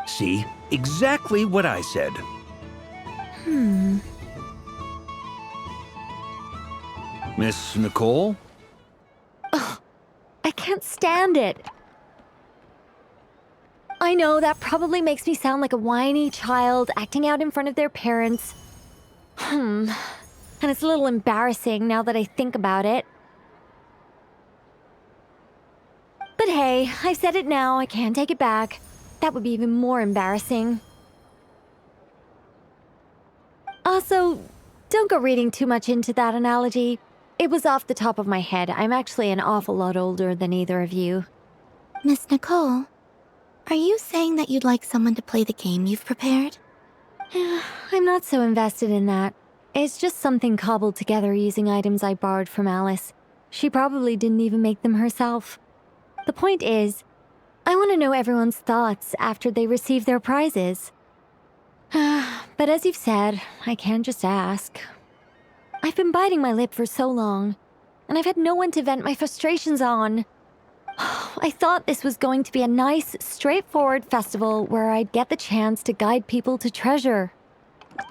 S9: See? Exactly what I said. Miss Nicole?
S19: I can't stand it. I know that probably makes me sound like a whiny child acting out in front of their parents. And it's a little embarrassing now that I think about it. But hey, I've said it now, I can't take it back. That would be even more embarrassing. Also, don't go reading too much into that analogy. It was off the top of my head. I'm actually an awful lot older than either of you.
S5: Miss Nicole, are you saying that you'd like someone to play the game you've prepared?
S19: I'm not so invested in that. It's just something cobbled together using items I borrowed from Alice. She probably didn't even make them herself. The point is, I want to know everyone's thoughts after they receive their prizes. But as you've said, I can't just ask. I've been biting my lip for so long, and I've had no one to vent my frustrations on. I thought this was going to be a nice, straightforward festival where I'd get the chance to guide people to treasure.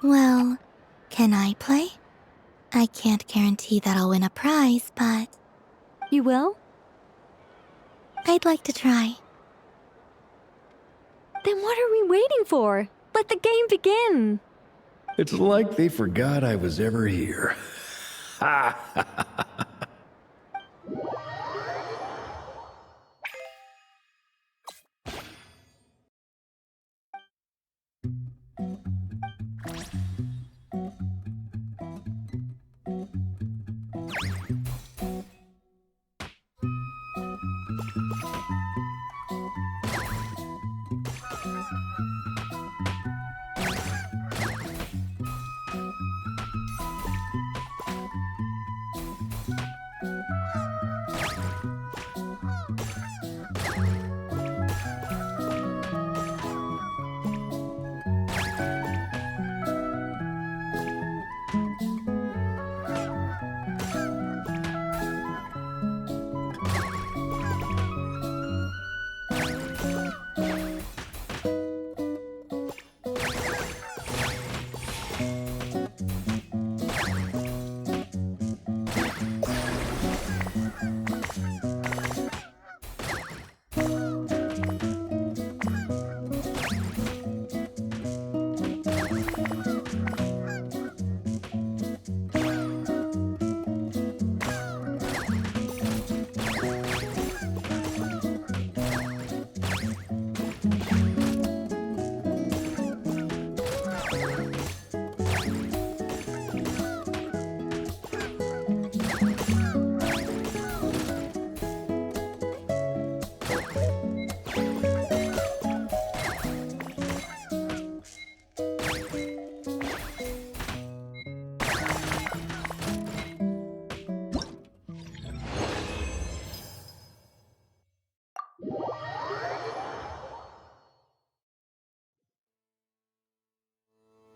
S5: Well, can I play? I can't guarantee that I'll win a prize, but...
S19: You will?
S5: I'd like to try.
S19: Then what are we waiting for? Let the game begin!
S20: It's like they forgot I was ever here. Ha ha ha ha.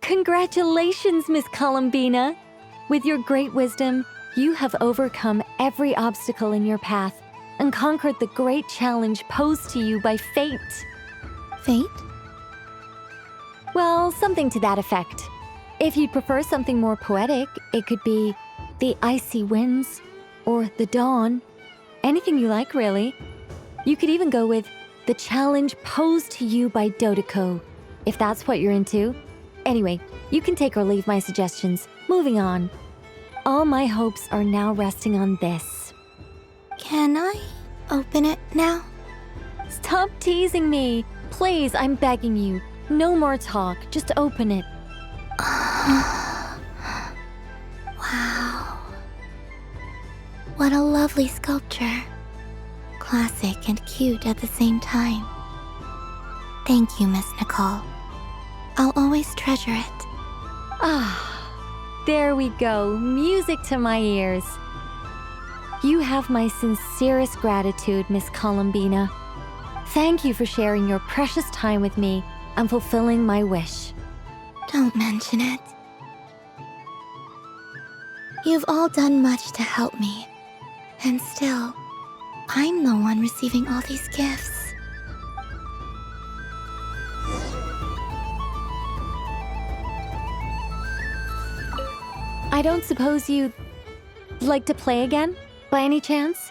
S19: Congratulations, Miss Columbina! With your great wisdom, you have overcome every obstacle in your path and conquered the great challenge posed to you by fate.
S5: Fate?
S19: Well, something to that effect. If you'd prefer something more poetic, it could be the icy winds or the dawn. Anything you like, really. You could even go with the challenge posed to you by Dodeko, if that's what you're into. Anyway, you can take or leave my suggestions. Moving on. All my hopes are now resting on this.
S5: Can I open it now?
S19: Stop teasing me. Please, I'm begging you. No more talk. Just open it.
S5: Wow. What a lovely sculpture. Classic and cute at the same time. Thank you, Miss Nicole. I'll always treasure it.
S19: Ah, there we go. Music to my ears. You have my sincerest gratitude, Miss Columbina. Thank you for sharing your precious time with me and fulfilling my wish.
S5: Don't mention it. You've all done much to help me. And still, I'm the one receiving all these gifts.
S19: I don't suppose you'd like to play again, by any chance?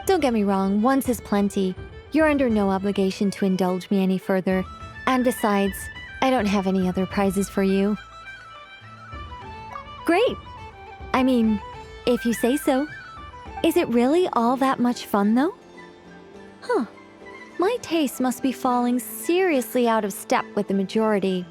S19: Don't get me wrong, once is plenty. You're under no obligation to indulge me any further. And besides, I don't have any other prizes for you. Great! I mean, if you say so. Is it really all that much fun, though? Huh. My taste must be falling seriously out of step with the majority.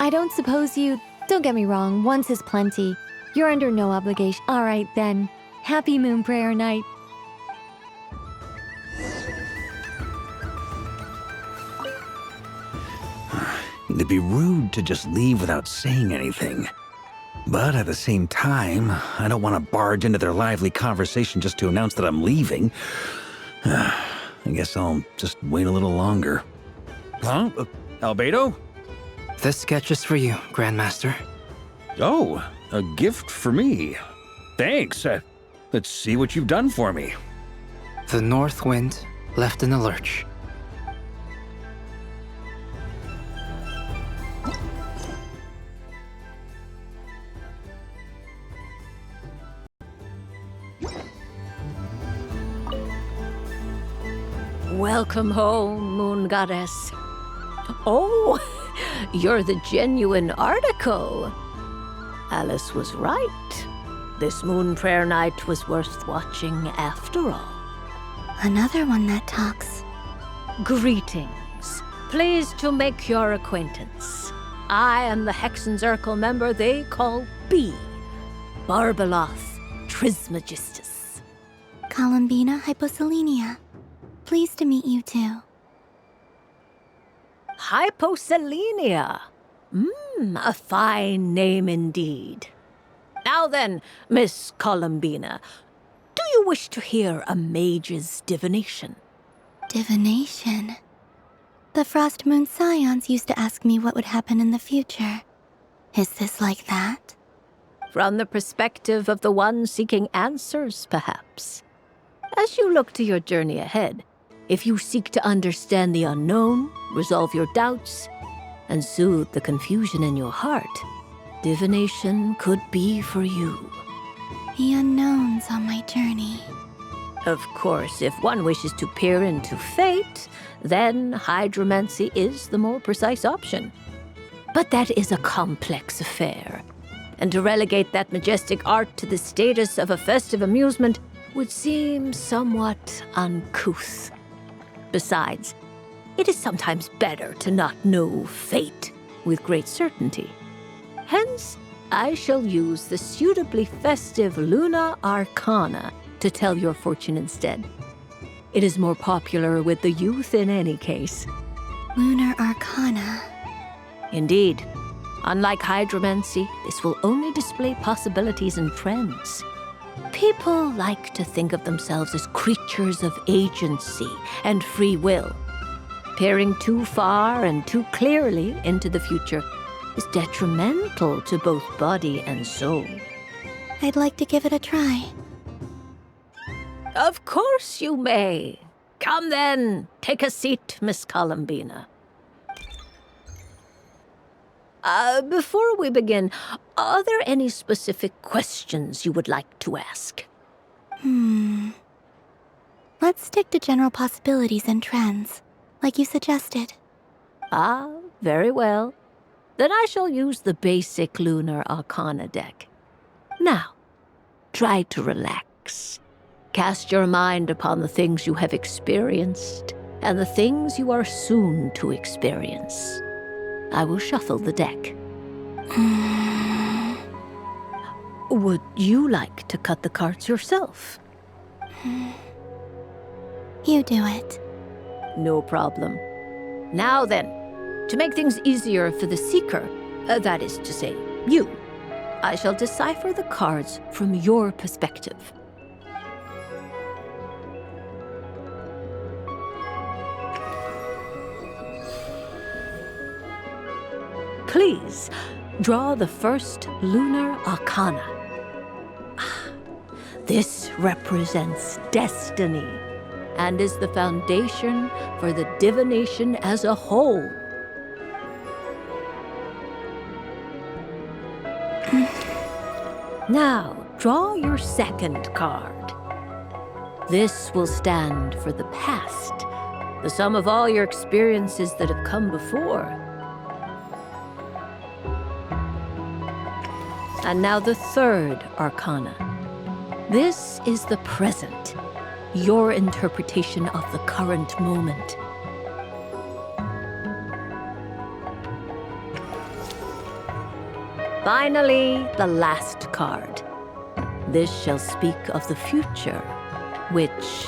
S19: I don't suppose you... Don't get me wrong, once is plenty. You're under no obligation. All right, then. Happy Moon Prayer Night.
S9: It'd be rude to just leave without saying anything. But at the same time, I don't want to barge into their lively conversation just to announce that I'm leaving. I guess I'll just wait a little longer. Huh? Albedo?
S18: This sketch is for you, Grandmaster.
S9: Oh, a gift for me. Thanks. Let's see what you've done for me.
S18: The North Wind left in a lurch.
S3: Welcome home, Moon Goddess. Oh, you're the genuine article. Alice was right. This Moon Prayer Night was worth watching after all.
S5: Another one that talks.
S3: Greetings. Pleased to make your acquaintance. I am the Hexenzirkel member they call B. Barbeloth Trismegistus.
S5: Columbina Hyposelenia. Pleased to meet you too.
S3: Hyposelenia. A fine name indeed. Now then, Miss Columbina, do you wish to hear a mage's divination?
S5: Divination? The Frost Moon Scions used to ask me what would happen in the future. Is this like that?
S3: From the perspective of the one seeking answers, perhaps. As you look to your journey ahead, if you seek to understand the unknown, resolve your doubts, and soothe the confusion in your heart, divination could be for you.
S5: The unknowns on my journey.
S3: Of course, if one wishes to peer into fate, then hydromancy is the more precise option. But that is a complex affair, and to relegate that majestic art to the status of a festive amusement would seem somewhat uncouth. Besides, it is sometimes better to not know fate with great certainty. Hence, I shall use the suitably festive Luna Arcana to tell your fortune instead. It is more popular with the youth in any case.
S5: Lunar Arcana.
S3: Indeed. Unlike hydromancy, this will only display possibilities and trends. People like to think of themselves as creatures of agency and free will. Peering too far and too clearly into the future is detrimental to both body and soul.
S5: I'd like to give it a try.
S3: Of course you may. Come then, take a seat, Miss Columbina. Before we begin, are there any specific questions you would like to ask?
S5: Let's stick to general possibilities and trends, like you suggested.
S3: Ah, very well. Then I shall use the basic Lunar Arcana deck. Now, try to relax. Cast your mind upon the things you have experienced and the things you are soon to experience. I will shuffle the deck. Would you like to cut the cards yourself?
S5: You do it.
S3: No problem. Now then, to make things easier for the seeker, that is to say, you, I shall decipher the cards from your perspective. Please, draw the first Lunar Arcana. This represents destiny and is the foundation for the divination as a whole. Now, draw your second card. This will stand for the past, the sum of all your experiences that have come before. And now the third Arcana. This is the present, your interpretation of the current moment. Finally, the last card. This shall speak of the future, which...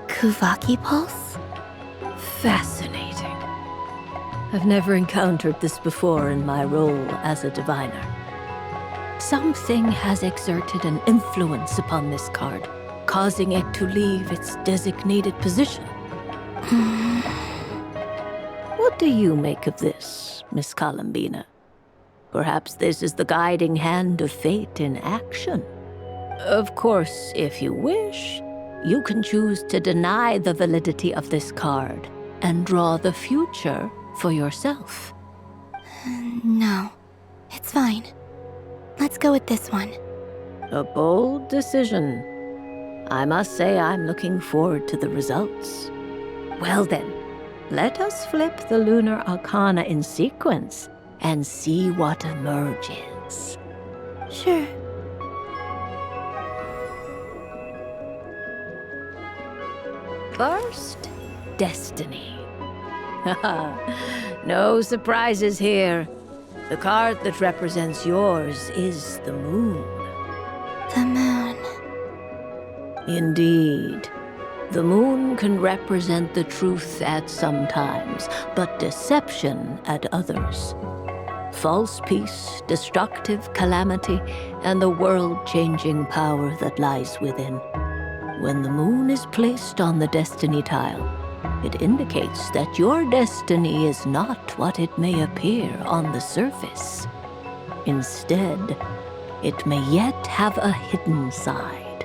S5: Kuvaki Pulse?
S3: Fascinating. I've never encountered this before in my role as a diviner. Something has exerted an influence upon this card, causing it to leave its designated position. What do you make of this, Miss Columbina? Perhaps this is the guiding hand of fate in action. Of course, if you wish, you can choose to deny the validity of this card and draw the future for yourself.
S5: No, it's fine. Let's go with this one.
S3: A bold decision. I must say I'm looking forward to the results. Well then, let us flip the Lunar Arcana in sequence and see what emerges.
S5: Sure.
S3: First, Destiny. No surprises here. The card that represents yours is the moon.
S5: The moon.
S3: Indeed. The moon can represent the truth at some times, but deception at others. False peace, destructive calamity, and the world-changing power that lies within. When the moon is placed on the destiny tile, it indicates that your destiny is not what it may appear on the surface. Instead, it may yet have a hidden side.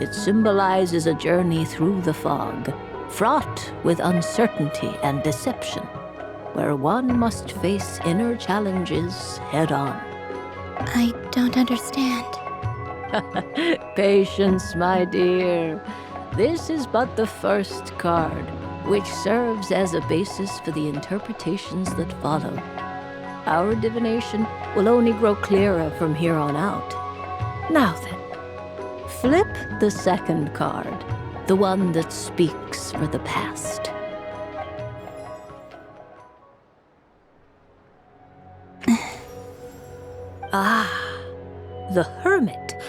S3: It symbolizes a journey through the fog, fraught with uncertainty and deception, where one must face inner challenges head-on.
S5: I don't understand.
S3: Patience, my dear. This is but the first card, which serves as a basis for the interpretations that follow. Our divination will only grow clearer from here on out. Now then, flip the second card, the one that speaks for the past. The Hermit.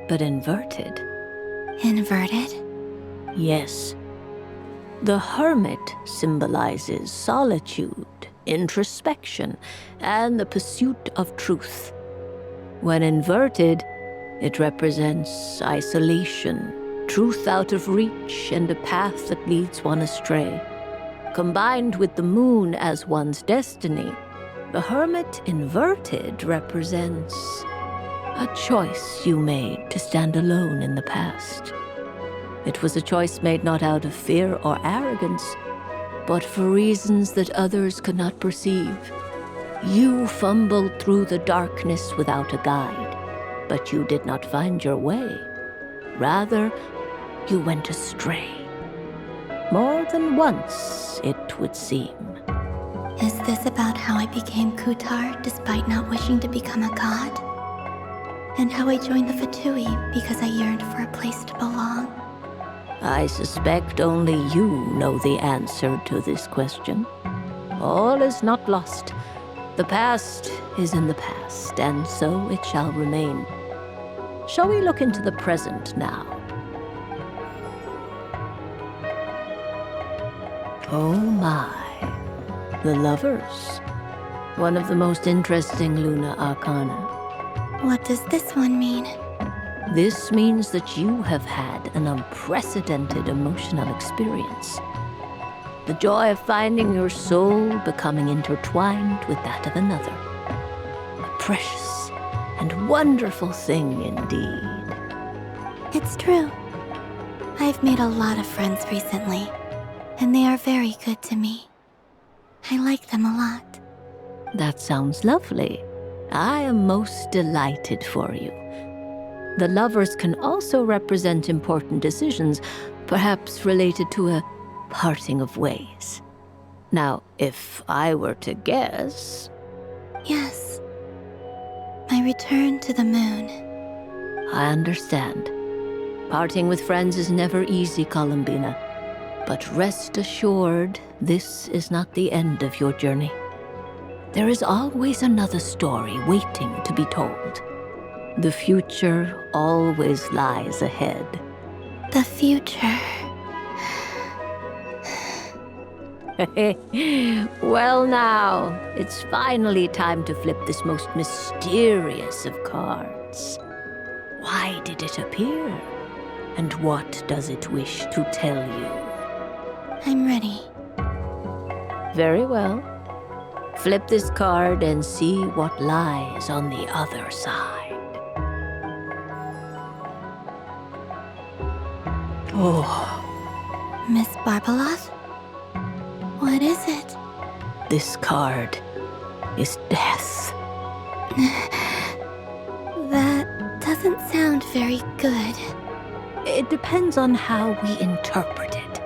S3: but inverted.
S5: Inverted?
S3: Yes. The hermit symbolizes solitude, introspection, and the pursuit of truth. When inverted, it represents isolation, truth out of reach, and a path that leads one astray. Combined with the moon as one's destiny, the hermit inverted represents a choice you made to stand alone in the past. It was a choice made not out of fear or arrogance, but for reasons that others could not perceive. You fumbled through the darkness without a guide, but you did not find your way. Rather, you went astray. More than once, it would seem.
S5: Is this about how I became Kutar despite not wishing to become a god? And how I joined the Fatui because I yearned for a place to belong?
S3: I suspect only you know the answer to this question. All is not lost. The past is in the past, and so it shall remain. Shall we look into the present now? Oh my. The lovers. One of the most interesting Luna Arcana.
S5: What does this one mean?
S3: This means that you have had an unprecedented emotional experience. The joy of finding your soul becoming intertwined with that of another. A precious and wonderful thing indeed.
S5: It's true. I've made a lot of friends recently, and they are very good to me. I like them a lot.
S3: That sounds lovely. I am most delighted for you. The lovers can also represent important decisions, perhaps related to a parting of ways. Now, if I were to guess...
S5: Yes. My return to the moon.
S3: I understand. Parting with friends is never easy, Columbina. But rest assured, this is not the end of your journey. There is always another story waiting to be told. The future always lies ahead.
S5: The future.
S3: Well now, it's finally time to flip this most mysterious of cards. Why did it appear? And what does it wish to tell you?
S5: I'm ready.
S3: Very well. Flip this card and see what lies on the other side. Oh.
S5: Miss Barbeloth? What is it?
S3: This card is death.
S5: That doesn't sound very good.
S3: It depends on how we interpret it.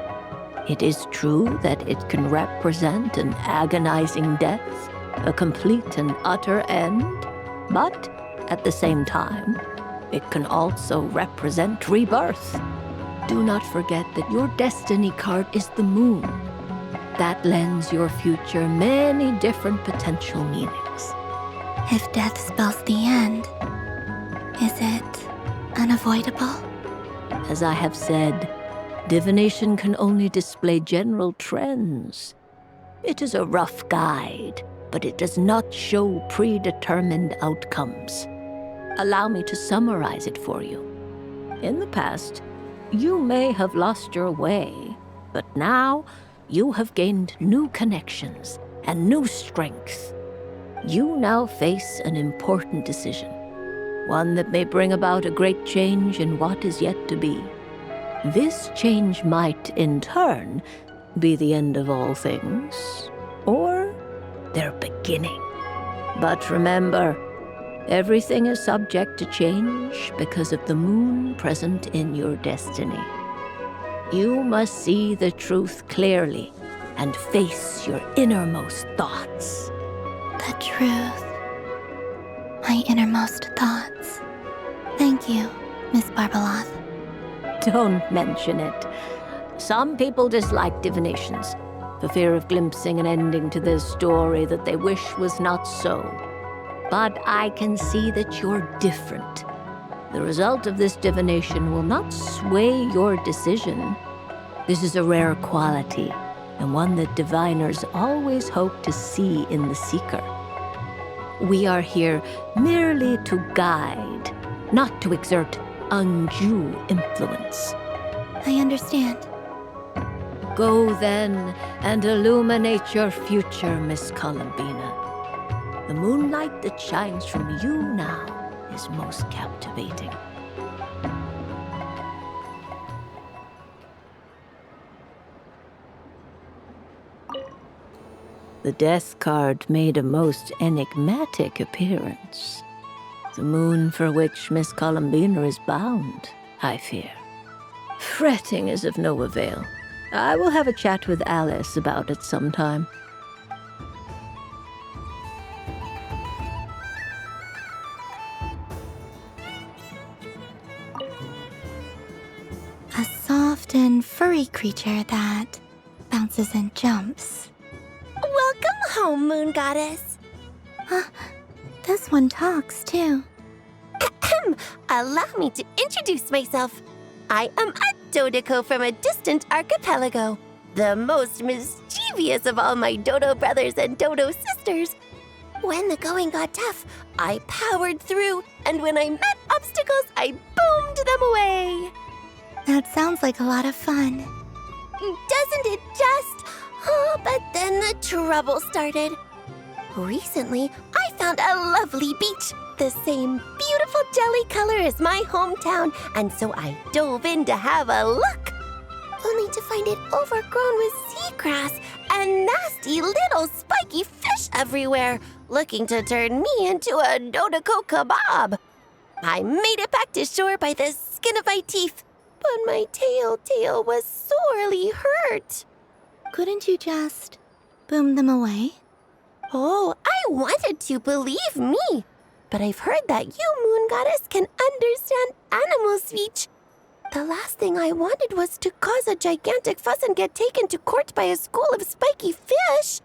S3: It is true that it can represent an agonizing death, a complete and utter end, but at the same time, it can also represent rebirth. Do not forget that your destiny card is the moon. That lends your future many different potential meanings.
S5: If death spells the end, is it unavoidable?
S3: As I have said, divination can only display general trends. It is a rough guide, but it does not show predetermined outcomes. Allow me to summarize it for you. In the past, you may have lost your way, but now you have gained new connections and new strength. You now face an important decision, one that may bring about a great change in what is yet to be. This change might, in turn, be the end of all things, or their beginning. But remember, everything is subject to change because of the moon present in your destiny. You must see the truth clearly and face your innermost thoughts.
S5: The truth. My innermost thoughts. Thank you, Miss Barbeloth.
S3: Don't mention it. Some people dislike divinations, for fear of glimpsing an ending to their story that they wish was not so. But I can see that you're different. The result of this divination will not sway your decision. This is a rare quality, and one that diviners always hope to see in the seeker. We are here merely to guide, not to exert undue influence.
S5: I understand.
S3: Go then and illuminate your future, Miss Columbina. The moonlight that shines from you now is most captivating. The death card made a most enigmatic appearance. The moon for which Miss Columbina is bound, I fear. Fretting is of no avail. I will have a chat with Alice about it sometime.
S5: A soft and furry creature that bounces and jumps.
S10: Welcome home, Moon Goddess.
S5: This one talks too.
S10: Allow me to introduce myself. I am a Dodoko from a distant archipelago, the most mischievous of all my Dodo brothers and Dodo sisters. When the going got tough, I powered through, and when I met obstacles, I boomed them away.
S5: That sounds like a lot of fun.
S10: Doesn't it just? Oh, but then the trouble started. Recently, I found a lovely beach, the same beautiful jelly color as my hometown, and so I dove in to have a look, only to find it overgrown with seagrass and nasty little spiky fish everywhere, looking to turn me into a Dodoko kebab. I made it back to shore by the skin of my teeth, but my tail was sorely hurt.
S5: Couldn't you just boom them away?
S10: Oh, I wanted to, believe me. But I've heard that you, Moon Goddess, can understand animal speech. The last thing I wanted was to cause a gigantic fuss and get taken to court by a school of spiky fish.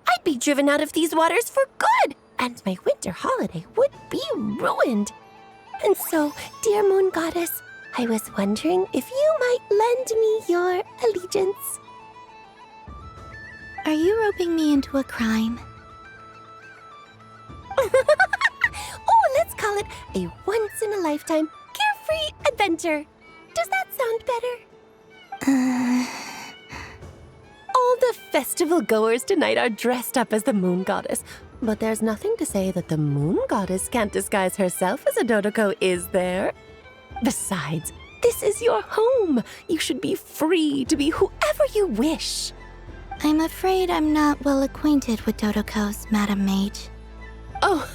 S10: I'd be driven out of these waters for good, and my winter holiday would be ruined. And so, dear Moon Goddess, I was wondering if you might lend me your allegiance.
S5: Are you roping me into a crime?
S10: Oh, let's call it a once-in-a-lifetime carefree adventure. Does that sound better? All the festival goers tonight are dressed up as the Moon Goddess, but there's nothing to say that the Moon Goddess can't disguise herself as a Dodoko, is there? Besides, this is your home. You should be free to be whoever you wish.
S5: I'm afraid I'm not well acquainted with Dodokos, Madam Mage.
S10: Oh,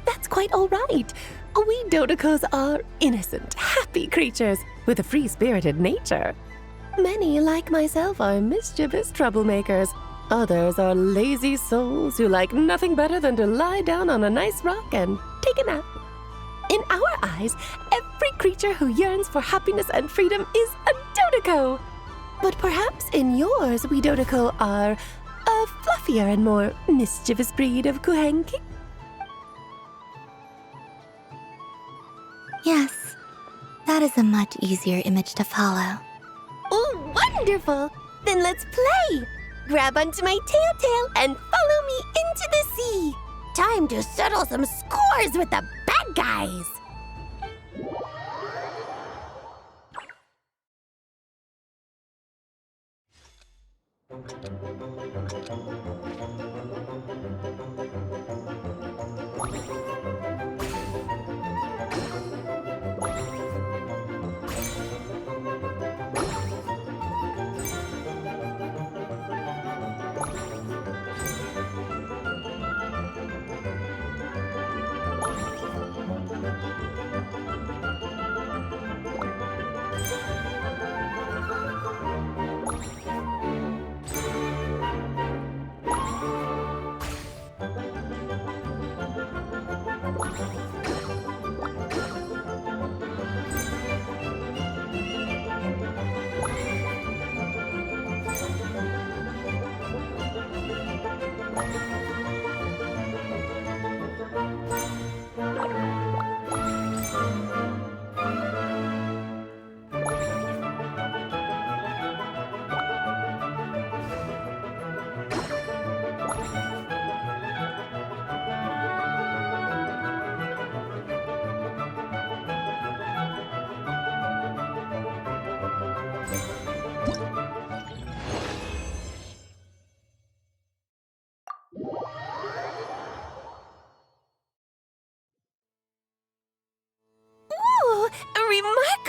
S10: that's quite all right. We Dodokos are innocent, happy creatures with a free-spirited nature. Many, like myself, are mischievous troublemakers. Others are lazy souls who like nothing better than to lie down on a nice rock and take a nap. In our eyes, every creature who yearns for happiness and freedom is a Dodoko. But perhaps in yours, we Dodoko are a fluffier and more mischievous breed of Kuhenki.
S5: Yes, that is a much easier image to follow.
S10: Oh, wonderful! Then let's play! Grab onto my tail and follow me into the sea! Time to settle some scores with the bad guys!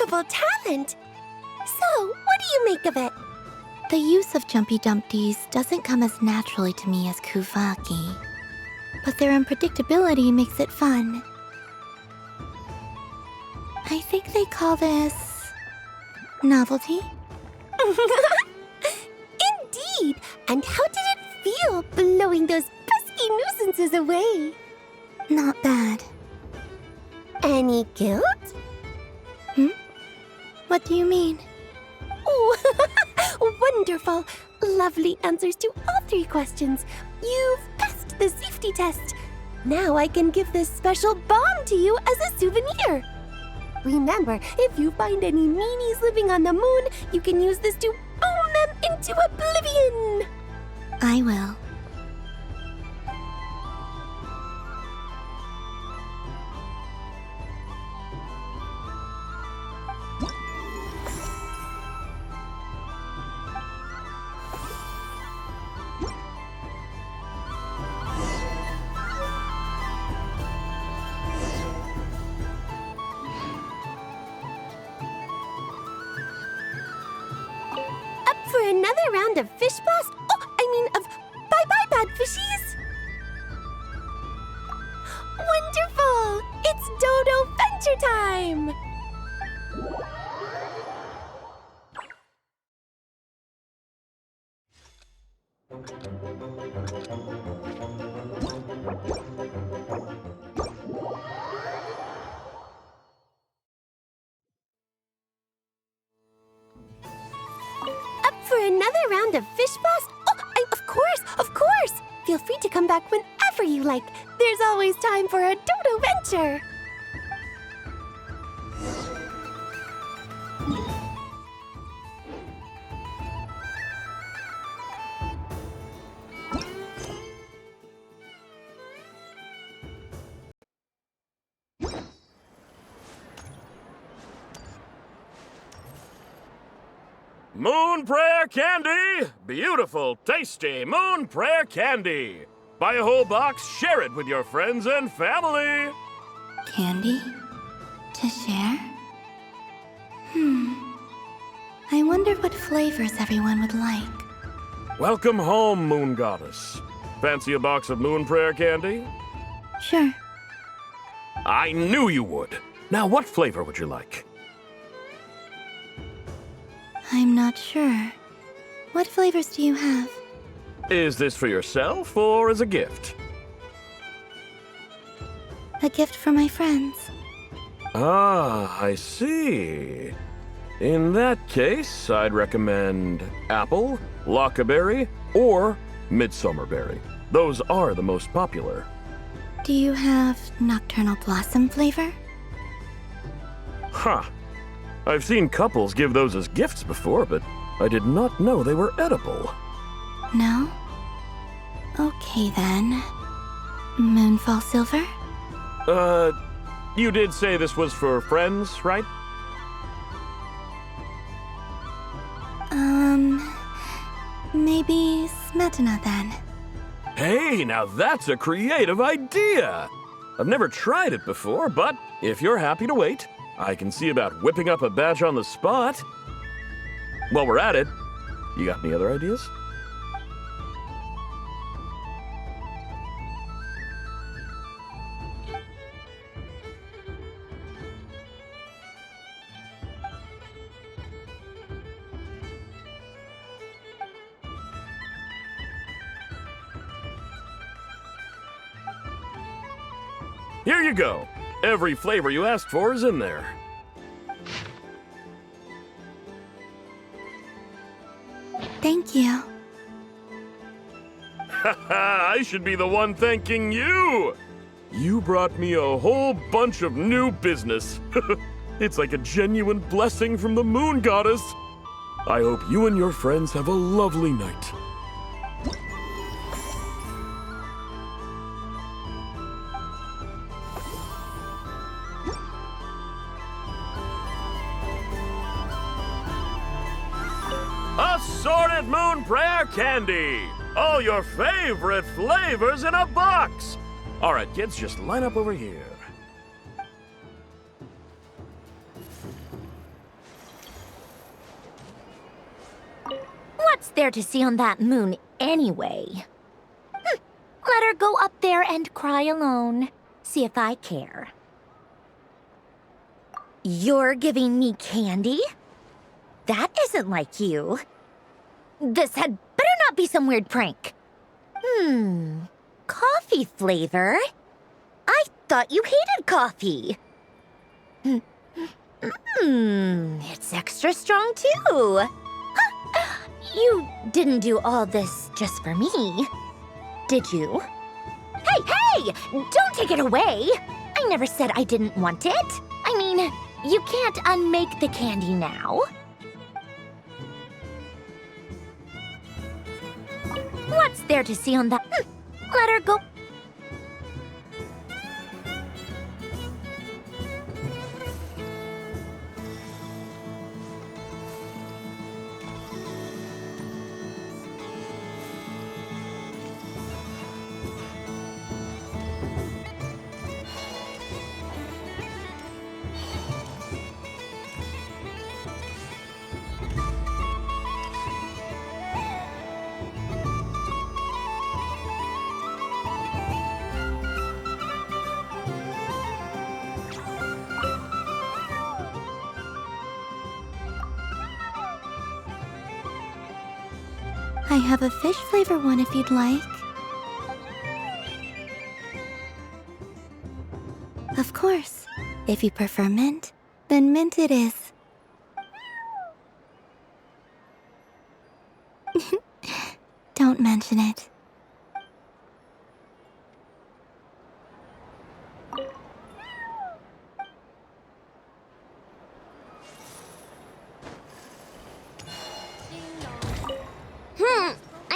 S2: remarkable talent. So, what do you make of it?
S5: The use of Jumpy Dumpties doesn't come as naturally to me as Kuvaki, but their unpredictability makes it fun. I think they call this novelty.
S2: Indeed! And how did it feel blowing those pesky nuisances away?
S5: Not bad.
S2: Any guilt?
S5: What do you mean?
S2: Oh, wonderful! Lovely answers to all 3 questions. You've passed the safety test. Now I can give this special bomb to you as a souvenir. Remember, if you find any meanies living on the moon, you can use this to boom them into oblivion.
S5: I will.
S2: For another round of fish blast? Of bye-bye bad fishies? Wonderful! It's Dodo Venture time! For another round of fish blast? Of course! Feel free to come back whenever you like. There's always time for a Dodo Venture.
S15: Moon Prayer Candy! Beautiful, tasty Moon Prayer Candy! Buy a whole box, share it with your friends and family!
S5: Candy? To share? I wonder what flavors everyone would like.
S15: Welcome home, Moon Goddess. Fancy a box of Moon Prayer Candy?
S5: Sure.
S15: I knew you would! Now, what flavor would you like?
S5: I'm not sure. What flavors do you have?
S15: Is this for yourself or as a gift?
S5: A gift for my friends.
S15: Ah, I see. In that case, I'd recommend apple, lockaberry, or midsummerberry. Those are the most popular.
S5: Do you have nocturnal blossom flavor?
S15: Huh. I've seen couples give those as gifts before, but I did not know they were edible.
S5: No? Okay then. Moonfall silver?
S15: You did say this was for friends, right?
S5: Maybe smetana then.
S15: Hey, now that's a creative idea! I've never tried it before, but if you're happy to wait, I can see about whipping up a batch on the spot. While we're at it, you got any other ideas? Here you go. Every flavor you asked for is in there.
S5: Thank you.
S15: Haha, I should be the one thanking you! You brought me a whole bunch of new business. It's like a genuine blessing from the Moon Goddess. I hope you and your friends have a lovely night. Assorted Moon Prayer Candy! All your favorite flavors in a box! Alright, kids, just line up over here.
S10: What's there to see on that moon anyway? Let her go up there and cry alone. See if I care. You're giving me candy? That isn't like you. This had better not be some weird prank. Coffee flavor? I thought you hated coffee. It's extra strong too. You didn't do all this just for me, did you? Hey! Don't take it away! I never said I didn't want it. I mean, you can't unmake the candy now. What's there to see on that? Let her go.
S5: I have a fish flavor one if you'd like. Of course. If you prefer mint, then mint it is. Don't mention it.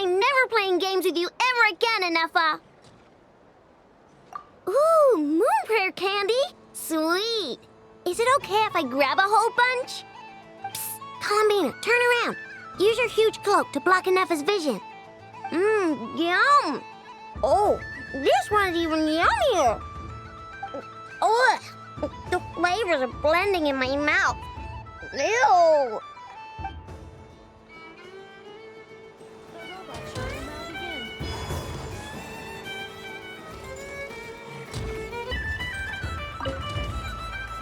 S2: I'm never playing games with you ever again, Anefa. Ooh, moon prayer candy? Sweet. Is it okay if I grab a whole bunch? Psst, Columbina, turn around. Use your huge cloak to block Anefa's vision. Yum. Oh, this one's even yummier. Ugh, the flavors are blending in my mouth. Ew.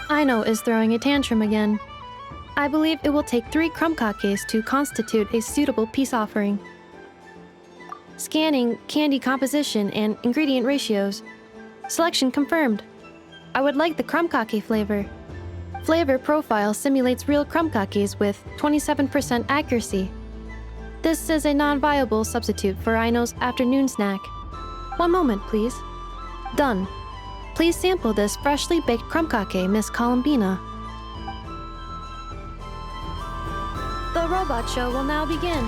S6: Aino is throwing a tantrum again. I believe it will take 3 crumb-kakes to constitute a suitable peace offering. Scanning candy composition and ingredient ratios. Selection confirmed. I would like the crumb-kake flavor. Flavor profile simulates real crumb-kakes with 27% accuracy. This is a non-viable substitute for Aino's afternoon snack. One moment, please. Done. Please sample this freshly baked crumb-kake, Miss Columbina. The robot show will now begin.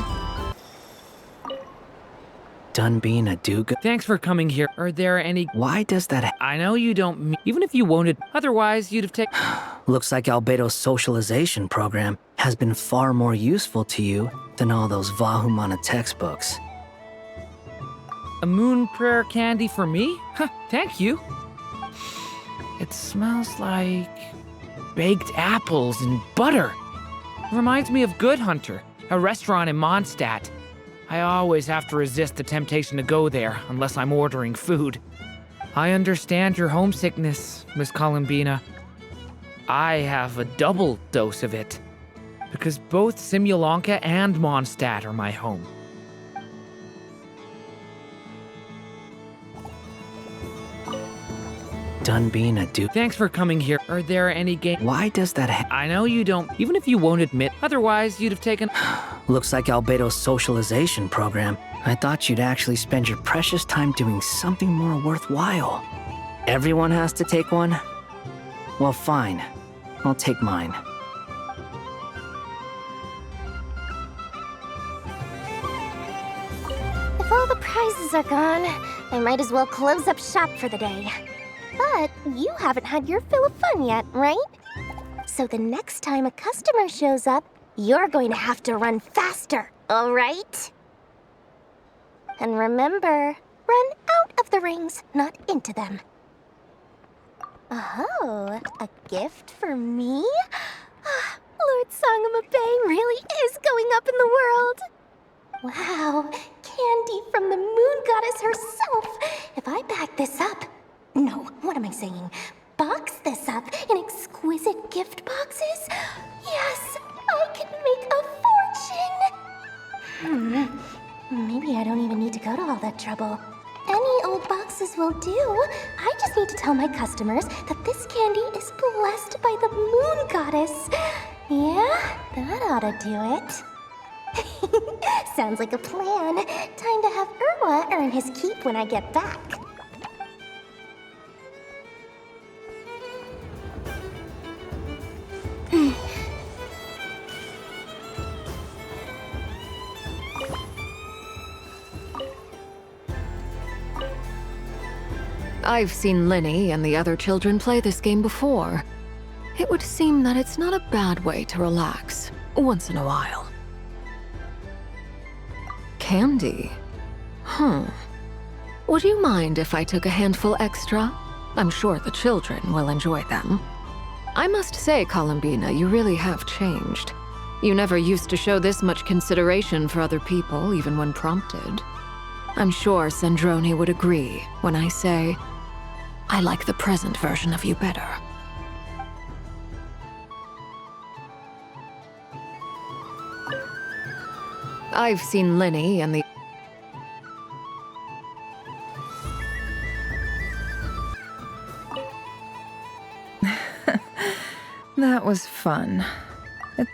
S18: Done being a do-good.
S17: Thanks for coming here. Are there any...
S18: Why does that...
S17: I know you don't... Even if you wanted... Otherwise, you'd have taken...
S18: Looks like Albedo's socialization program has been far more useful to you than all those Vahumana textbooks.
S17: A moon prayer candy for me? Thank you. It smells like... baked apples and butter. Reminds me of Good Hunter, a restaurant in Mondstadt. I always have to resist the temptation to go there unless I'm ordering food. I understand your homesickness, Miss Columbina. I have a double dose of it, because both Simulanka and Mondstadt are my home.
S18: Done being a do...
S17: Thanks for coming here. Are there any games?
S18: Why does that
S17: I know you don't... Even if you won't admit, otherwise you'd have taken...
S18: Looks like Albedo's socialization program. I thought you'd actually spend your precious time doing something more worthwhile. Everyone has to take one? Well, fine. I'll take mine.
S8: If all the prizes are gone, I might as well close up shop for the day. But you haven't had your fill of fun yet, right? So the next time a customer shows up, you're going to have to run faster, all right? And remember, run out of the rings, not into them. Oh, a gift for me? Lord Sangama Bay really is going up in the world.
S23: Wow, candy from the moon goddess herself. If I back this up... No, what am I saying? Box this up in exquisite gift boxes? Yes, I can make a fortune! Maybe I don't even need to go to all that trouble. Any old boxes will do. I just need to tell my customers that this candy is blessed by the moon goddess. Yeah, that ought to do it. Sounds like a plan. Time to have Irwa earn his keep when I get back.
S11: I've seen Linny and the other children play this game before. It would seem that it's not a bad way to relax, once in a while. Candy? Would you mind if I took a handful extra? I'm sure the children will enjoy them. I must say, Columbina, you really have changed. You never used to show this much consideration for other people, even when prompted. I'm sure Sandrone would agree when I say, I like the present version of you better. I've seen Linny and the...
S12: That was fun.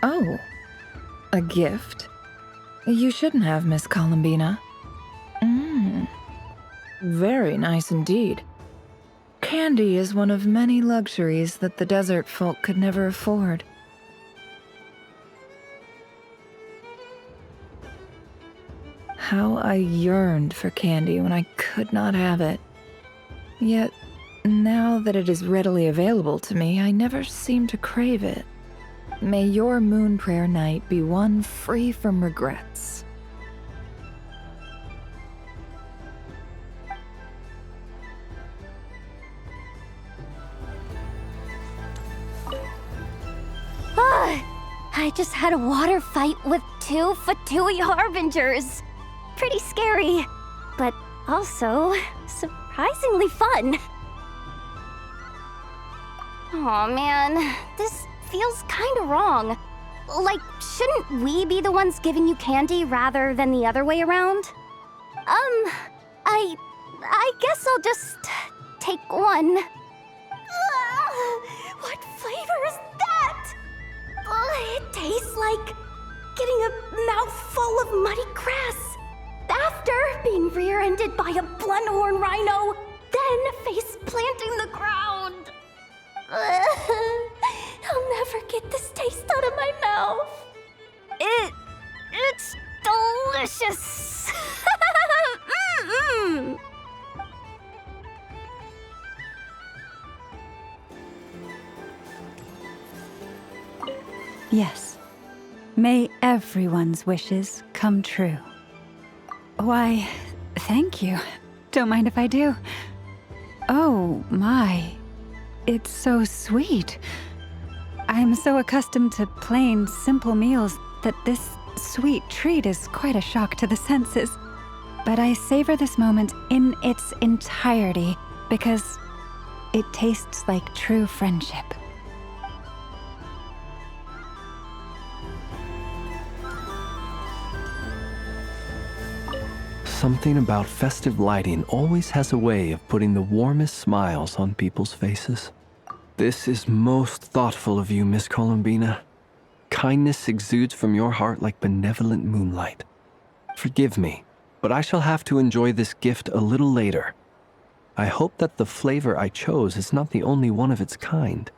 S12: Oh, a gift? You shouldn't have, Miss Columbina. Very nice indeed. Candy is one of many luxuries that the desert folk could never afford. How I yearned for candy when I could not have it. Yet, now that it is readily available to me, I never seem to crave it. May your moon prayer night be one free from regrets.
S8: I just had a water fight with 2 Fatui Harbingers. Pretty scary, but also surprisingly fun. Aw, man, this feels kinda wrong. Like, shouldn't we be the ones giving you candy rather than the other way around? I guess I'll just take one. What flavor is that? It tastes like getting a mouthful of muddy grass. After being rear-ended by a blunt-horn rhino, then face-planting the ground. I'll never get this taste out of my mouth. It's delicious.
S4: Yes. May everyone's wishes come true. Why, thank you. Don't mind if I do. Oh, my. It's so sweet. I'm so accustomed to plain, simple meals that this sweet treat is quite a shock to the senses. But I savor this moment in its entirety because it tastes like true friendship.
S14: Something about festive lighting always has a way of putting the warmest smiles on people's faces. This is most thoughtful of you, Miss Columbina. Kindness exudes from your heart like benevolent moonlight. Forgive me, but I shall have to enjoy this gift a little later. I hope that the flavor I chose is not the only one of its kind.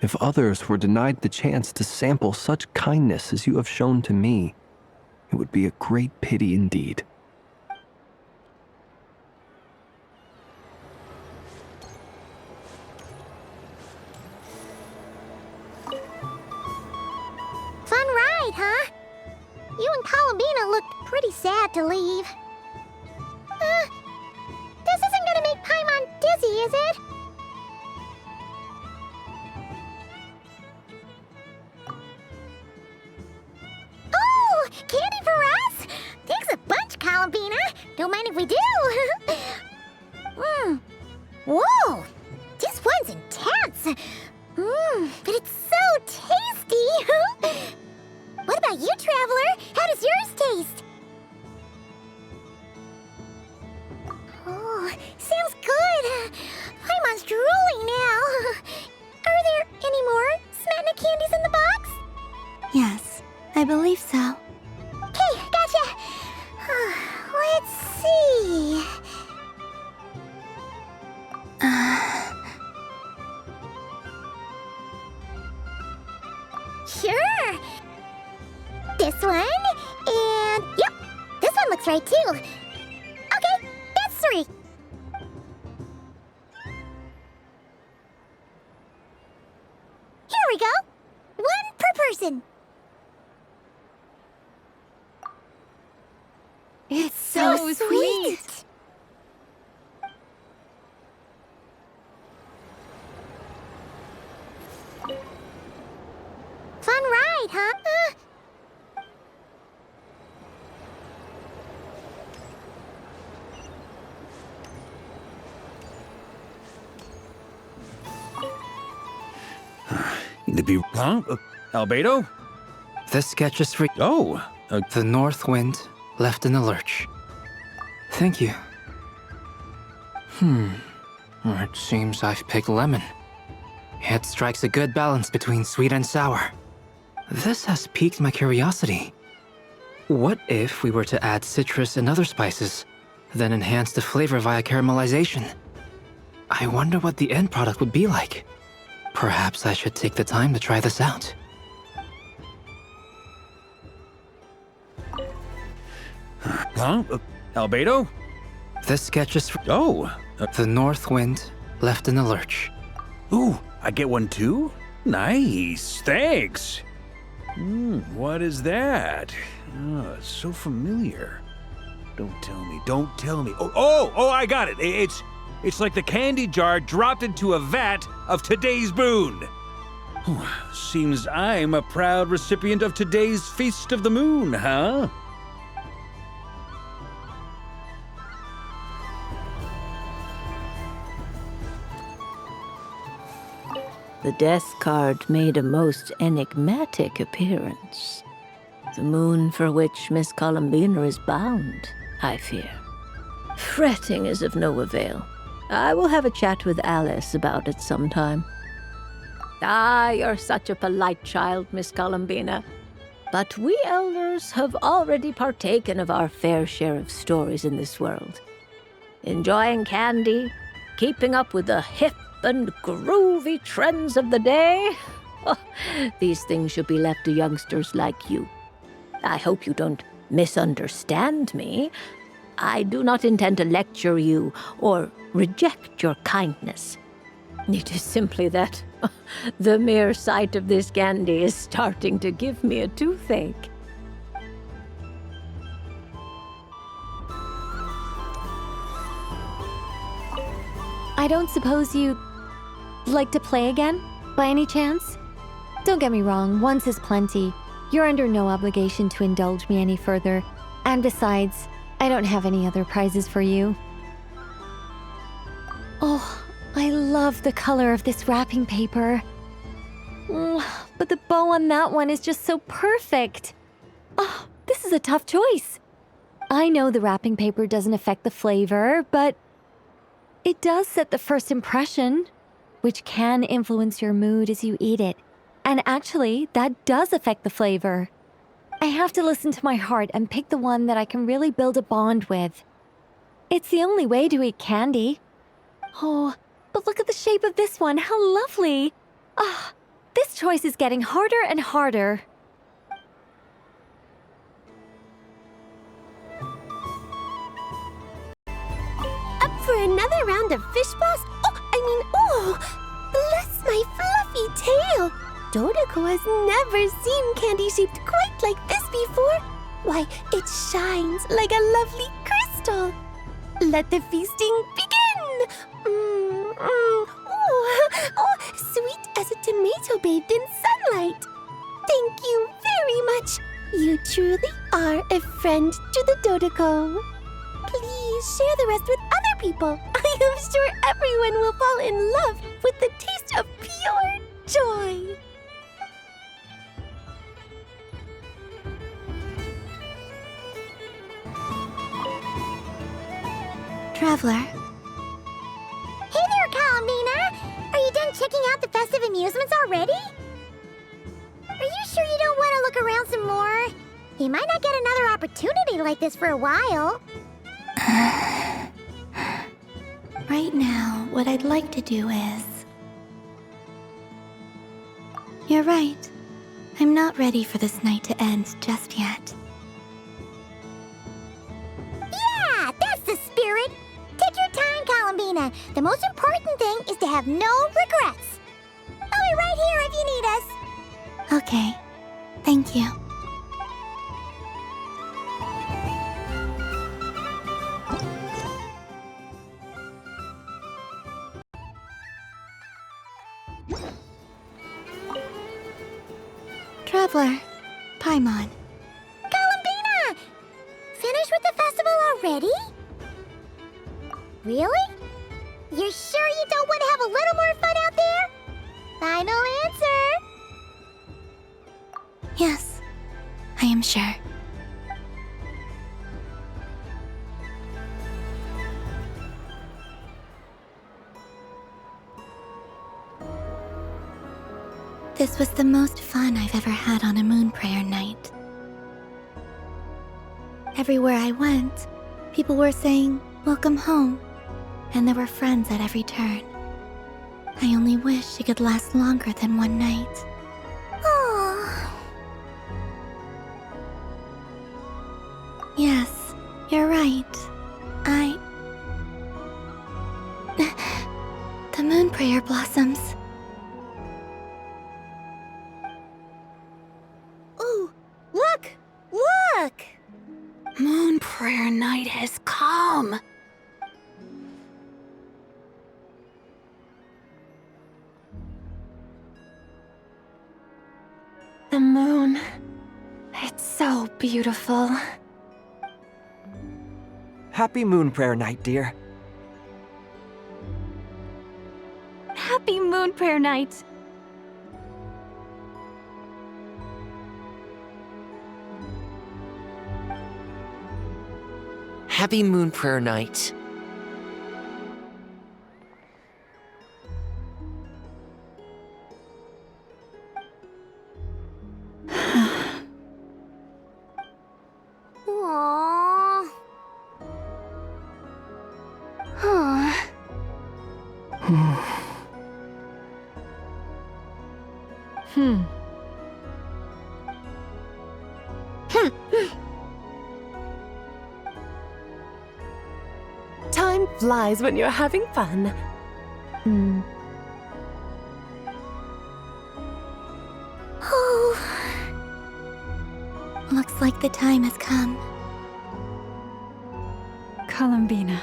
S14: If others were denied the chance to sample such kindness as you have shown to me, it would be a great pity indeed.
S2: Fun ride, huh? You and Columbina looked pretty sad to leave. This isn't gonna make Paimon dizzy, is it? Oh, candy for us? Thank Columbina. Don't mind if we do. Whoa! This one's intense. But it's so tasty. What about you, Traveler? How does yours taste? Oh, sounds good. Paimon's drooling now. Are there any more Smatna candies in the box?
S5: Yes, I believe so.
S2: Okay, gotcha. Let's see. Sure. This one, and yep, this one looks right too. Okay, that's 3. Here we go. 1 per person.
S19: It's so sweet.
S2: Fun ride, huh?
S9: To be Albedo?
S18: This sketch is for
S9: the
S18: North Wind left in the lurch. Thank you. It seems I've picked lemon. It strikes a good balance between sweet and sour. This has piqued my curiosity. What if we were to add citrus and other spices, then enhance the flavor via caramelization? I wonder what the end product would be like. Perhaps I should take the time to try this out.
S9: Albedo?
S18: This sketch is for the North Wind left in the lurch.
S9: Ooh, I get one too? Nice, thanks. What is that? Oh, it's so familiar. Don't tell me. Oh, I got it. It's like the candy jar dropped into a vat of today's boon. Seems I'm a proud recipient of today's Feast of the Moon, huh?
S3: The death card made a most enigmatic appearance. The moon for which Miss Columbina is bound, I fear. Fretting is of no avail. I will have a chat with Alice about it sometime. You're such a polite child, Miss Columbina. But we elders have already partaken of our fair share of stories in this world. Enjoying candy, keeping up with the hip and groovy trends of the day. These things should be left to youngsters like you. I hope you don't misunderstand me. I do not intend to lecture you or reject your kindness. It is simply that the mere sight of this candy is starting to give me a toothache.
S19: I don't suppose you'd like to play again, by any chance? Don't get me wrong, once is plenty. You're under no obligation to indulge me any further. And besides, I don't have any other prizes for you. Oh, I love the color of this wrapping paper. But the bow on that one is just so perfect. Oh, this is a tough choice. I know the wrapping paper doesn't affect the flavor, but it does set the first impression, which can influence your mood as you eat it. And actually, that does affect the flavor. I have to listen to my heart and pick the one that I can really build a bond with. It's the only way to eat candy. Oh, but look at the shape of this one. How lovely. This choice is getting harder and harder.
S23: Up for another round of fish blast? Bless my fluffy tail! Dodoko has never seen candy shaped quite like this before. Why, it shines like a lovely crystal. Let the feasting begin! Sweet as a tomato bathed in sunlight. Thank you very much. You truly are a friend to the Dodoko.
S5: Please share the rest with other people. I am sure everyone will fall in love with the taste of pure joy.
S2: Traveler. Hey there, Columbina! Are you done checking out the festive amusements already? Are you sure you don't want to look around some more? You might not get another opportunity like this for a while.
S5: Right now, what I'd like to do is... You're right. I'm not ready for this night to end just yet.
S2: Yeah, that's the spirit! Take your time, Columbina. The most important thing is to have no regrets. I'll be right here if you need us.
S5: Okay. Thank you. Traveler, Paimon.
S2: Columbina! Finished with the festival already? Really? You're sure you don't want to have a little more fun out there? Final answer!
S5: Yes, I am sure. This was the most fun I've ever had on a moon prayer night. Everywhere I went, people were saying, "Welcome home," and there were friends at every turn. I only wish it could last longer than one night.
S2: Oh.
S5: Yes, you're right. The moon prayer blossoms.
S1: Ooh, look! Look!
S25: Moon prayer night has come.
S1: The moon. It's so beautiful.
S7: Happy Moon Prayer Night, dear.
S1: Happy Moon Prayer Night.
S13: Happy Moon Prayer Night.
S2: Aww. Huh.
S1: Time flies when you're having fun.
S5: Oh. Looks like the time has come.
S4: Columbina.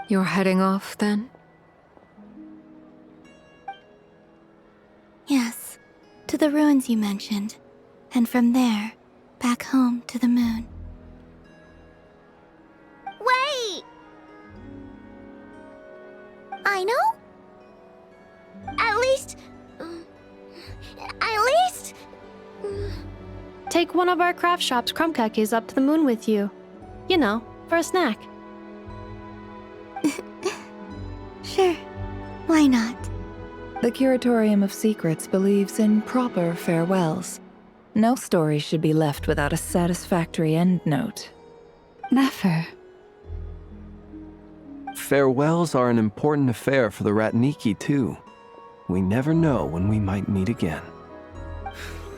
S11: You're heading off, then?
S5: Yes, to the ruins you mentioned, and from there, back home to the moon.
S2: Wait! I know? At least...
S6: Take one of our craft shop's crumb cookies up to the moon with you. You know, for a snack.
S5: Sure, why not?
S12: The Curatorium of Secrets believes in proper farewells. No story should be left without a satisfactory endnote.
S4: Never.
S14: Farewells are an important affair for the Ratniki, too. We never know when we might meet again.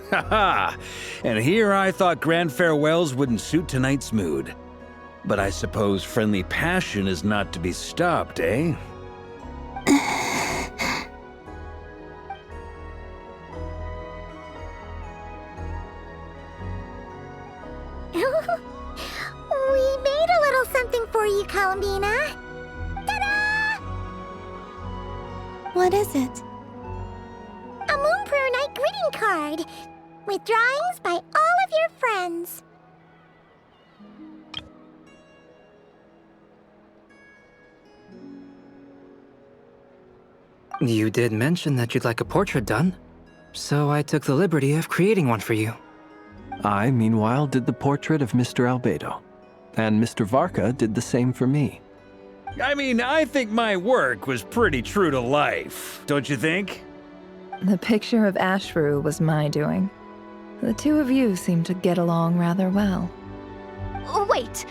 S9: Haha! And here I thought grand farewells wouldn't suit tonight's mood. But I suppose friendly passion is not to be stopped, eh?
S2: We made a little something for you, Columbina. Ta-da!
S5: What is it?
S2: A Moon Prayer Night greeting card with drawings by all of your friends.
S18: You did mention that you'd like a portrait done, so I took the liberty of creating one for you.
S14: I, meanwhile, did the portrait of Mr. Albedo, and Mr. Varka did the same for me.
S9: I mean, I think my work was pretty true to life, don't you think?
S12: The picture of Ashfru was my doing. The two of you seem to get along rather well.
S8: Wait,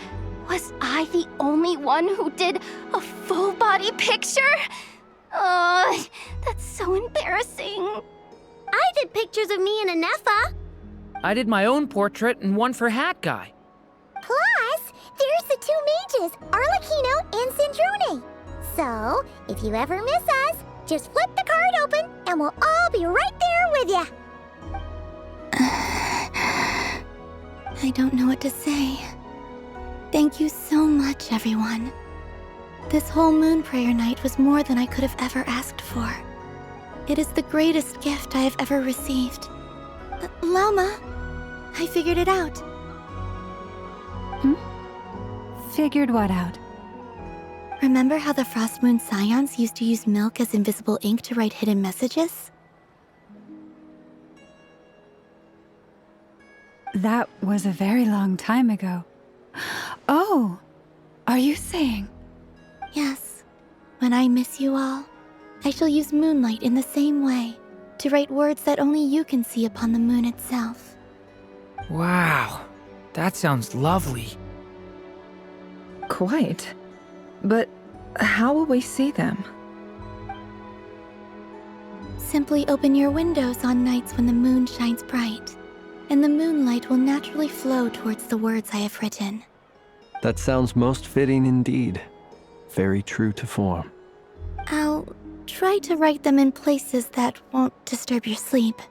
S8: was I the only one who did a full-body picture? That's so embarrassing.
S2: I did pictures of me and Anefa.
S17: I did my own portrait and one for Hat Guy.
S2: Plus, there's the two mages, Arlecchino and Sandrone. So, if you ever miss us, just flip the card open and we'll all be right there with you.
S5: I don't know what to say. Thank you so much, everyone. This whole moon prayer night was more than I could have ever asked for. It is the greatest gift I have ever received. Lauma, I figured it out.
S4: Figured what out?
S5: Remember how the Frost Moon Scions used to use milk as invisible ink to write hidden messages?
S4: That was a very long time ago. Oh, are you saying?
S5: Yes. When I miss you all, I shall use Moonlight in the same way, to write words that only you can see upon the moon itself.
S17: Wow, that sounds lovely.
S12: Quite. But how will we see them?
S5: Simply open your windows on nights when the moon shines bright, and the moonlight will naturally flow towards the words I have written.
S14: That sounds most fitting indeed. Very true to form.
S5: I'll try to write them in places that won't disturb your sleep.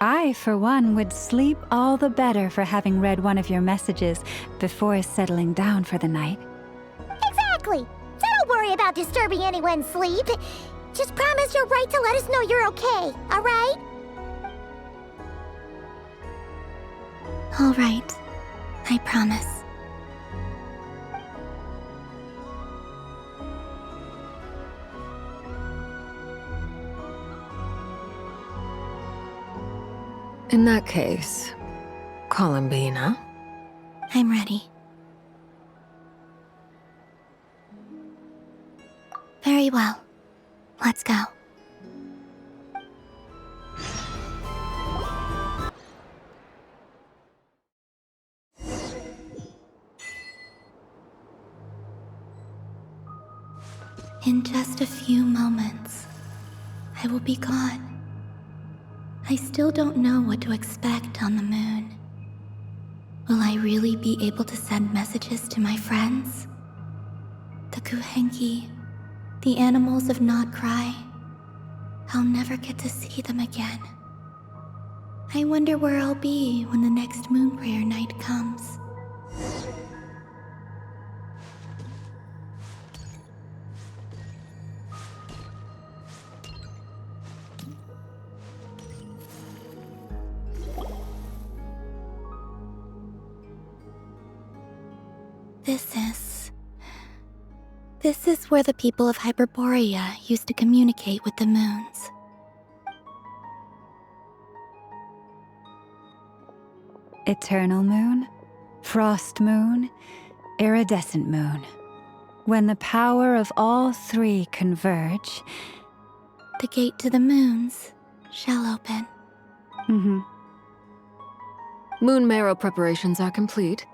S4: I, for one, would sleep all the better for having read one of your messages before settling down for the night.
S2: Exactly. So don't worry about disturbing anyone's sleep. Just promise you'll write to let us know you're okay, all right?
S5: All right. I promise.
S11: In that case, Columbina.
S5: I'm ready. Very well. Let's go. In just a few moments, I will be gone. I still don't know what to expect on the moon. Will I really be able to send messages to my friends? The Kuhenki, the animals of Nod Cry. I'll never get to see them again. I wonder where I'll be when the next moon prayer night comes. This is where the people of Hyperborea used to communicate with the moons.
S4: Eternal moon, frost moon, iridescent moon. When the power of all three converge,
S5: the gate to the moons shall open.
S11: Moon marrow preparations are complete.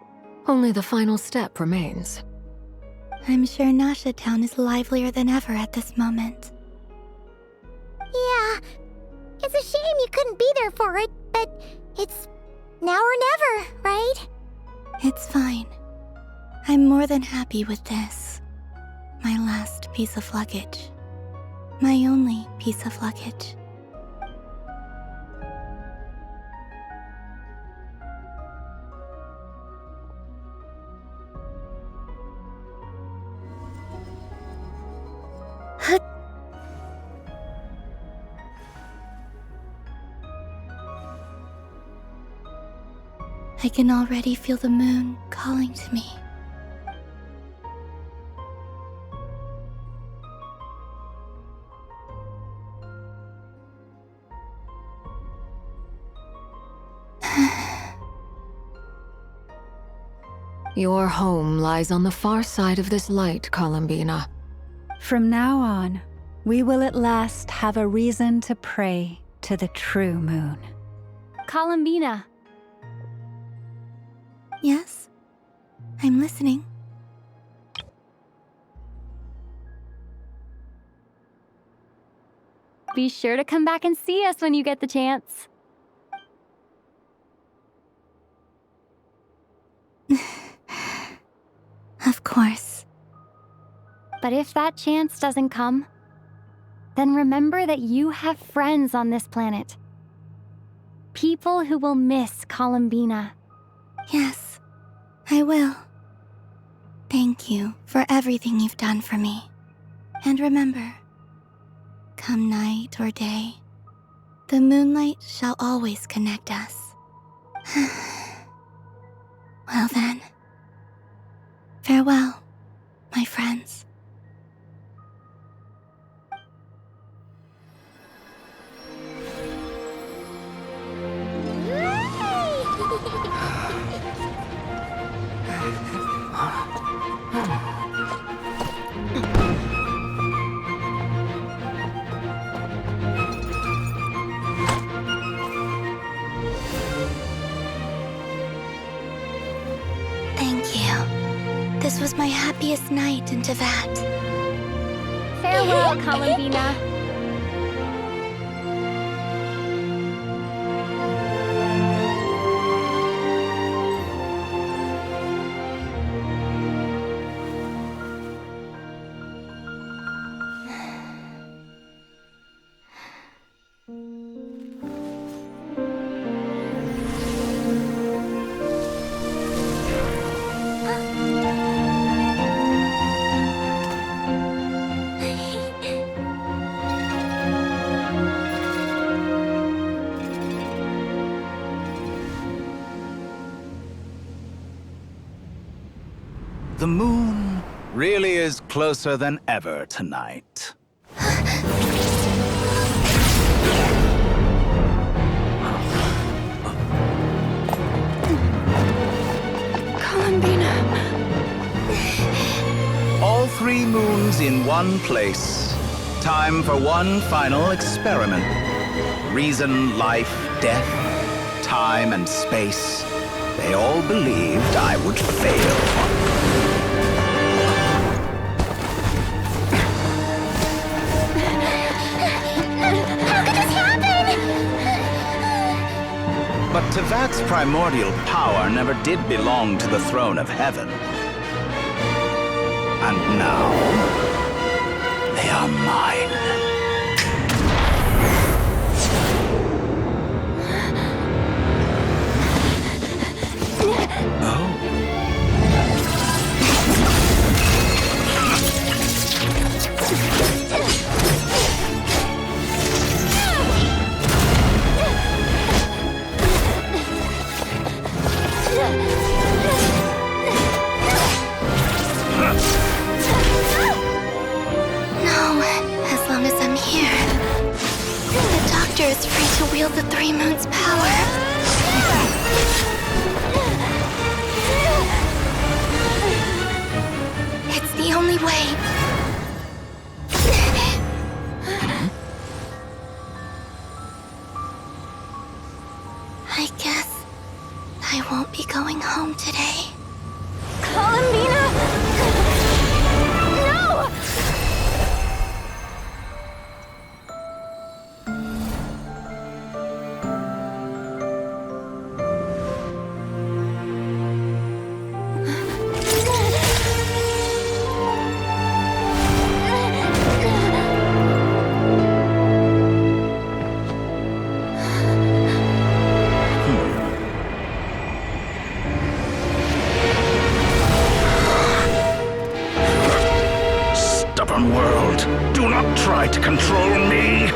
S11: Only the final step remains.
S5: I'm sure Nasha Town is livelier than ever at this moment.
S2: Yeah, it's a shame you couldn't be there for it, but it's now or never, right?
S5: It's fine. I'm more than happy with this. My last piece of luggage. My only piece of luggage. I can already feel the moon calling to me.
S11: Your home lies on the far side of this light, Columbina.
S4: From now on, we will at last have a reason to pray to the true moon.
S1: Columbina.
S5: Yes? I'm listening.
S1: Be sure to come back and see us when you get the chance.
S5: Of course.
S1: But if that chance doesn't come, then remember that you have friends on this planet. People who will miss Columbina.
S5: Yes, I will. Thank you for everything you've done for me. And remember, come night or day, the moonlight shall always connect us. Well then, farewell, my friends. Thank you. This was my happiest night in Tevat.
S1: Farewell, Columbina.
S16: The moon really is closer than ever tonight.
S1: Columbina.
S16: All 3 moons in one place. Time for one final experiment. Reason, life, death, time, and space. They all believed I would fail. But Tevat's primordial power never did belong to the throne of heaven. And now, they are mine.
S5: Is free to wield the 3 moons' power. It's the only way. I guess I won't be going home today.
S1: Columbina! No!
S16: World, do not try to control me!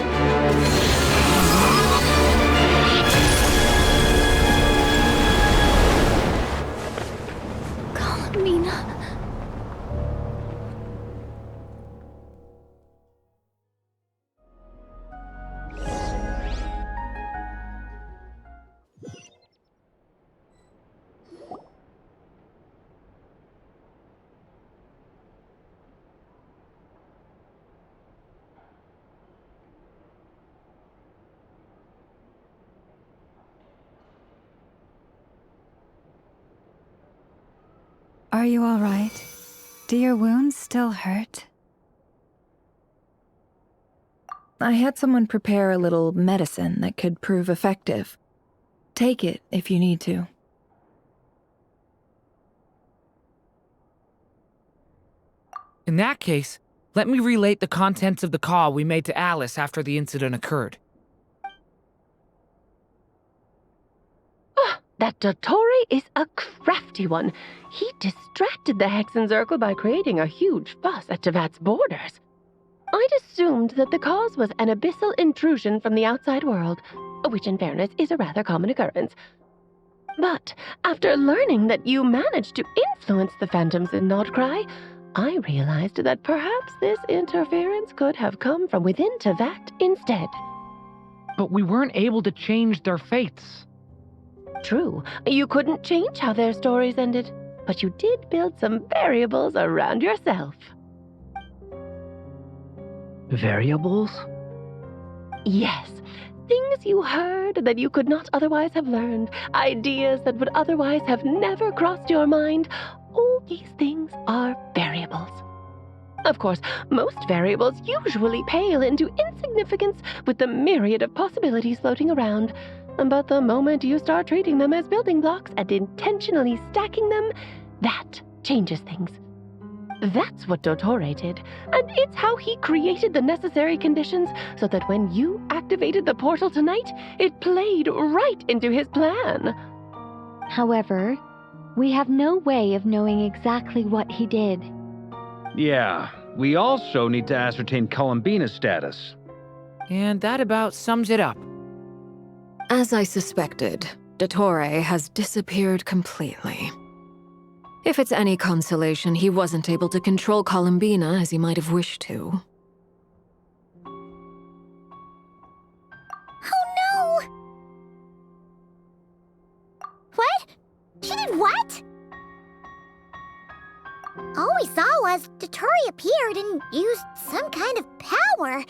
S1: Columbina.
S4: Are you all right? Do your wounds still hurt?
S12: I had someone prepare a little medicine that could prove effective. Take it if you need to.
S17: In that case, let me relate the contents of the call we made to Alice after the incident occurred.
S15: That Dottore is a crafty one. He distracted the Hexenzirkel by creating a huge fuss at Tevat's borders. I'd assumed that the cause was an abyssal intrusion from the outside world, which in fairness is a rather common occurrence. But after learning that you managed to influence the phantoms in Nordcry, I realized that perhaps this interference could have come from within Tevat instead.
S17: But we weren't able to change their fates.
S15: True, you couldn't change how their stories ended, but you did build some variables around yourself.
S18: Variables?
S15: Yes, things you heard that you could not otherwise have learned, ideas that would otherwise have never crossed your mind. All these things are variables. Of course, most variables usually pale into insignificance with the myriad of possibilities floating around. But the moment you start treating them as building blocks and intentionally stacking them, that changes things. That's what Dottore did, and it's how he created the necessary conditions so that when you activated the portal tonight, it played right into his plan.
S19: However, we have no way of knowing exactly what he did.
S9: Yeah, we also need to ascertain Columbina's status.
S17: And that about sums it up.
S11: As I suspected, Dottore has disappeared completely. If it's any consolation, he wasn't able to control Columbina as he might have wished to.
S2: Oh no! What? She did what? All we saw was Dottore appeared and used some kind of power.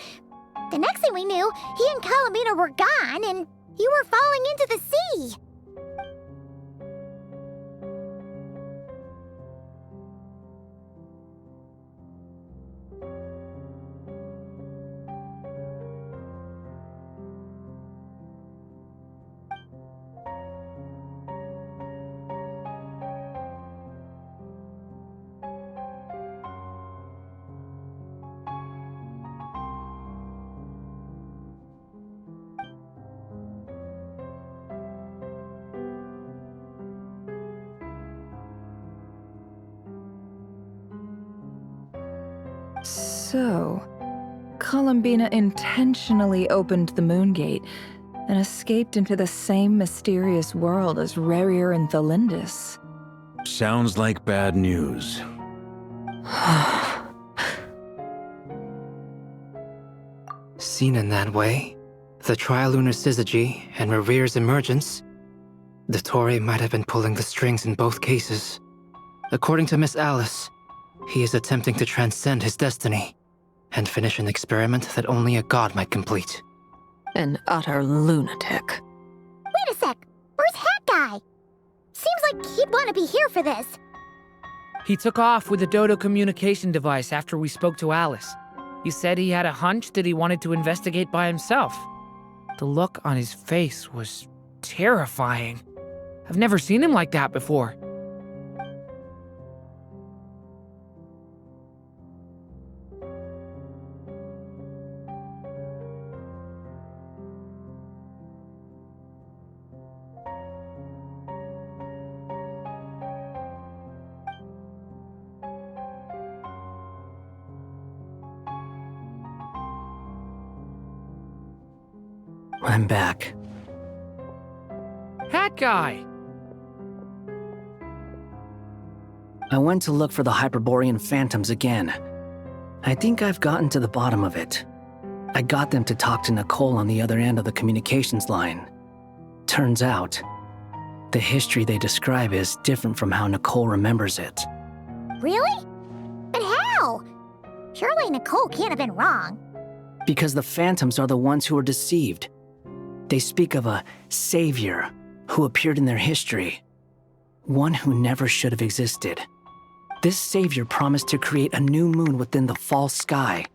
S2: The next thing we knew, he and Columbina were gone and you were falling into the sea.
S12: So, Columbina intentionally opened the Moon Gate and escaped into the same mysterious world as Rerir and Thalindis.
S9: Sounds like bad news.
S18: Seen in that way, the Trilunar Syzygy and Rerir's emergence, Dottore might have been pulling the strings in both cases. According to Miss Alice, he is attempting to transcend his destiny and finish an experiment that only a god might complete.
S11: An utter lunatic.
S2: Wait a sec, where's Hat Guy? Seems like he'd want to be here for this.
S17: He took off with the Dodo communication device after we spoke to Alice. He said he had a hunch that he wanted to investigate by himself. The look on his face was terrifying. I've never seen him like that before.
S18: I'm back.
S17: Hat Guy!
S18: I went to look for the Hyperborean phantoms again. I think I've gotten to the bottom of it. I got them to talk to Nicole on the other end of the communications line. Turns out, the history they describe is different from how Nicole remembers it.
S2: Really? But how? Surely Nicole can't have been wrong.
S18: Because the phantoms are the ones who are deceived. They speak of a savior who appeared in their history. One who never should have existed. This savior promised to create a new moon within the false sky,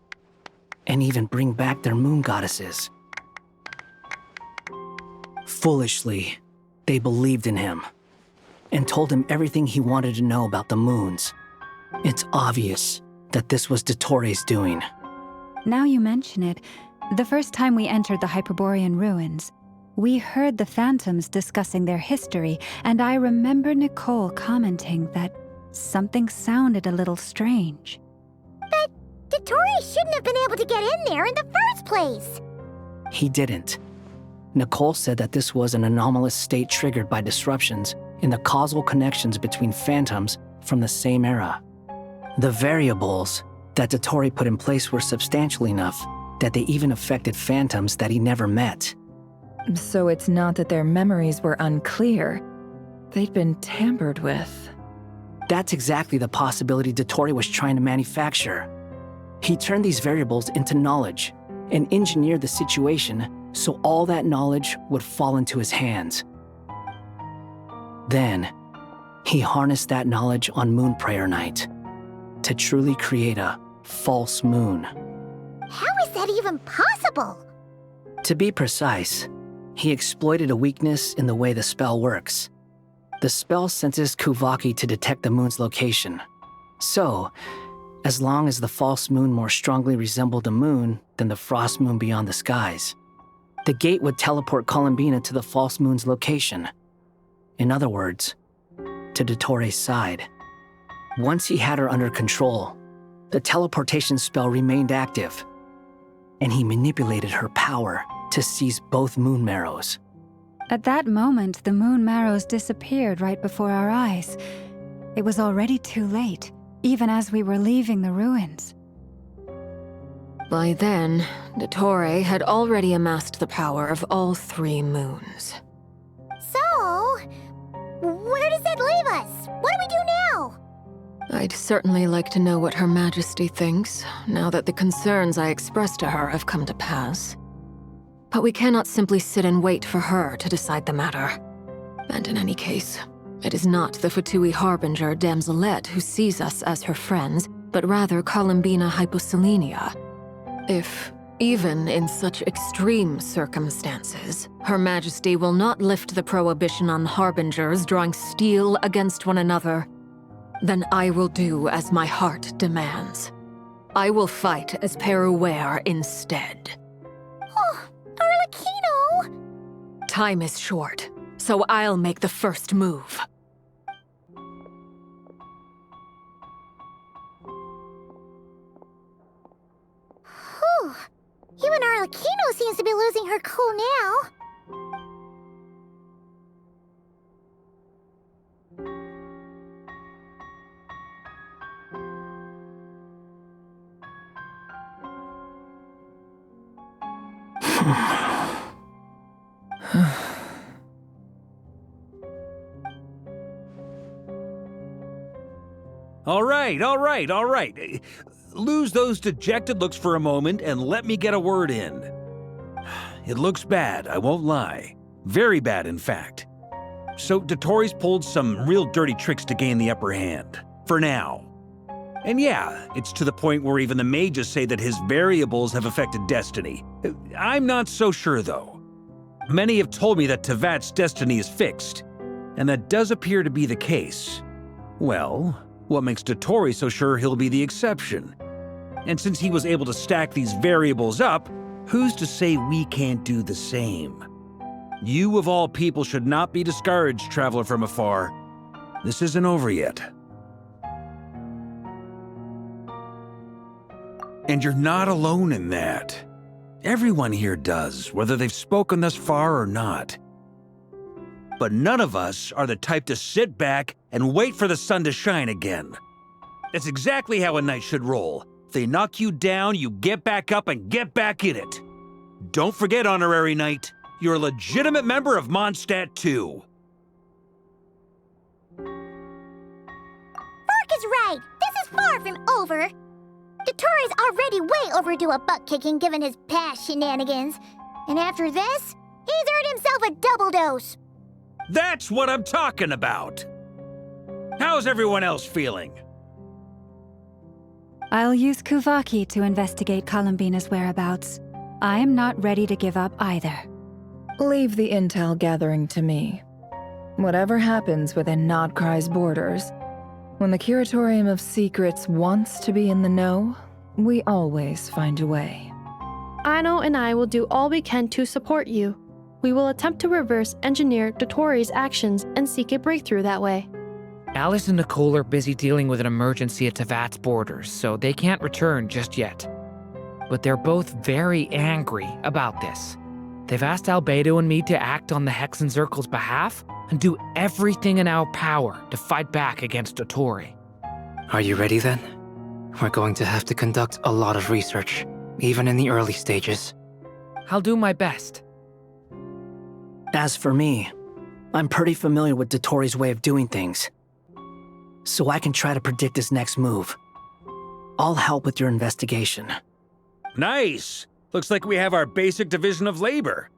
S18: and even bring back their moon goddesses. Foolishly, they believed in him, and told him everything he wanted to know about the moons. It's obvious that this was Dottoro's doing.
S4: Now you mention it, the first time we entered the Hyperborean ruins, we heard the phantoms discussing their history, and I remember Nicole commenting that something sounded a little strange.
S2: But Dottori shouldn't have been able to get in there in the first place.
S18: He didn't. Nicole said that this was an anomalous state triggered by disruptions in the causal connections between phantoms from the same era. The variables that Dottori put in place were substantial enough that they even affected phantoms that he never met.
S12: So it's not that their memories were unclear. They'd been tampered with.
S18: That's exactly the possibility Dottori was trying to manufacture. He turned these variables into knowledge and engineered the situation so all that knowledge would fall into his hands. Then, he harnessed that knowledge on Moon Prayer Night to truly create a false moon.
S2: How is that even possible?
S18: To be precise, he exploited a weakness in the way the spell works. The spell senses Kuvaki to detect the moon's location. So, as long as the false moon more strongly resembled the moon than the frost moon beyond the skies, the gate would teleport Columbina to the false moon's location. In other words, to Dottoro's side. Once he had her under control, the teleportation spell remained active, and he manipulated her power to seize both moon marrows.
S4: At that moment, the moon marrows disappeared right before our eyes. It was already too late, even as we were leaving the ruins.
S11: By then, Dottore had already amassed the power of all 3 moons.
S2: So, where does that leave us? What do we do now?
S11: I'd certainly like to know what Her Majesty thinks, now that the concerns I expressed to her have come to pass. But we cannot simply sit and wait for her to decide the matter. And in any case, it is not the Fatui Harbinger Damselette who sees us as her friends, but rather Columbina Hyposelenia. If, even in such extreme circumstances, Her Majesty will not lift the prohibition on Harbingers drawing steel against one another, then I will do as my heart demands. I will fight as Peruware instead.
S2: Oh, Arlecchino!
S11: Time is short, so I'll make the first move.
S2: Whew. Even Arlecchino seems to be losing her cool now.
S9: All right. Lose those dejected looks for a moment and let me get a word in. It looks bad, I won't lie. Very bad, in fact. So Dottori's pulled some real dirty tricks to gain the upper hand. For now. And yeah, it's to the point where even the mages say that his variables have affected destiny. I'm not so sure, though. Many have told me that Tevat's destiny is fixed, and that does appear to be the case. Well, what makes Dottori so sure he'll be the exception? And since he was able to stack these variables up, who's to say we can't do the same? You of all people should not be discouraged, traveler from afar. This isn't over yet. And you're not alone in that. Everyone here does, whether they've spoken thus far or not. But none of us are the type to sit back and wait for the sun to shine again. That's exactly how a knight should roll. If they knock you down, you get back up and get back in it. Don't forget, Honorary Knight, you're a legitimate member of Mondstadt too.
S2: Vark is right. This is far from over. Dottori's already way overdue a butt-kicking given his past shenanigans. And after this, he's earned himself a double dose.
S9: That's what I'm talking about. How's everyone else feeling?
S4: I'll use Kuvaki to investigate Columbina's whereabouts. I am not ready to give up either.
S12: Leave the intel gathering to me. Whatever happens within Nodcry's borders, when the Curatorium of Secrets wants to be in the know, we always find a way.
S6: Aino and I will do all we can to support you. We will attempt to reverse engineer Dotori's actions and seek a breakthrough that way.
S17: Alice and Nicole are busy dealing with an emergency at Tevat's borders, so they can't return just yet. But they're both very angry about this. They've asked Albedo and me to act on the Hexen Circle's behalf and do everything in our power to fight back against Dotori.
S10: Are you ready then? We're going to have to conduct a lot of research, even in the early stages.
S17: I'll do my best.
S18: As for me, I'm pretty familiar with Dotori's way of doing things, so I can try to predict his next move. I'll help with your investigation.
S9: Nice! Looks like we have our basic division of labor.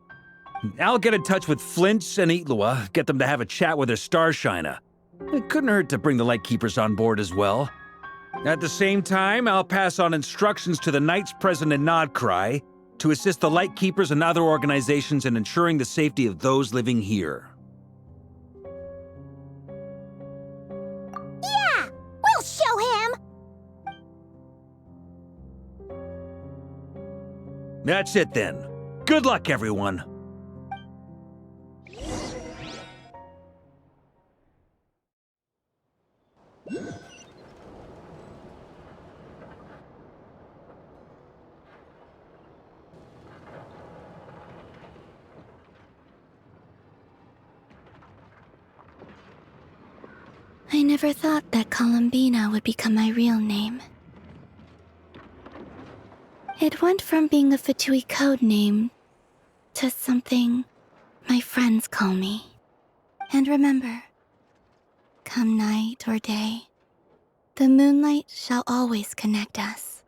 S9: I'll get in touch with Flinch and Itlua, get them to have a chat with their Starshiner. It couldn't hurt to bring the Lightkeepers on board as well. At the same time, I'll pass on instructions to the Knights present in Nodcry to assist the Lightkeepers and other organizations in ensuring the safety of those living here.
S2: Yeah! We'll show him!
S9: That's it then. Good luck, everyone.
S5: I never thought that Columbina would become my real name. It went from being a Fatui code name to something my friends call me. And remember, come night or day, the moonlight shall always connect us.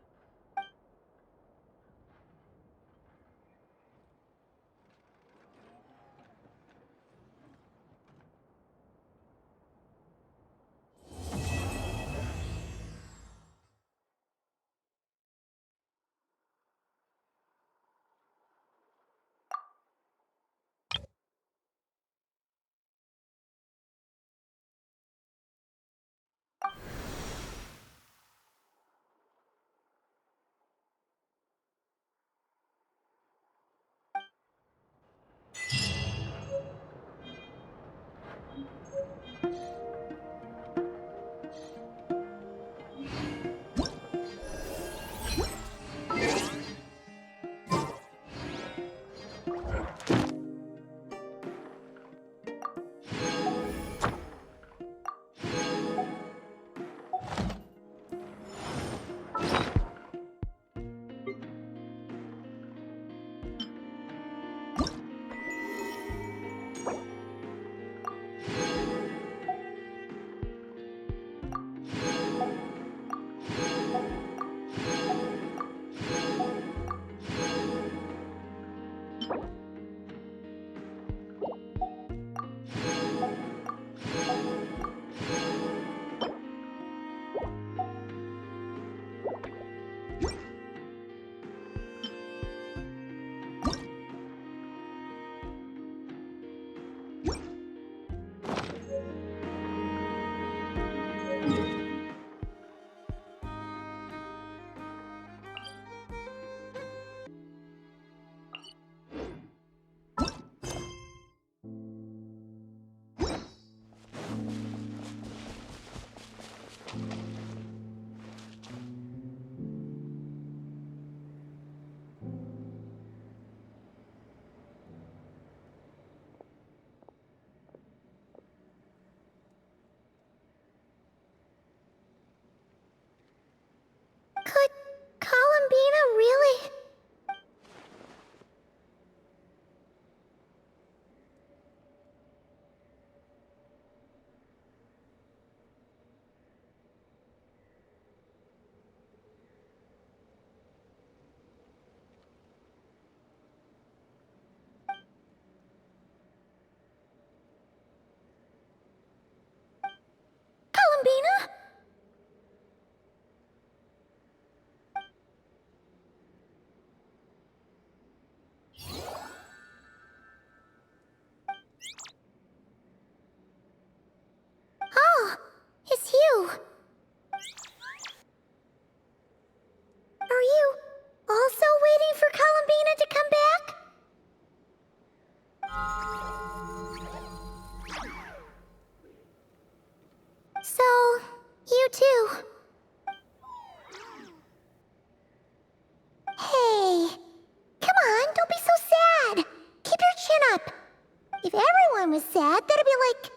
S2: sad that it'd be like...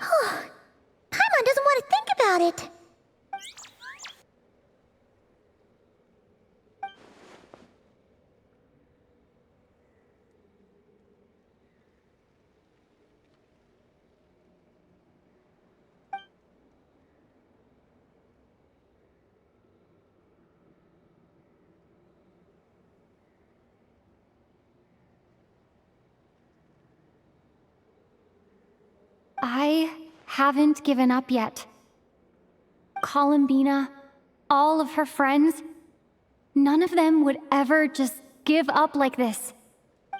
S2: Oh, Paimon doesn't want to think about it.
S1: I haven't given up yet. Columbina, all of her friends, none of them would ever just give up like this.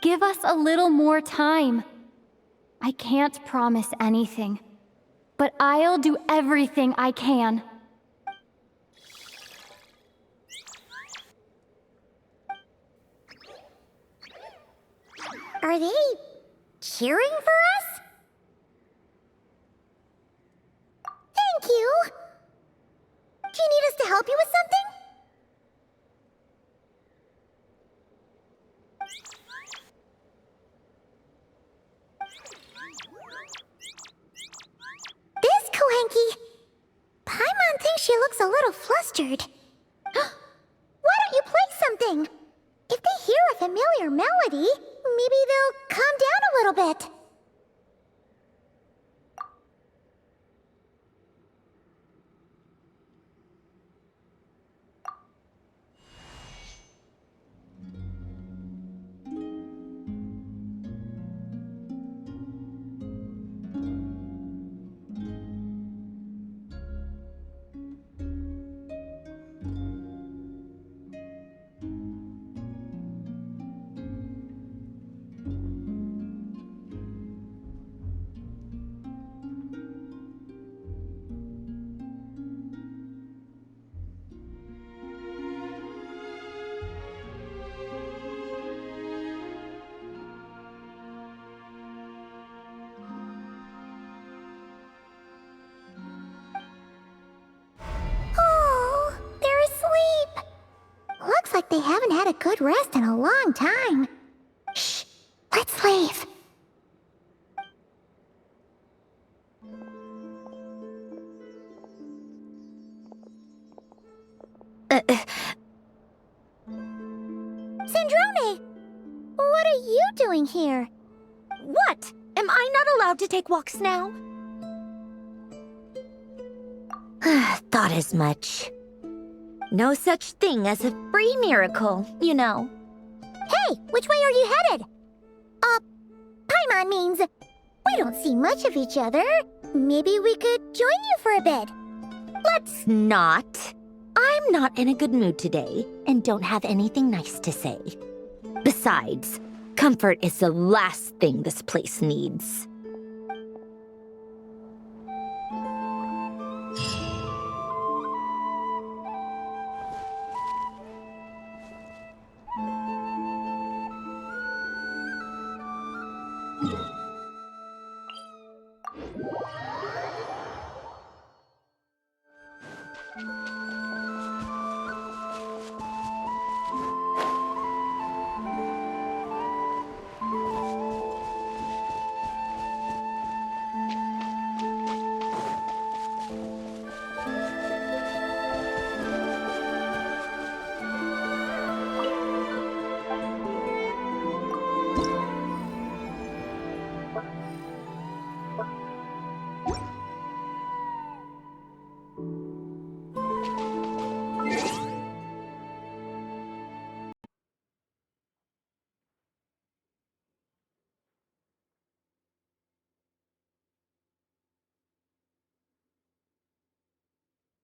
S1: Give us a little more time. I can't promise anything, but I'll do everything I can.
S2: Are they cheering for us? Thank you. Do you need us to help you with something? This Kohenki. Paimon thinks she looks a little flustered. Why don't you play something? If they hear a familiar melody, maybe they'll calm down a little bit. Like they haven't had a good rest in a long time. Shh, let's leave. Sandrone! What are you doing here?
S8: What? Am I not allowed to take walks now?
S3: Thought as much. No such thing as a free miracle, you know.
S2: Hey, which way are you headed? Paimon means we don't see much of each other. Maybe we could join you for a bit.
S3: Let's not. I'm not in a good mood today and don't have anything nice to say. Besides, comfort is the last thing this place needs.